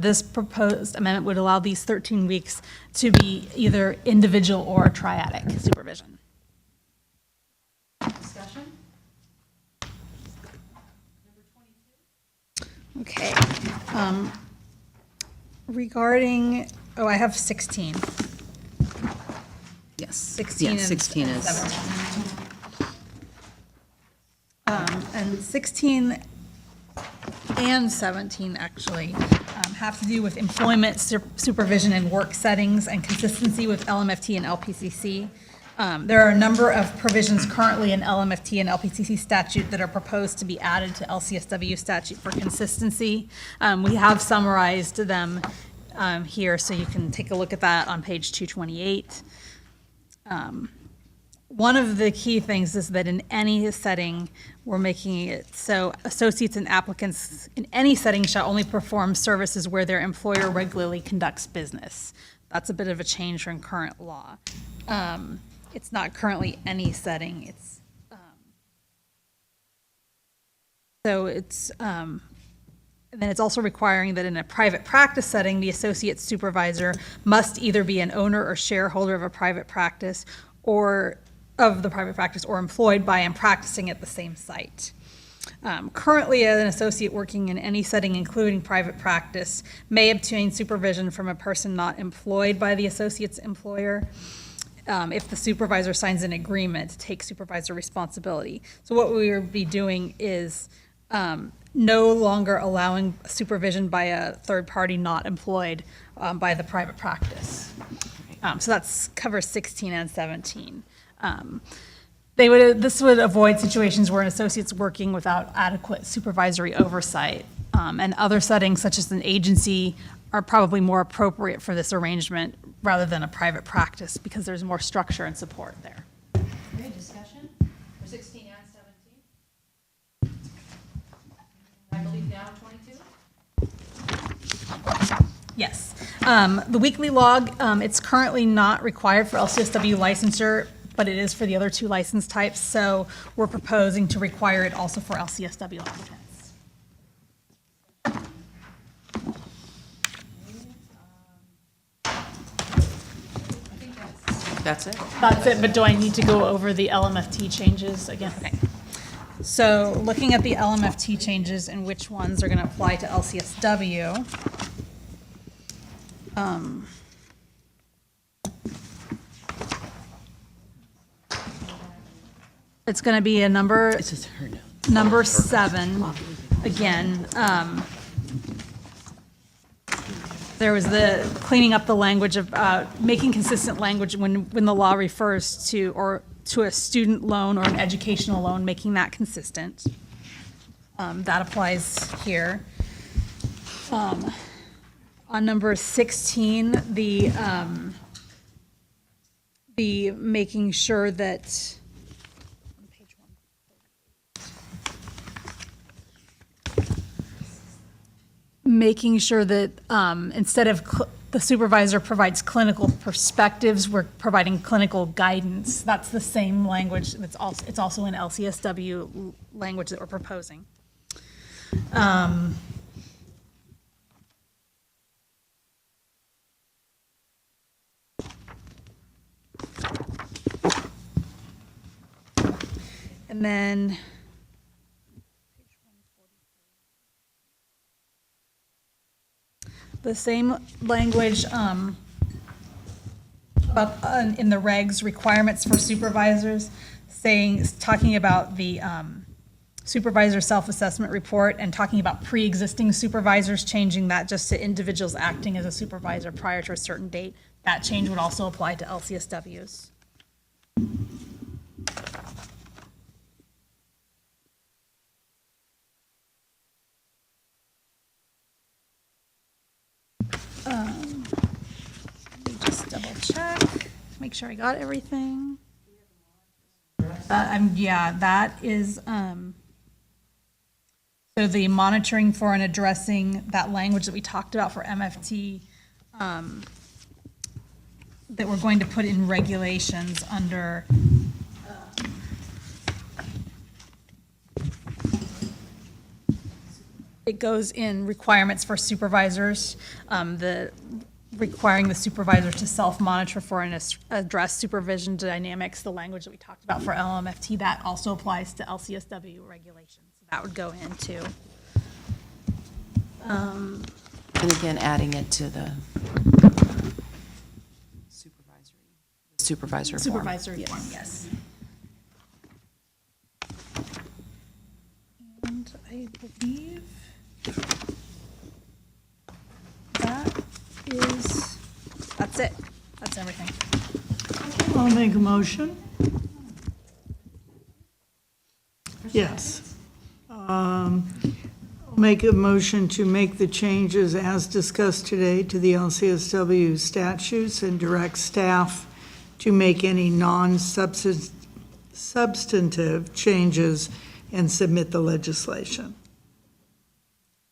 This proposed amendment would allow these 13 weeks to be either individual or triadic supervision. Discussion? Okay. Regarding, I have 16. Yes. 16 Yes, 16 and is. 17. And 16 and 17 actually have to do with employment supervision in work settings and consistency with LMFT and LPCC. There are a number of provisions currently in LMFT and LPCC statute that are proposed to be added to LCSW statute for consistency. We have summarized them here, so you can take a look at that on page 228. one of the key things is that in any setting, we're making it so associates and applicants in any setting shall only perform services where their employer regularly conducts business. That's a bit of a change from current law. It's not currently any setting, it's, and then it's also requiring that in a private practice setting, the associate supervisor must either be an owner or shareholder of a private practice or of the private practice or employed by and practicing at the same site. Currently, an associate working in any setting, including private practice, may obtain supervision from a person not employed by the associate's employer if the supervisor signs an agreement to take supervisor responsibility. So what we would be doing is no longer allowing supervision by a third party not employed by the private practice. So that's covers 16 and 17. This would avoid situations where an associate's working without adequate supervisory oversight. And other settings, such as an agency, are probably more appropriate for this arrangement rather than a private practice because there's more structure and support there. Okay, discussion for 16 and 17? I believe down 22? Yes. The weekly log, it's currently not required for LCSW licensure, but it is for the other two license types, so we're proposing to require it also for LCSW applicants. That's it? That's it, but do I need to go over the LMFT changes again? Okay. So looking at the LMFT changes and which ones are going to apply to LCSW. It's going to be a number 7, again. There was the cleaning up the language of making consistent language when the law refers to a student loan or an educational loan, making that consistent. That applies here. On number 16, the making sure that instead of the supervisor provides clinical perspectives, we're providing clinical guidance. That's the same language. It's also in LCSW language that we're proposing. And then the same language in the regs, requirements for supervisors, talking about the supervisor self-assessment report and talking about pre-existing supervisors, changing that just to individuals acting as a supervisor prior to a certain date. That change would also apply to LCSWs. Let me just double check, make sure I got everything. Yeah, that is, so the monitoring for and addressing that language that we talked about for MFT, that we're going to put in regulations under it goes in requirements for supervisors, requiring the supervisor to self-monitor for and address supervision dynamics, the language that we talked about for LMFT, that also applies to LCSW regulations. So that would go into. And again, adding it to the supervisory form. Supervisory form, yes. And I believe that's it. That's everything. I'll make a motion. Yes. I'll make a motion to make the changes as discussed today to the LCSW statutes and direct staff to make any non-substantive substantive changes and submit the legislation.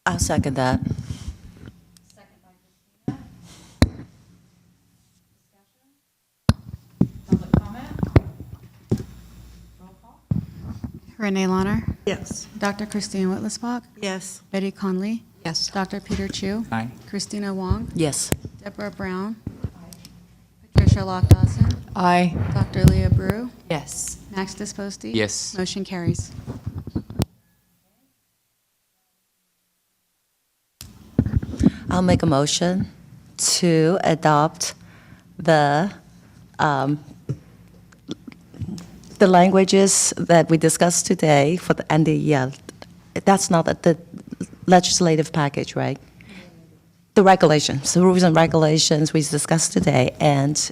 I'll second that. Renee Launer, Yes. Dr. Christine Whitlisbach, Yes. Betty Conley, Yes. Dr. Peter Chu, Aye. Christina Wong, Yes. Deborah Brown, Patricia Lock-Dawson, Aye. Dr. Leah Brew, Yes. Max Disposti. Yes. Motion carries. I'll make a motion to adopt the languages that we discussed today for the, and the, that's not the legislative package, right? The regulations, the rules and regulations we discussed today, and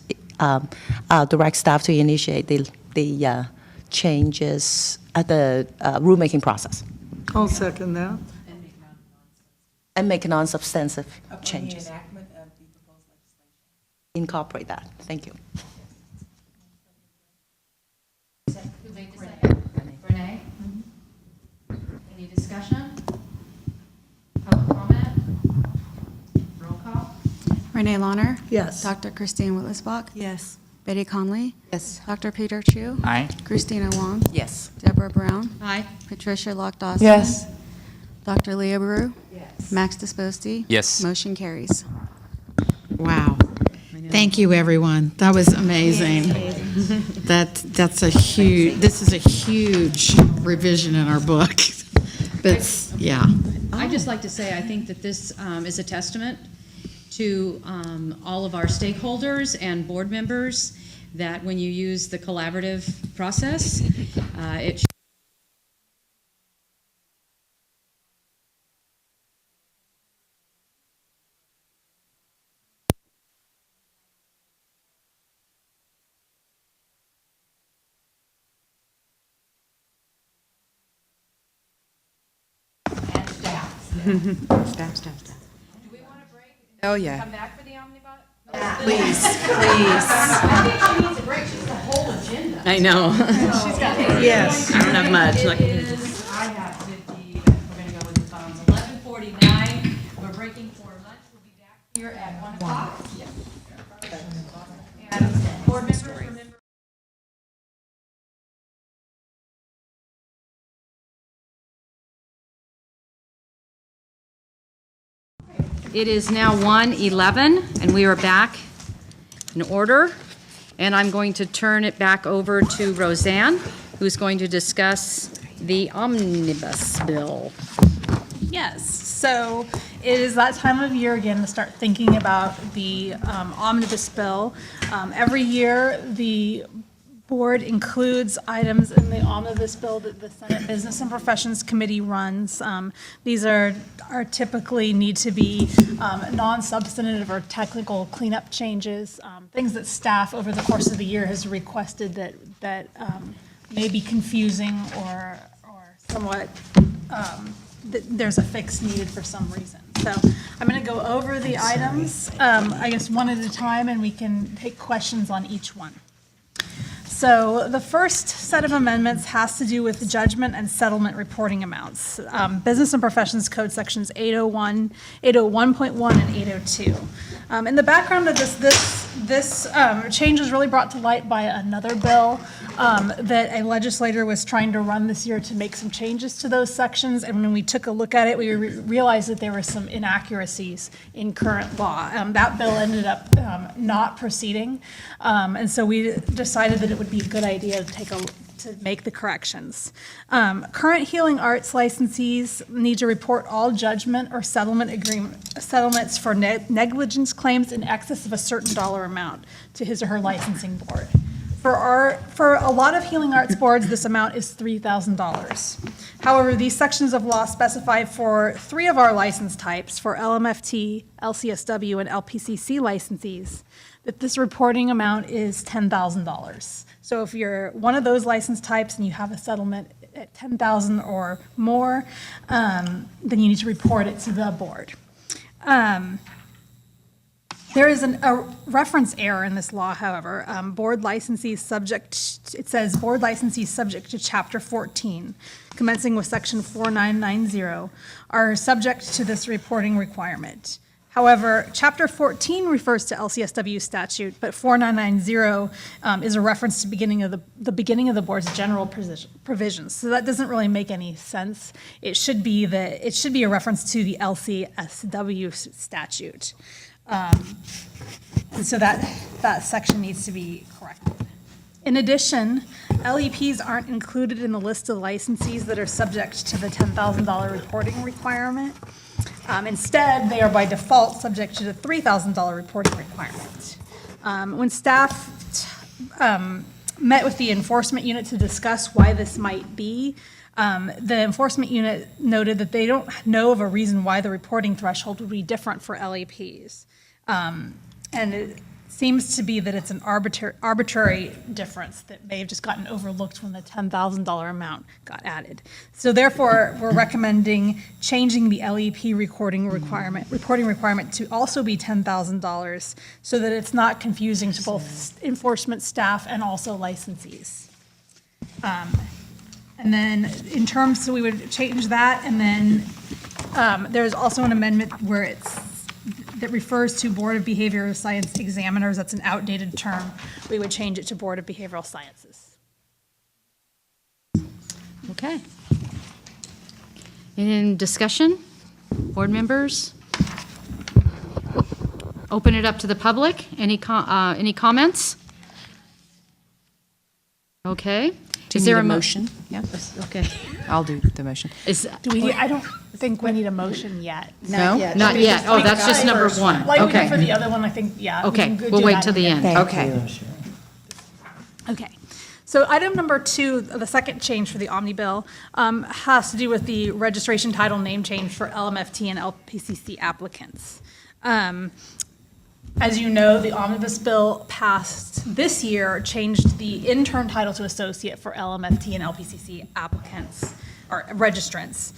direct staff to initiate the changes at the rulemaking process. I'll second that. And make non-substantive changes. Incorporate that. Thank you. Who made the second? Renee? Any discussion? Public comment? Roll call? Renee Launer, Yes. Dr. Christine Whitlisbach, Yes. Betty Conley, Yes. Dr. Peter Chu, Aye. Christina Wong, Yes. Deborah Brown, Aye. Patricia Lock-Dawson. Yes. Dr. Leah Brew. Yes. Max Disposti. Yes. Motion carries. Wow. Thank you, everyone. That was amazing. That's a huge, this is a huge revision in our book. But, yeah. I'd just like to say, I think that this is a testament to all of our stakeholders and board members, that when you use the collaborative process, it Oh, yeah. come back for the omnibus? Please, please. I think she needs a break, she's the whole agenda. I know. Yes. I don't have much. It is, I have 50, but we're gonna go with the phones. 11:49, we're breaking for lunch, we'll be back here at 1 o'clock. And board members, remember. It is now 1:11, and we are back in order. And I'm going to turn it back over to Roseanne, who's going to discuss the Omnibus Bill. Yes, so it is that time of year again to start thinking about the Omnibus Bill. Every year, the board includes items in the Omnibus Bill that the Senate Business and Professions Committee runs. These are typically need to be non-substantive or technical cleanup changes, things that staff over the course of the year has requested that may be confusing or somewhat there's a fix needed for some reason. So I'm going to go over the items, I guess one at a time, and we can take questions on each one. So the first set of amendments has to do with judgment and settlement reporting amounts. Business and Professions Code Sections 801, 801.1, and 802. In the background of this change was really brought to light by another bill that a legislator was trying to run this year to make some changes to those sections. And when we took a look at it, we realized that there were some inaccuracies in current law. That bill ended up not proceeding. And so we decided that it would be a good idea to make the corrections. Current healing arts licensees need to report all judgment or settlements for negligence claims in excess of a certain dollar amount to his or her licensing board. For a lot of healing arts boards, this amount is $3,000. However, these sections of law specify for 3 of our license types, for LMFT, LCSW, and Lpc C licensees, that this reporting amount is $10,000. So if you're one of those license types and you have a settlement at $10,000 or more, then you need to report it to the board. There is a reference error in this law, however. Board licensees it says board licensees subject to Chapter 14, commencing with Section 4990, are subject to this reporting requirement. However, Chapter 14 refers to Lcsw statute, but 4990 is a reference to the beginning of the board's general provisions. So that doesn't really make any sense. It should be a reference to the Lcsw statute. And so that section needs to be corrected. In addition, LEPs aren't included in the list of licensees that are subject to the $10,000 reporting requirement. Instead, they are by default subject to the $3,000 reporting requirement. When staff met with the enforcement unit to discuss why this might be, the enforcement unit noted that they don't know of a reason why the reporting threshold would be different for LEPs. And it seems to be that it's an arbitrary difference that may have just gotten overlooked when the $10,000 amount got added. So therefore, we're recommending changing the LEP reporting requirement to also be $10,000 so that it's not confusing to both enforcement staff and also licensees. And then so we would change that, and then there's also an amendment where that refers to Board of Behavioral Science examiners. That's an outdated term. We would change it to Board of Behavioral Sciences. Okay. In discussion, board members? Open it up to the public. Any comments? Okay. Is there a motion? Yeah, Okay. I'll do the motion. I don't think we need a motion yet. No? Not yet. Oh, that's just number one. Like we did Okay. for the other one, I think, yeah. we Okay, can go we'll do wait that till the again. end. Okay. Okay. So item number 2, the second change for the Omni Bill, has to do with the registration title name change for LMFT and Lpc C applicants. As you know, the Omnibus Bill passed this year changed the intern title to associate for LMFT and Lpc C applicants or registrants.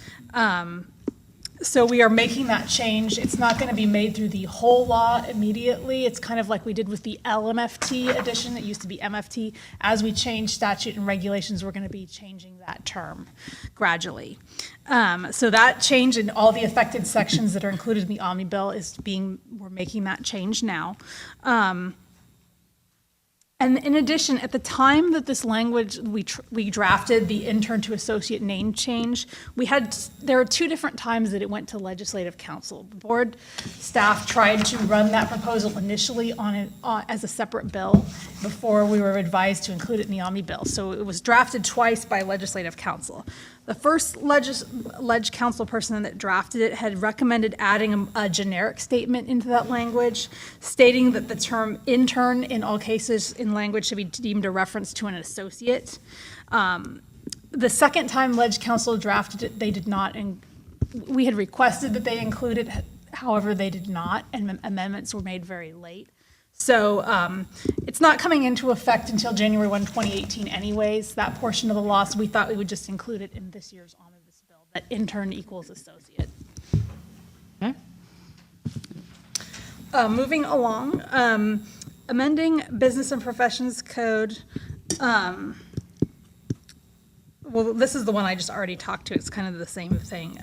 So we are making that change. It's not going to be made through the whole law immediately. It's kind of like we did with the LMFT edition. It used to be MFT. As we change statute and regulations, we're going to be changing that term gradually. So that change in all the affected sections that are included in the Omni Bill we're making that change now. And in addition, at the time that this language, we drafted the intern to associate name change, there were 2 different times that it went to legislative council. The board staff tried to run that proposal initially as a separate bill before we were advised to include it in the Omni Bill. So it was drafted twice by legislative council. The first leg council person that drafted it had recommended adding a generic statement into that language, stating that the term intern in all cases in language should be deemed a reference to an associate. The second time leg council drafted it, they did not, and we had requested that they include it, however, they did not, and amendments were made very late. So it's not coming into effect until January 1, 2018 anyways, that portion of the law, so we thought we would just include it in this year's Omnibus Bill, that intern equals associate. Okay. Moving along, amending Business and Professions Code. Well, this is the one I just already talked to. It's kind of the same thing.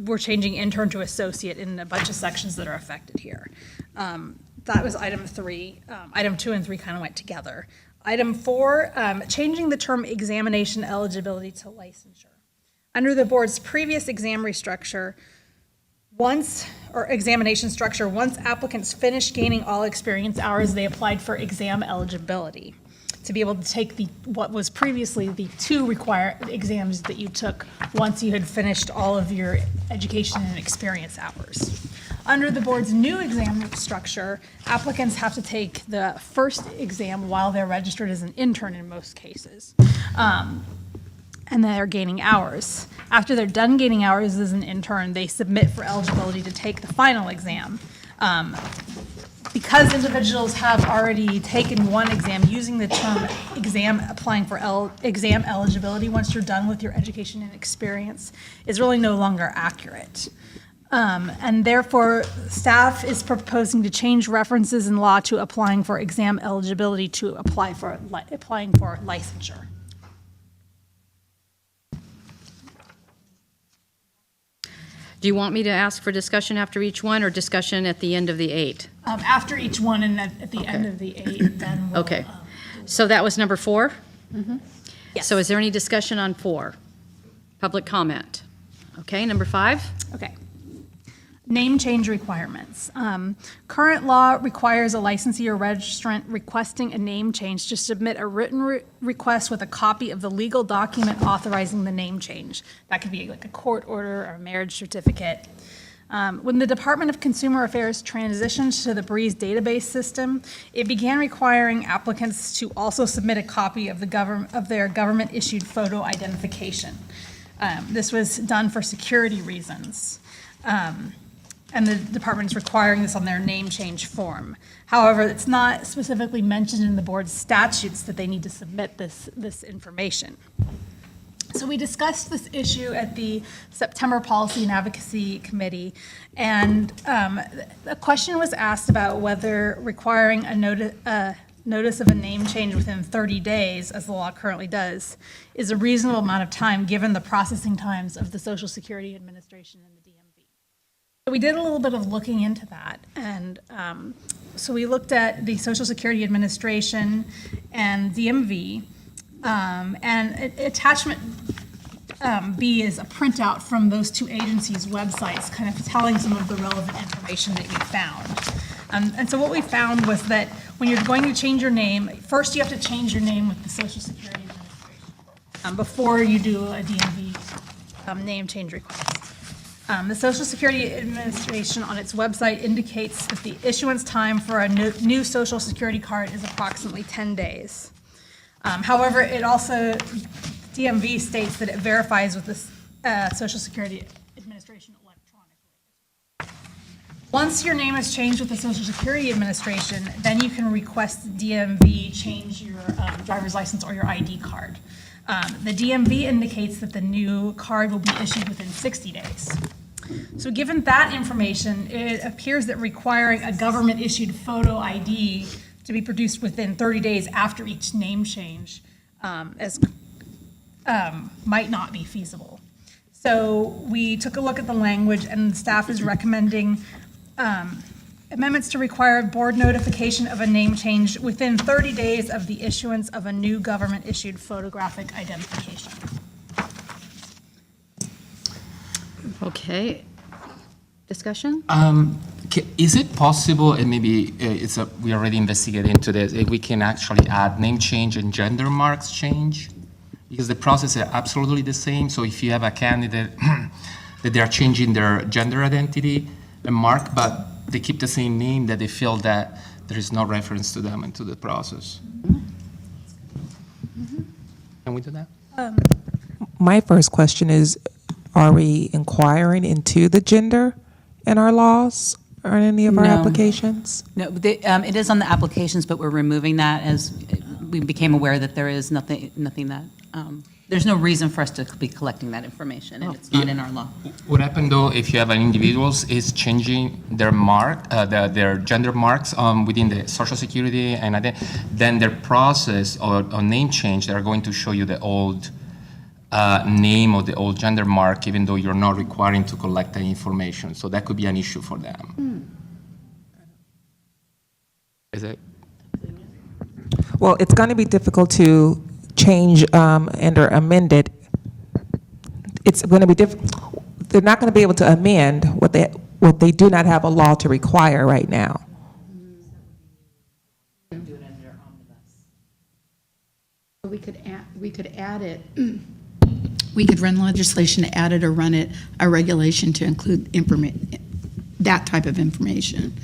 We're changing intern to associate in a bunch of sections that are affected here. That was item 3. Item 2 and 3 kind of went together. Item 4, changing the term examination eligibility to licensure. Under the board's previous examination structure, once applicants finished gaining all experience hours, they applied for exam eligibility to be able to take what was previously the 2 required exams that you took once you had finished all of your education and experience hours. Under the board's new exam structure, applicants have to take the first exam while they're registered as an intern in most cases. And they're gaining hours. After they're done gaining hours as an intern, they submit for eligibility to take the final exam. because individuals have already taken one exam, using the term exam, applying for exam eligibility once you're done with your education and experience is really no longer accurate. And therefore, staff is proposing to change references in law to applying for exam eligibility to applying for licensure. Do you want me to ask for discussion after each one or discussion at the end of the 8? After each one and at the end of the 8, then we'll. Okay. So that was number 4? Yes. So is there any discussion on 4? Public comment. Okay, number 5? Okay. Name change requirements. Current law requires a licensee or registrant requesting a name change to submit a written request with a copy of the legal document authorizing the name change. That could be like a court order or a marriage certificate. When the Department of Consumer Affairs transitioned to the Breeze database system, it began requiring applicants to also submit a copy of their government-issued photo identification. This was done for security reasons. And the department is requiring this on their name change form. However, it's not specifically mentioned in the board's statutes that they need to submit this information. So we discussed this issue at the September Policy and Advocacy Committee, and a question was asked about whether requiring a notice of a name change within 30 days, as the law currently does, is a reasonable amount of time given the processing times of the Social Security Administration and the DMV. So we did a little bit of looking into that, and so we looked at the Social Security Administration and DMV, and attachment B is a printout from those two agencies' websites, kind of telling some of the relevant information that we found. And so what we found was that when you're going to change your name, first you have to change your name with the Social Security Administration before you do a DMV name change request. The Social Security Administration on its website indicates that the issuance time for a new Social Security card is approximately 10 days. However, it also, DMV states that it verifies with the Social Security Administration electronically. Once your name is changed with the Social Security Administration, then you can request DMV change your driver's license or your ID card. The DMV indicates that the new card will be issued within 60 days. So given that information, it appears that requiring a government-issued photo ID to be produced within 30 days after each name change might not be feasible. So we took a look at the language, and the staff is recommending amendments to require board notification of a name change within 30 days of the issuance of a new government-issued photographic identification. Okay. Discussion? Is it possible, and maybe we already investigated into this, if we can actually add name change and gender marks change? Because the process is absolutely the same. So if you have a candidate that they are changing their gender identity and mark, but they keep the same name, that they feel that there is no reference to them into the process. Can we do that? My first question is, are we inquiring into the gender in our laws or in any of our No. applications? No, it is on the applications, but we're removing that as we became aware that there is nothing that, there's no reason for us to be collecting that information, and it's not in our law. What happened though if you have an individual is changing their mark, their gender marks within the Social Security, and then their process or name change, they're going to show you the old name or the old gender mark, even though you're not requiring to collect that information. So that could be an issue for them. Is it? Well, it's going to be difficult to change and or amend it. It's going to be difficult. They're not going to be able to amend what they do not have a law to require right now. We could add it. We could run legislation to add it or run it, a regulation to include that type of information.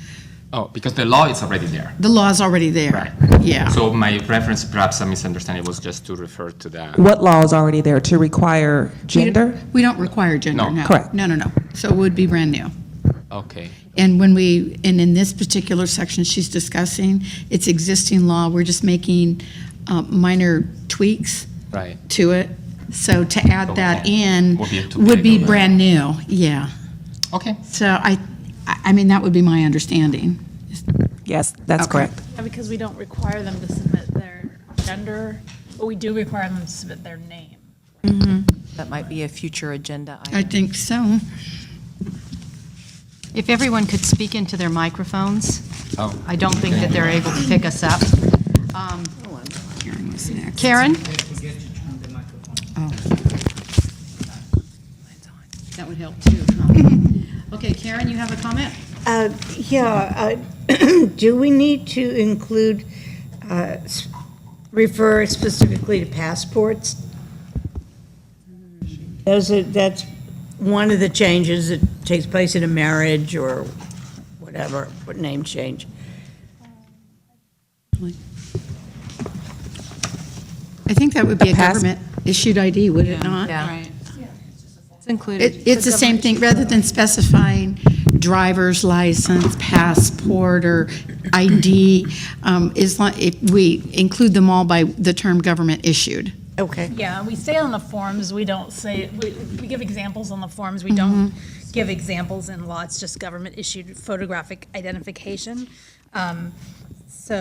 Oh, because the law is already there. The law is already there. Right. Yeah. So my reference, perhaps a misunderstanding, was just to refer to that. What law is already there to require gender? We don't require gender, No. no. Correct. No. So it would be brand new. Okay. And in this particular section she's discussing, it's existing law, we're just making minor tweaks Right. to it. So to add that in Would be a would be two-page. brand new, yeah. Okay. So I mean, that would be my understanding. Yes, that's Okay. correct. Yeah, because we don't require them to submit their gender, but we do require them to submit their name. That might be a future agenda item. I think so. If everyone could speak into their microphones, Oh. I don't think that they're able to pick us up. Karen was next. Karen? That would help too. Okay, Karen, you have a comment? Do we need to include, refer specifically to passports? That's one of the changes that takes place in a marriage or whatever, what name change. I think that would be a pass- government-issued ID, would it not? Yeah. Right. It's included. It's the same thing, rather than specifying driver's license, passport, or ID, if we include them all by the term government issued. Okay. Yeah, we say on the forms, we don't say, we give examples on the forms, we don't give examples in law, it's just government-issued photographic identification. So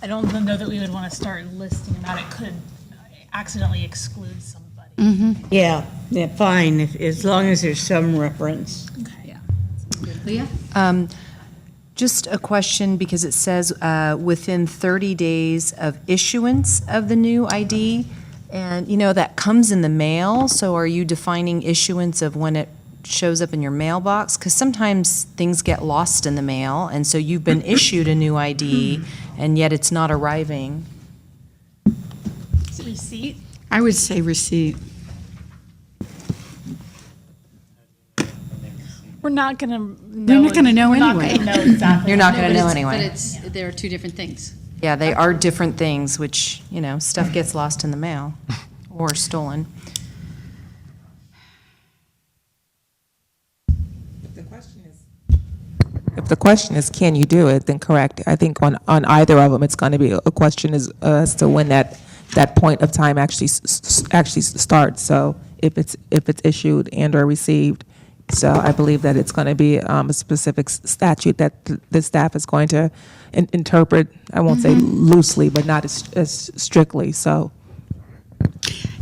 I don't know that we would want to start listing that, it could accidentally exclude somebody. Yeah, fine, as long as there's some reference. Leah? Just a question, because it says within 30 days of issuance of the new ID, and, that comes in the mail, so are you defining issuance of when it shows up in your mailbox? Because sometimes things get lost in the mail, and so you've been issued a new ID, and yet it's not arriving. Receipt? I would say receipt. We're not going to know. We're not gonna know we're not anyway. gonna know exactly. You're not No, going to but know it's- anyway. But there are two different things. Yeah, they are different things, which, stuff gets lost in the mail or stolen. If the question is, can you do it, then correct. I think on either of them, it's going to be a question as to when that point of time actually starts. So if it's issued and or received, so I believe that it's going to be a specific statute that the staff is going to interpret. I won't say loosely, but not as strictly. So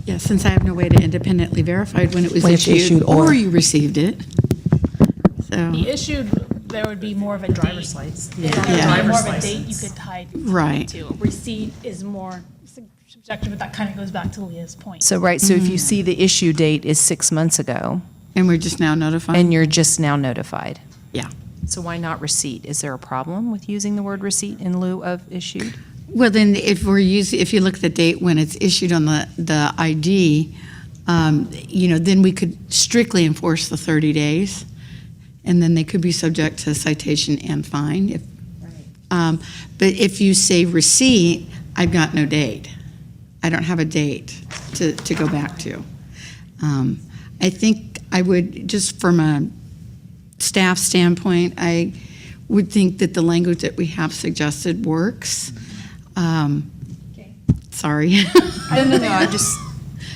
Yeah, since I have no way to independently verify when it was When it's issued issued or- or you received it. So, The issued, there would be more of a driver's license. Yeah. More of a date you could tie Right. to. Receipt is more subjective, but that kind of goes back to Leah's point. So, right, so if you see the issue date is 6 months ago, and we're just now notified? and you're just now notified. Yeah. So why not receipt? Is there a problem with using the word receipt in lieu of issued? Well, then if you look at the date when it's issued on the ID, then we could strictly enforce the 30 days. And then they could be subject to citation and fine. But if you say receipt, I've got no date. I don't have a date to go back to. I think I would, just from a staff standpoint, I would think that the language that we have suggested works. Sorry. No, I just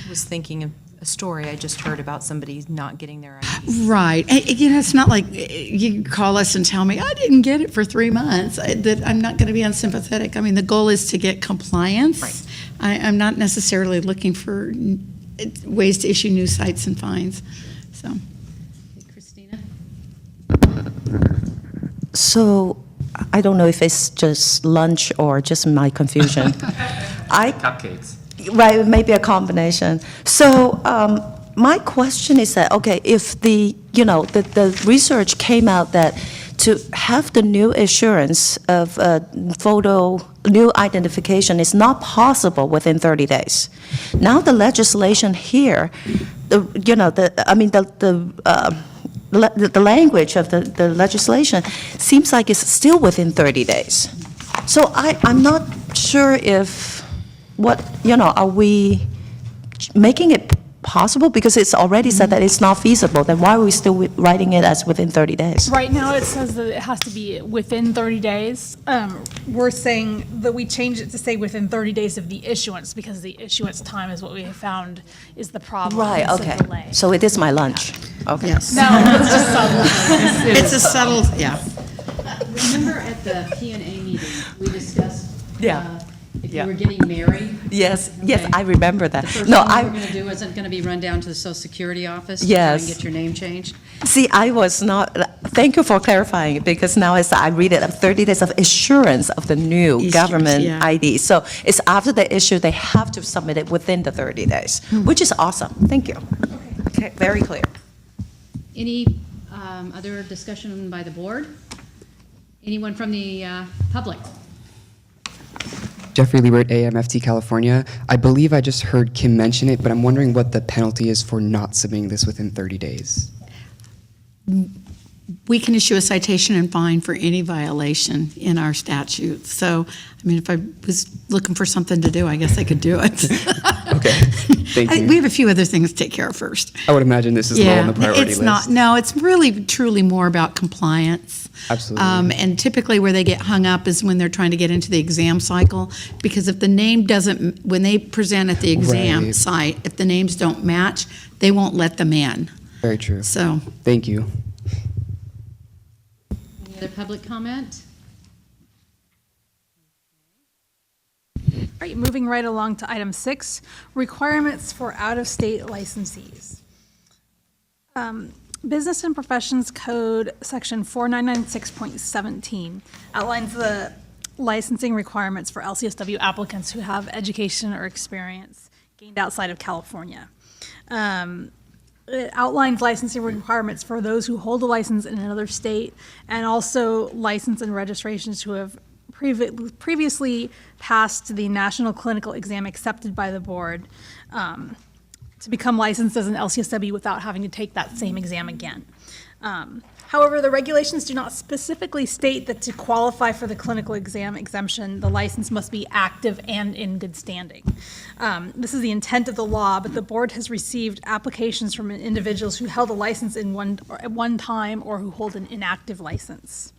was thinking of a story I just heard about somebody not getting their ID. Right. It's not like you call us and tell me, I didn't get it for 3 months, that I'm not going to be unsympathetic. I mean, the goal is to get compliance. Right. I'm not necessarily looking for ways to issue new cites and fines, so. Christina? So, I don't know if it's just lunch or just my confusion. Cupcakes. Right, maybe a combination. So, my question is that, okay, if the research came out that to have the new assurance of new identification is not possible within 30 days. Now the legislation here, the language of the legislation seems like it's still within 30 days. So I'm not sure if, are we making it possible? Because it's already said that it's not feasible, then why are we still writing it as within 30 days? Right now, it says that it has to be within 30 days. We're saying that we change it to say within 30 days of the issuance, because the issuance time is what we have found is the problem. Right, It's a okay. delay. So it is my lunch. Okay. Yes. No, it's just subtle. It's a subtle, yeah. Remember at the P&A meeting, we discussed Yeah. if Yeah. you were getting married? Yes, Okay. yes, I remember that. The first No, thing I. you were going to do wasn't going to be run down to the Social Security office? Yes. To try and get your name changed? See, I was not, thank you for clarifying, because now as I read it, 30 days of issuance of the new Issuance, government yeah. ID. So it's after the issue, they have to submit it within the 30 days, which is awesome. Thank you. Okay, very clear. Any other discussion by the board? Anyone from the public? Jeffrey Liebert, AMFT California. I believe I just heard Kim mention it, but I'm wondering what the penalty is for not submitting this within 30 days. We can issue a citation and fine for any violation in our statute. So, I mean, if I was looking for something to do, I guess I could do it. Okay, thank you. We have a few other things to take care of first. I would imagine this is low on the priority it's list. not. No, it's really truly more about compliance. Absolutely. And typically where they get hung up is when they're trying to get into the exam cycle, because if the name doesn't, when they present at the exam Right. site, if the names don't match, they won't let them in. Very true. So, Thank you. Any other public comment? All right, moving right along to item 6, requirements for out-of-state licensees. Business and Professions Code, section 4996.17 outlines the licensing requirements for LCSW applicants who have education or experience gained outside of California. It outlines licensing requirements for those who hold a license in another state, and also license and registrations who have previously passed the national clinical exam accepted by the board to become licensed as an LCSW without having to take that same exam again. However, the regulations do not specifically state that to qualify for the clinical exam exemption, the license must be active and in good standing. This is the intent of the law, but the board has received applications from individuals who held a license at one time or who hold an inactive license.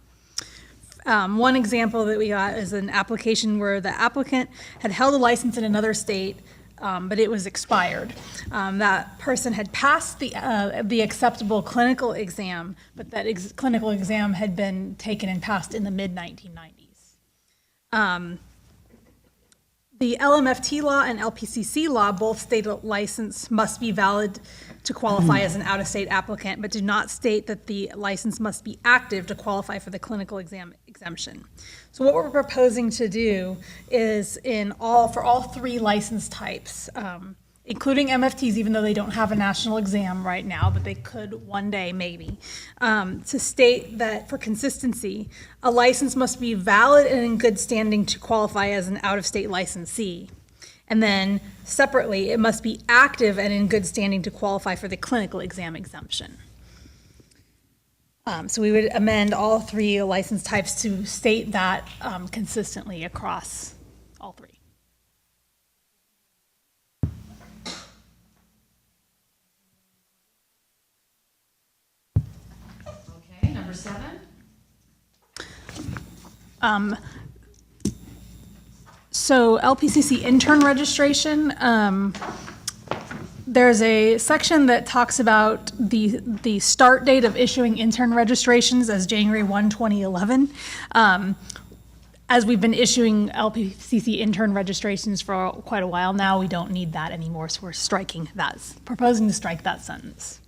One example that we got is an application where the applicant had held a license in another state, but it was expired. That person had passed the acceptable clinical exam, but that clinical exam had been taken and passed in the mid-1990s. The LMFT law and Lpc C law both state a license must be valid to qualify as an out-of-state applicant, but do not state that the license must be active to qualify for the clinical exam exemption. So what we're proposing to do is for all 3 license types, including MFTs, even though they don't have a national exam right now, but they could one day maybe, to state that for consistency, a license must be valid and in good standing to qualify as an out-of-state licensee. And then separately, it must be active and in good standing to qualify for the clinical exam exemption. So we would amend all 3 license types to state that consistently across all 3. Okay, number 7. So Lpc C Intern Registration, there's a section that talks about the start date of issuing intern registrations as January 1, 2011. As we've been issuing Lpc C intern registrations for quite a while now, we don't need that anymore, so we're striking that, proposing to strike that sentence.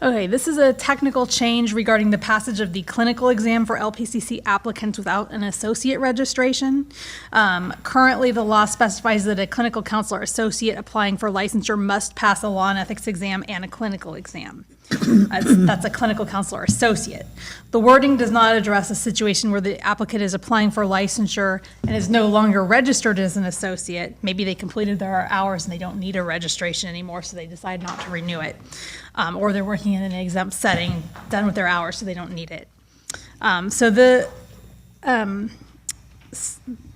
Okay, this is a technical change regarding the passage of the clinical exam for Lpc C applicants without an associate registration. Currently, the law specifies that a clinical counselor associate applying for licensure must pass a law and ethics exam and a clinical exam. That's a clinical counselor associate. The wording does not address a situation where the applicant is applying for licensure and is no longer registered as an associate. Maybe they completed their hours and they don't need a registration anymore, so they decide not to renew it. Or they're working in an exempt setting, done with their hours, so they don't need it. So the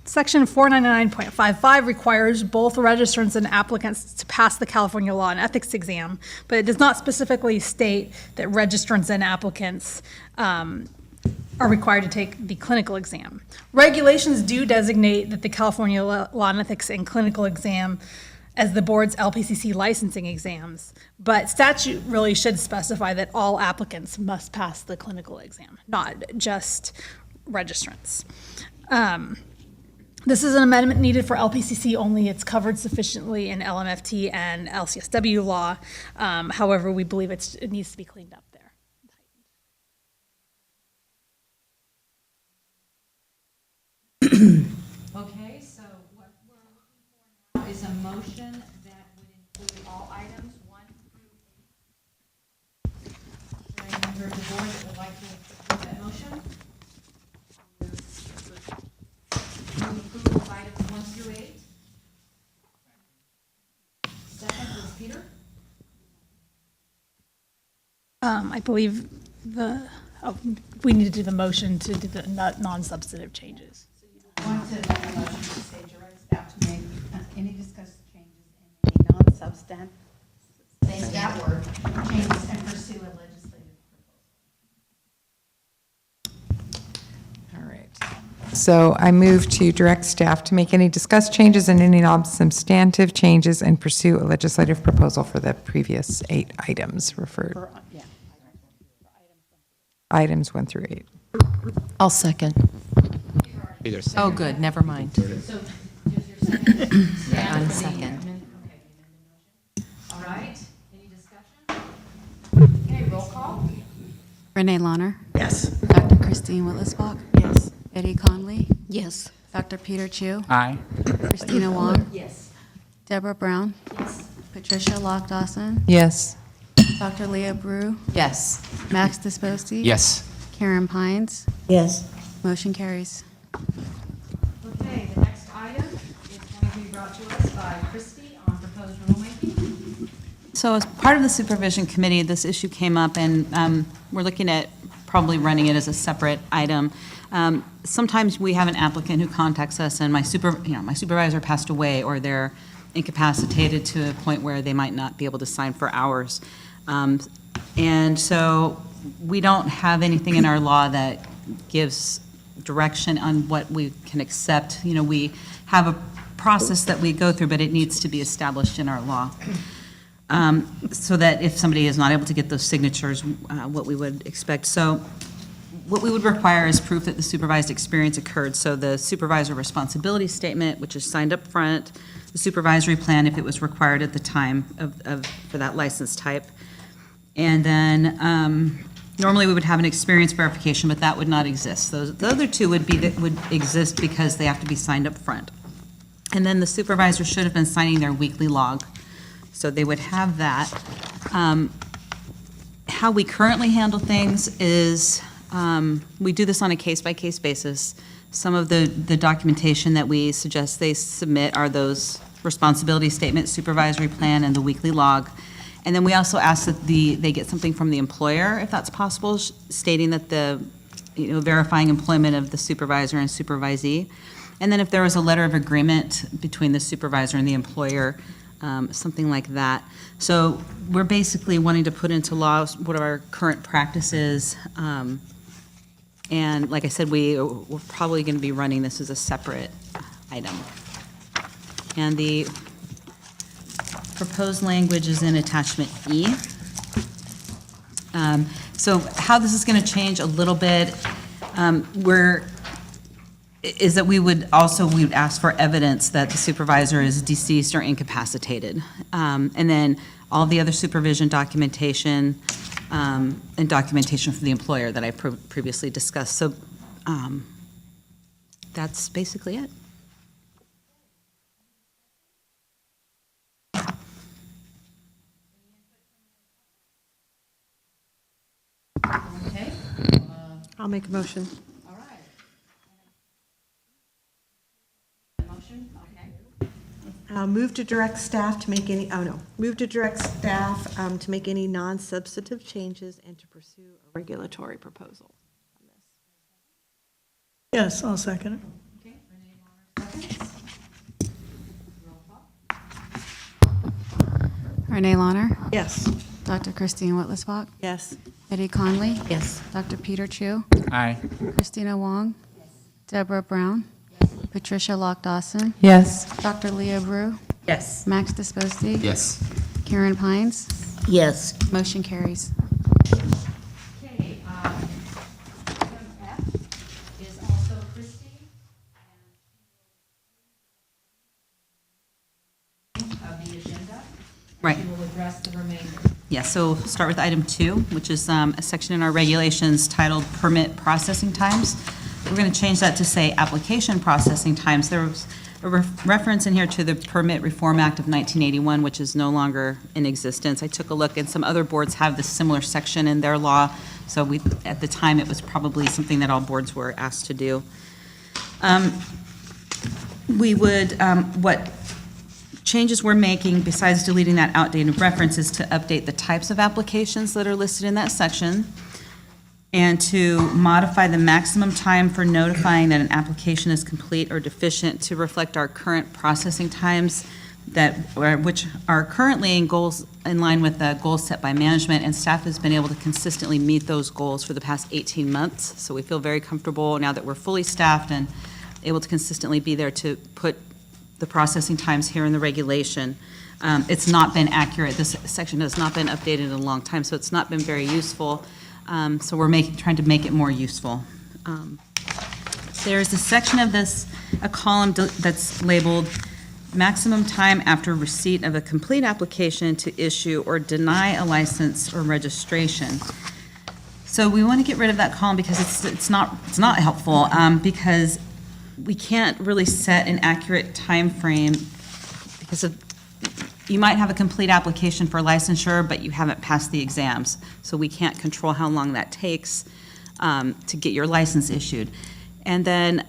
Section 499.55 requires both registrants and applicants to pass the California Law and Ethics exam, but it does not specifically state that registrants and applicants are required to take the clinical exam. Regulations do designate that the California Law and Ethics and clinical exam as the board's LPCC licensing exams, but statute really should specify that all applicants must pass the clinical exam, not just registrants. This is an amendment needed for LPCC only. It's covered sufficiently in LMFT and Lcsw law. However, we believe it needs to be cleaned up there. Okay, so what we're looking for now is a motion that would include all items 1 through 8. Is there any member of the board that would like to approve that motion? Move approval of items 1 through 8. Second was Peter. I believe we need to do the motion to do the non-substantive changes. Want to make a motion to say direct staff to make any discussed changes in any non-substantive, say that word, changes and pursue a legislative proposal. All right. So I move to direct staff to make any discussed changes and any non-substantive changes and pursue a legislative proposal for the previous 8 items referred. Items 1 through 8. I'll second. Oh, good, never mind. So, just your second? Yeah, On second. Okay. All right, any discussion? Okay, roll call. Renee Launer. Yes. Dr. Christine Willisbach. Yes. Eddie Conley. Yes. Dr. Peter Chu. Aye. Christina Wong. Yes. Deborah Brown. Yes. Patricia Lock Dawson. Yes. Dr. Leah Brew. Yes. Max Disposti. Yes. Karen Pines. Yes. Motion carries. Okay, the next item is going to be brought to us by Christy on proposed rulemaking. So as part of the supervision committee, this issue came up, and we're looking at probably running it as a separate item. Sometimes we have an applicant who contacts us, and my supervisor passed away, or they're incapacitated to a point where they might not be able to sign for hours. And so we don't have anything in our law that gives direction on what we can accept. You know, we have a process that we go through, but it needs to be established in our law. So that if somebody is not able to get those signatures, what we would expect. So what we would require is proof that the supervised experience occurred. So the supervisor responsibility statement, which is signed up front, the supervisory plan, if it was required at the time for that license type. And then normally we would have an experience verification, but that would not exist. The other two would exist because they have to be signed up front. And then the supervisor should have been signing their weekly log. So they would have that. How we currently handle things is we do this on a case-by-case basis. Some of the documentation that we suggest they submit are those responsibility statement, supervisory plan, and the weekly log. And then we also ask that they get something from the employer, if that's possible, stating that verifying employment of the supervisor and supervisee. And then if there was a letter of agreement between the supervisor and the employer, something like that. So we're basically wanting to put into law what our current practices. And like I said, we're probably going to be running this as a separate item. And the proposed language is in attachment E. So how this is going to change a little bit, is that we would ask for evidence that the supervisor is deceased or incapacitated. And then all the other supervision documentation and documentation from the employer that I previously discussed. So that's basically it. Okay. I'll make a motion. All right. Motion, okay. Move to direct staff to make any, move to direct staff to make any non-substantive changes and to pursue a regulatory proposal on this. Yes, I'll second it. Renee Launer, Yes. Dr. Christine Whitlisbach, Yes. Eddie Conley, Yes. Dr. Peter Chu, Aye. Christina Wong, Deborah Brown, Patricia Lock Dawson, Yes. Dr. Leah Brew, Yes. Max Disposti, Yes. Karen Pines. Yes. Motion carries. Okay, item F is also Christie, and of the agenda. Right. She will address the remainder. Yeah, so start with item 2, which is a section in our regulations titled Permit Processing Times. We're going to change that to say Application Processing Times. There was a reference in here to the Permit Reform Act of 1981, which is no longer in existence. I took a look, and some other boards have this similar section in their law, so at the time, it was probably something that all boards were asked to do. What changes we're making, besides deleting that outdated reference, is to update the types of applications that are listed in that section, and to modify the maximum time for notifying that an application is complete or deficient to reflect our current processing times which are currently in line with the goals set by management, and staff has been able to consistently meet those goals for the past 18 months. So we feel very comfortable now that we're fully staffed and able to consistently be there to put the processing times here in the regulation. It's not been accurate. This section has not been updated in a long time, so it's not been very useful. So we're trying to make it more useful. There's a section of a column that's labeled maximum time after receipt of a complete application to issue or deny a license or registration. So we want to get rid of that column because it's not helpful, because we can't really set an accurate time frame because you might have a complete application for licensure, but you haven't passed the exams. So we can't control how long that takes to get your license issued. And then,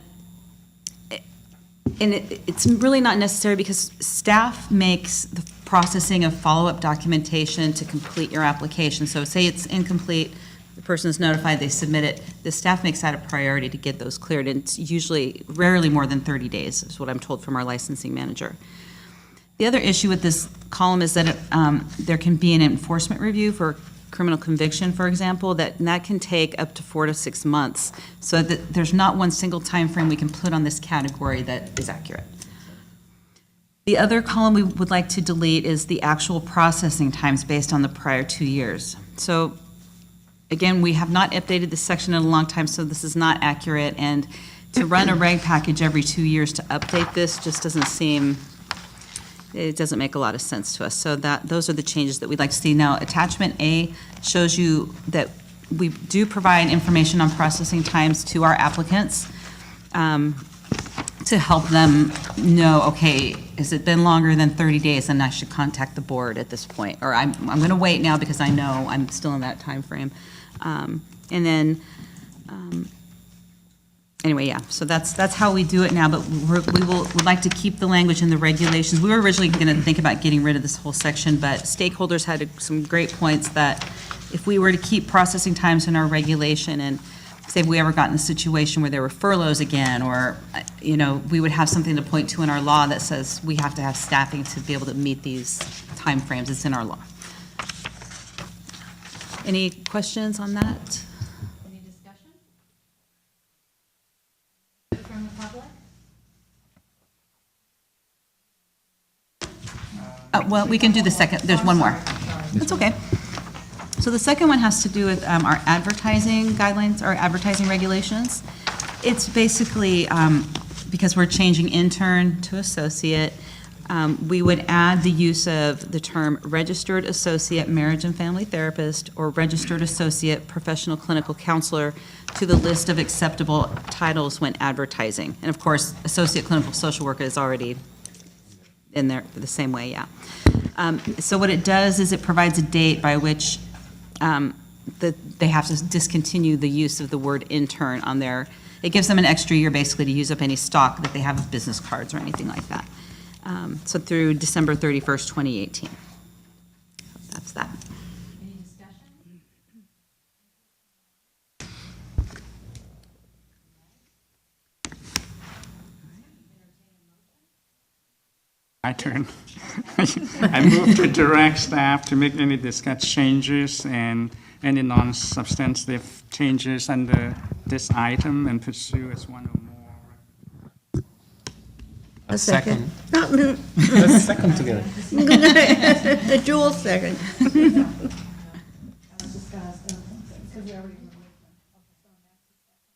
it's really not necessary because staff makes the processing of follow-up documentation to complete your application. So say it's incomplete, the person is notified, they submit it, the staff makes that a priority to get those cleared. And it's rarely more than 30 days, is what I'm told from our licensing manager. The other issue with this column is that there can be an enforcement review for criminal conviction, for example, and that can take up to 4 to 6 months. So that there's not one single time frame we can put on this category that is accurate. The other column we would like to delete is the actual processing times based on the prior 2 years. So again, we have not updated this section in a long time, so this is not accurate. And to run a reg package every 2 years to update this just it doesn't make a lot of sense to us. So those are the changes that we'd like to see. Now, attachment A shows you that we do provide information on processing times to our applicants to help them know, okay, has it been longer than 30 days, then I should contact the board at this point. Or I'm going to wait now because I know I'm still in that time frame. Anyway, yeah, so that's how we do it now, but would like to keep the language in the regulations. We were originally going to think about getting rid of this whole section, but stakeholders had some great points that if we were to keep processing times in our regulation, and say if we ever got in a situation where there were furloughs again, or, we would have something to point to in our law that says we have to have staffing to be able to meet these timeframes. It's in our law. Any questions on that? From the public? Well, we can do the second, there's one more. That's okay. So the second one has to do with our advertising guidelines, or advertising regulations. It's basically, because we're changing intern to associate, we would add the use of the term registered associate marriage and family therapist or registered associate professional clinical counselor to the list of acceptable titles when advertising. And of course, associate clinical social worker is already in there the same way, yeah. So what it does is it provides a date by which they have to discontinue the use of the word intern on their, it gives them an extra year basically to use up any stock that they have of business cards or anything like that. So through December 31st, 2018. That's that. Any discussion? My turn. I move to direct staff to make any discussed changes and any non-substantive changes under this item and pursue as one or more. A second. Let's second together. A dual second.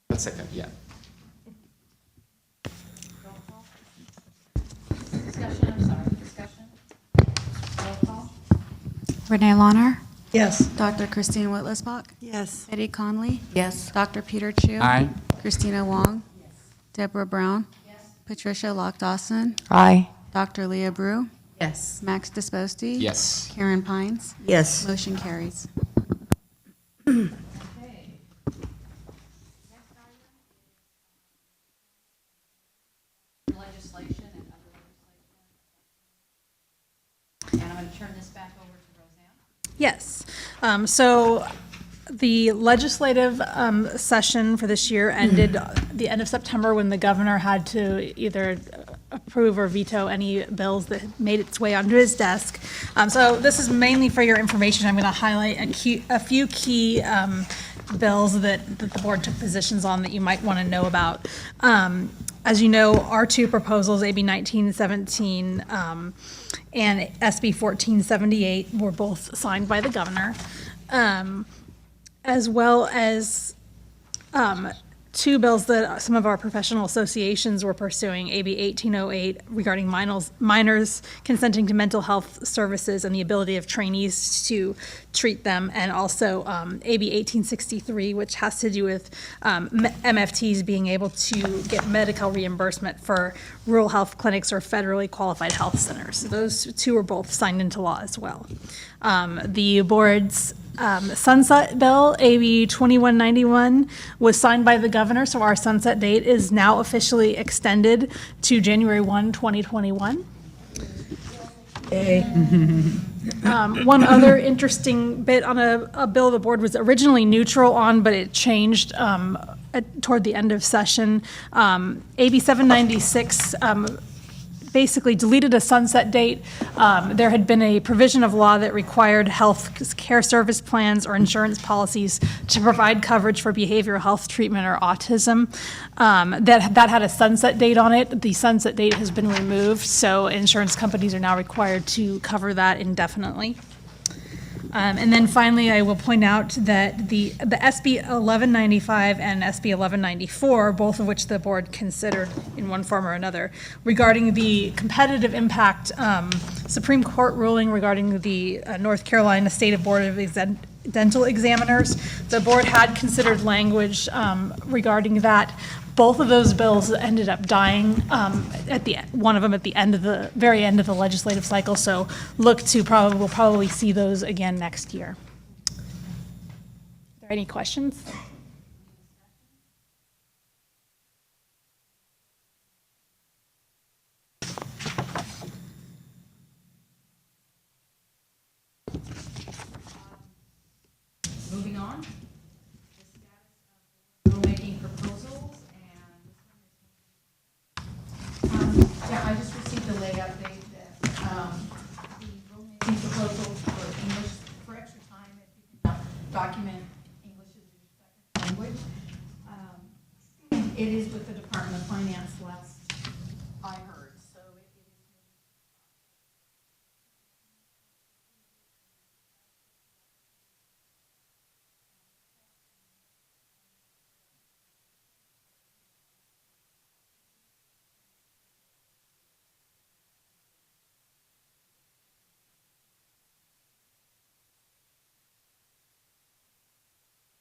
Let's second, yeah. Renee Launer, Yes. Dr. Christine Whitlisbach, Yes. Eddie Conley, Yes. Dr. Peter Chu, Aye. Christina Wong, Deborah Brown, Patricia Lock Dawson, Aye. Dr. Leah Brew, Yes. Max Disposti. Yes. Karen Pines. Yes. Motion carries. Legislation and other legislation. And I'm going to turn this back over to Roseanne. Yes. So the legislative session for this year ended the end of September when the governor had to either approve or veto any bills that made its way onto his desk. So this is mainly for your information. I'm going to highlight a few key bills that the board took positions on that you might want to know about. As you know, our two proposals, AB 1917 and SB 1478, were both signed by the governor, as well as two bills that some of our professional associations were pursuing, AB 1808 regarding minors consenting to mental health services and the ability of trainees to treat them, and also AB 1863, which has to do with MFTs being able to get medical reimbursement for rural health clinics or federally qualified health centers. Those two were both signed into law as well. The board's sunset bill, AB 2191, was signed by the governor, so our sunset date is now officially extended to January 1, 2021. One other interesting bit on a bill the board was originally neutral on, but it changed toward the end of session. AB 796 basically deleted a sunset date. There had been a provision of law that required health care service plans or insurance policies to provide coverage for behavioral health treatment or autism. That had a sunset date on it. The sunset date has been removed, so insurance companies are now required to cover that indefinitely. And then finally, I will point out that the SB 1195 and SB 1194, both of which the board considered in one form or another, regarding the competitive impact Supreme Court ruling regarding the North Carolina State Board of Dental Examiners. The board had considered language regarding that. Both of those bills ended up dying one of them at the end of the very end of the legislative cycle. So we'll probably see those again next year. Are there any questions? Moving on. Rulemaking proposals, and yeah, I just received a late update that the rulemaking proposals for English, for extra time, if you can document English as your second language. It is with the Department of Finance, last I heard, so it is.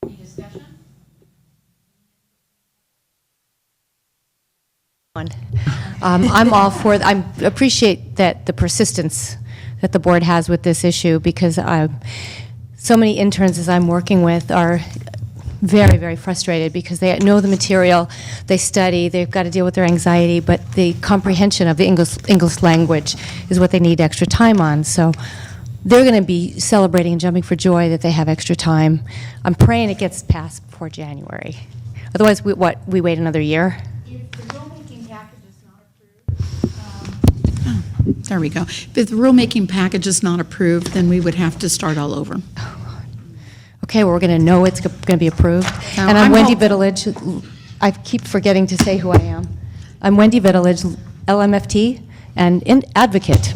Any discussion? I'm all for, I appreciate that the persistence that the board has with this issue, because so many interns as I'm working with are very, very frustrated because they know the material, they study, they've got to deal with their anxiety, but the comprehension of the English language is what they need extra time on. So they're going to be celebrating and jumping for joy that they have extra time. I'm praying it gets passed before January. Otherwise, we wait another year? If the rulemaking package is not approved, There we go. If the rulemaking package is not approved, then we would have to start all over. Okay, well, we're going to know it's going to be approved. Now, And I'm I'm Wendy hopeful. Vittilage. I keep forgetting to say who I am. I'm Wendy Vittilage, LMFT, and advocate.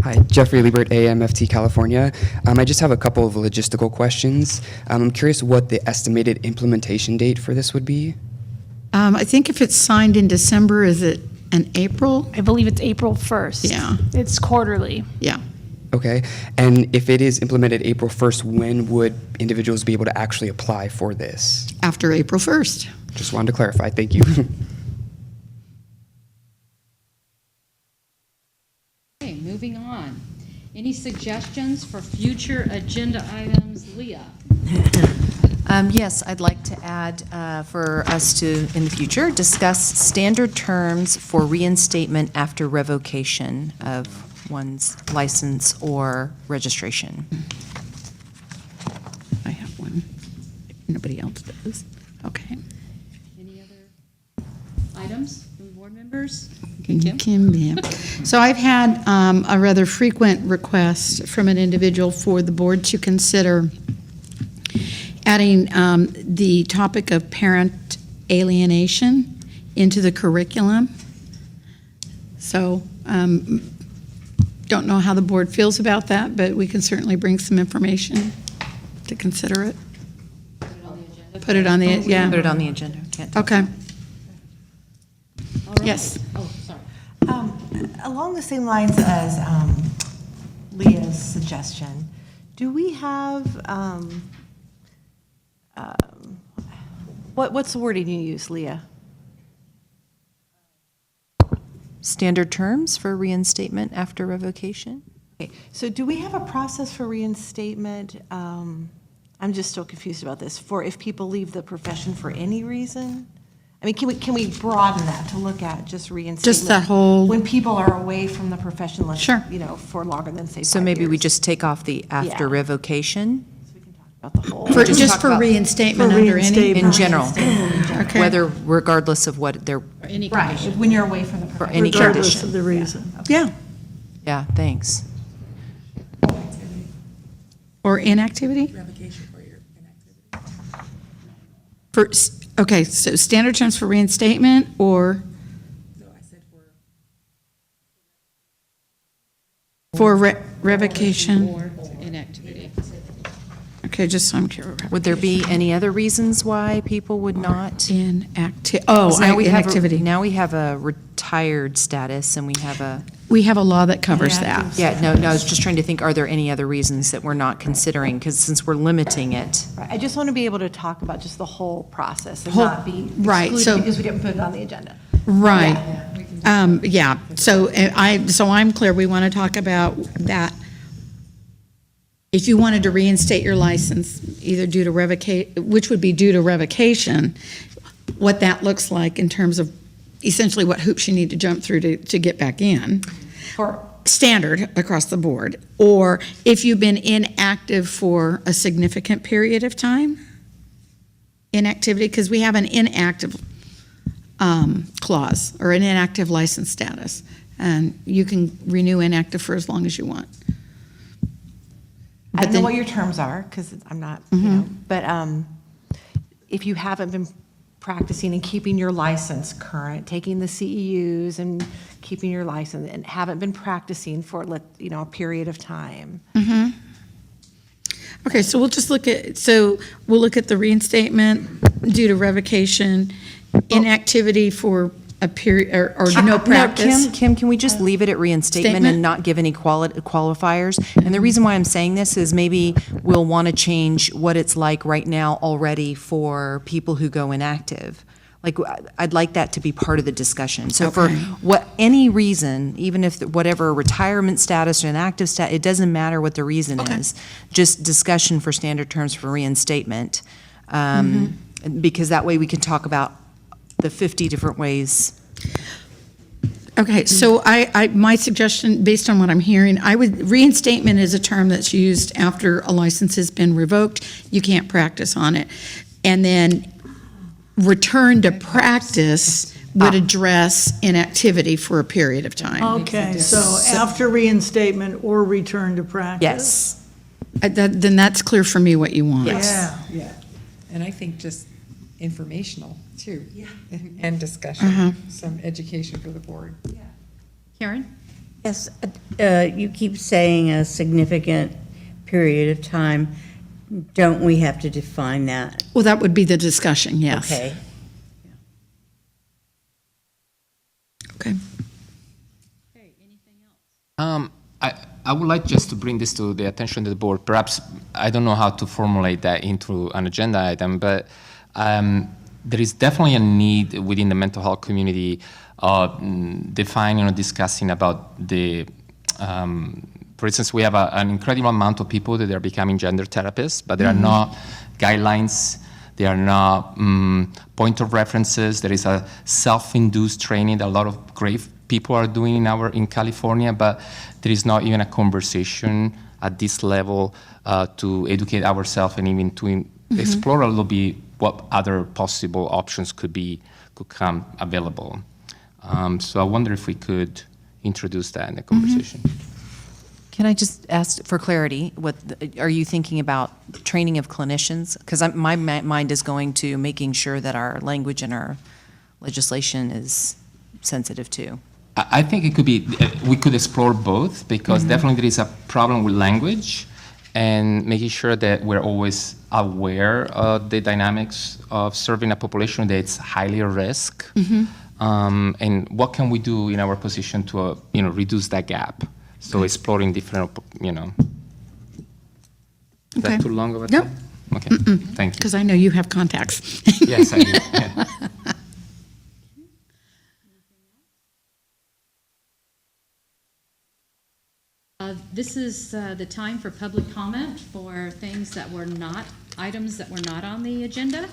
Hi, Jeffrey Liebert, AMFT California. I just have a couple of logistical questions. I'm curious what the estimated implementation date for this would be. I think if it's signed in December, is it in April? I believe it's April 1st. Yeah. It's quarterly. Yeah. Okay, and if it is implemented April 1st, when would individuals be able to actually apply for this? After April 1st. Just wanted to clarify, thank you. Okay, moving on. Any suggestions for future agenda items? Leah? Yes, I'd like to add for us to, in the future, discuss standard terms for reinstatement after revocation of one's license or registration. I have one. Nobody else does. Okay. Any other items from board members? Kim, yeah. So I've had a rather frequent request from an individual for the board to consider adding the topic of parent alienation into the curriculum. So don't know how the board feels about that, but we can certainly bring some information to consider it. Put it on the, yeah. Put it on the agenda. Can't do it. Okay. Yes. Oh, sorry. Along the same lines as Leah's suggestion, do we have, what's the wording you use, Leah? Standard terms for reinstatement after revocation? Okay, so do we have a process for reinstatement? I'm just still confused about this, for if people leave the profession for any reason? I mean, can we broaden that to look at just reinstatement? Just that whole- When people are away from the profession, let's, Sure. for longer than, say, 5 So maybe we years. just take off the after Yeah. revocation? About the whole. For, Just just talk for about- reinstatement For under any. reinstatement. In general, Okay. whether, regardless of what their, Or any Right, condition? when you're away from the for profession. any Regardless condition. of the reason. Yeah, Yeah, thanks. or inactivity? For, okay, so standard terms for reinstatement or? For revocation? Or inactivity. Okay, just so I'm clear. Would there be any other reasons why people would not? Inactivity, 'Cause now we have a- inactivity. Now we have a retired status and we have a, We have a law that covers that. yeah, no, I was just trying to think, are there any other reasons that we're not considering? Because since we're limiting it. Right, I just want to be able to talk about just the whole process and Whole- not be right, excluded so- because we didn't put it on the agenda. Right. Yeah, so I'm clear, we want to talk about that. If you wanted to reinstate your license, either due to which would be due to revocation, what that looks like in terms of essentially what hoops you need to jump through to get back in. For Standard across the board. Or if you've been inactive for a significant period of time, inactivity, because we have an inactive clause or an inactive license status, and you can renew inactive for as long as you want. I don't know what your terms are, because I'm not, but if you haven't been practicing and keeping your license current, taking the CEUs and keeping your license, and haven't been practicing for, a period of time. Okay, so we'll just look at the reinstatement due to revocation, inactivity for a period, or no practice. No, Kim, can we just leave it at reinstatement Statement? and not give any qualifiers? And the reason why I'm saying this is maybe we'll want to change what it's like right now already for people who go inactive. Like, I'd like that to be part of the discussion. So for any reason, even if whatever retirement status or inactive status, it doesn't matter what the reason is, just discussion for standard terms for reinstatement. Because that way we can talk about the 50 different ways. Okay, so my suggestion, based on what I'm hearing, reinstatement is a term that's used after a license has been revoked. You can't practice on it. And then return to practice would address inactivity for a period of time. Okay, so after reinstatement or return to practice? Yes. Then that's clear for me what you want. Yeah. Yeah, and I think just informational too. Yeah. And discussion, some education for the board. Karen? Yes, you keep saying a significant period of time. Don't we have to define that? Well, that would be the discussion, yes. Okay. Okay. I would like just to bring this to the attention of the board. Perhaps, I don't know how to formulate that into an agenda item, but there is definitely a need within the mental health community defining or discussing about the, for instance, we have an incredible amount of people that are becoming gender therapists, but there are not guidelines, there are not point of references. There is a self-induced training that a lot of great people are doing in California, but there is not even a conversation at this level to educate ourselves and even to explore a little bit what other possible options could come available. So I wonder if we could introduce that in the conversation. Can I just ask for clarity, are you thinking about training of clinicians? Because my mind is going to making sure that our language and our legislation is sensitive too. I think it could be, we could explore both, because definitely there is a problem with language and making sure that we're always aware of the dynamics of serving a population that's highly at risk. And what can we do in our position to reduce that gap? So exploring different, Is that too long of a time? Okay, thank you. Because I know you have contacts. Yes, I do. Yeah. This is the time for public comment for things that were not, items that were not on the agenda.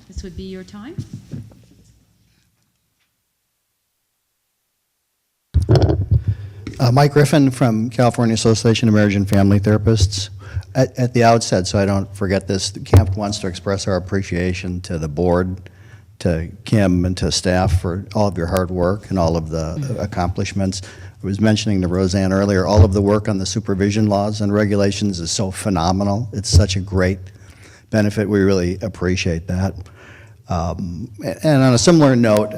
This would be your time. Mike Griffin from California Association of Marriage and Family Therapists. At the outset, so I don't forget this, CAMP wants to express our appreciation to the board, to Kim and to staff for all of your hard work and all of the accomplishments. I was mentioning to Roseanne earlier, all of the work on the supervision laws and regulations is so phenomenal. It's such a great benefit. We really appreciate that. And on a similar note,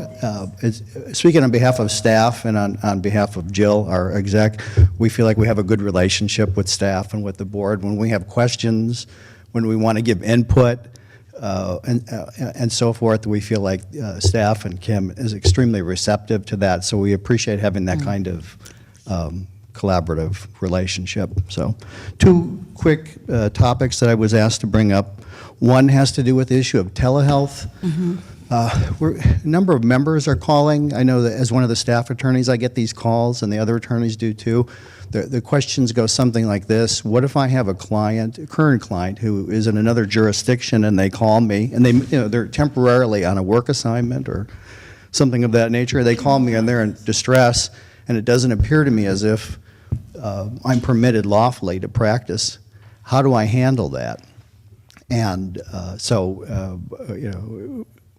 speaking on behalf of staff and on behalf of Jill, our exec, we feel like we have a good relationship with staff and with the board. When we have questions, when we want to give input, and so forth, we feel like staff and Kim is extremely receptive to that. So we appreciate having that kind of collaborative relationship. So 2 quick topics that I was asked to bring up. One has to do with the issue of telehealth. A number of members are calling. I know that as one of the staff attorneys, I get these calls, and the other attorneys do too. The questions go something like this: what if I have a current client who is in another jurisdiction, and they call me, and they're temporarily on a work assignment or something of that nature. They call me and they're in distress, and it doesn't appear to me as if I'm permitted lawfully to practice. How do I handle that? And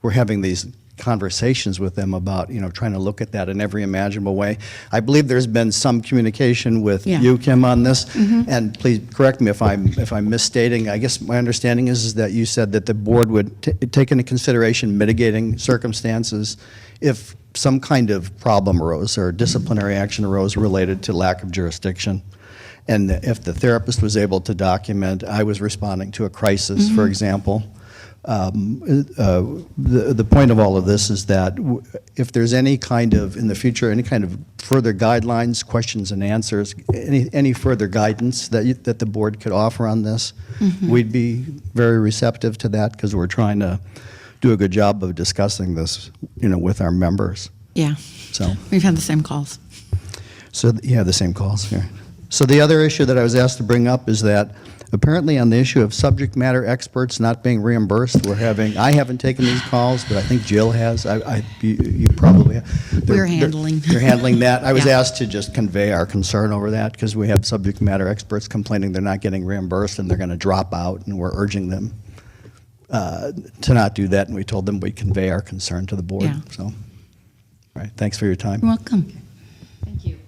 we're having these conversations with them about, trying to look at that in every imaginable way. I believe there's been some communication with you, Kim, on this, and please correct me if I'm misstating. I guess my understanding is that you said that the board would take into consideration mitigating circumstances if some kind of problem arose or disciplinary action arose related to lack of jurisdiction. And if the therapist was able to document, I was responding to a crisis, for example. The point of all of this is that if there's any kind of, in the future, any kind of further guidelines, questions and answers, any further guidance that the board could offer on this, we'd be very receptive to that, because we're trying to do a good job of discussing this, with our members. Yeah. So we've had the same calls. So the same calls. Yeah. So the other issue that I was asked to bring up is that apparently on the issue of subject matter experts not being reimbursed, I haven't taken these calls, but I think Jill has. You probably have. We're handling. You're handling that. I was asked to just convey our concern over that, because we have subject matter experts complaining they're not getting reimbursed and they're going to drop out, and we're urging them to not do that, and we told them we'd convey our concern to the board. Yeah. So, all right, thanks for your time. You're welcome. Thank you.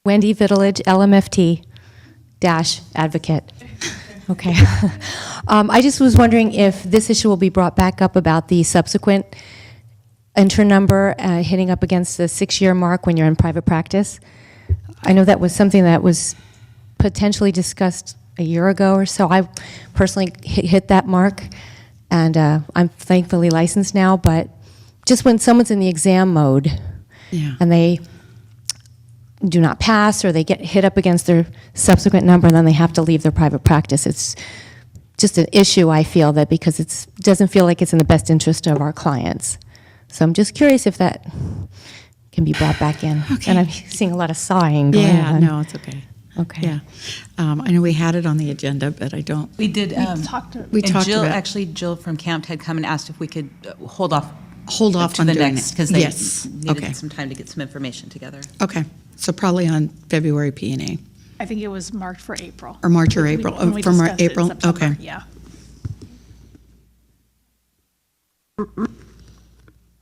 Wendy Vitillage, LMFT advocate. Okay. I just was wondering if this issue will be brought back up about the subsequent intern number hitting up against the 6-year mark when you're in private practice. I know that was something that was potentially discussed a year ago or so. I personally hit that mark, and I'm thankfully licensed now, but just when someone's in the exam mode and they do not pass or they get hit up against their subsequent number and then they have to leave their private practice, it's just an issue, I feel, that because it doesn't feel like it's in the best interest of our clients. So I'm just curious if that can be brought back in. Okay. And I'm seeing a lot of sighing going Yeah, on. no, it's okay. Okay. Yeah. I know we had it on the agenda, but I don't. We did. We talked Jill, about- actually, Jill from Camp had come and asked if we could hold off on to the doing next it. because they Yes. needed Okay. some time to get some information together. Okay, so probably on February P&A. I think it was marked for April. Or March or We- April. when we For discussed it in April? September, Okay. Yeah. All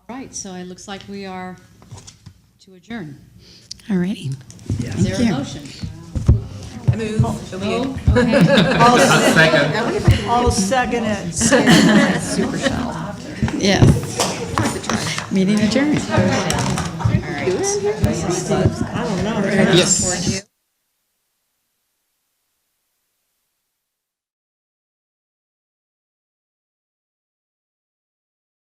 right, so it looks like we are to adjourn. All righty. Is there a motion? I move. I'll second it. Super shell. Yes. Meeting adjourned. I don't know. Yes.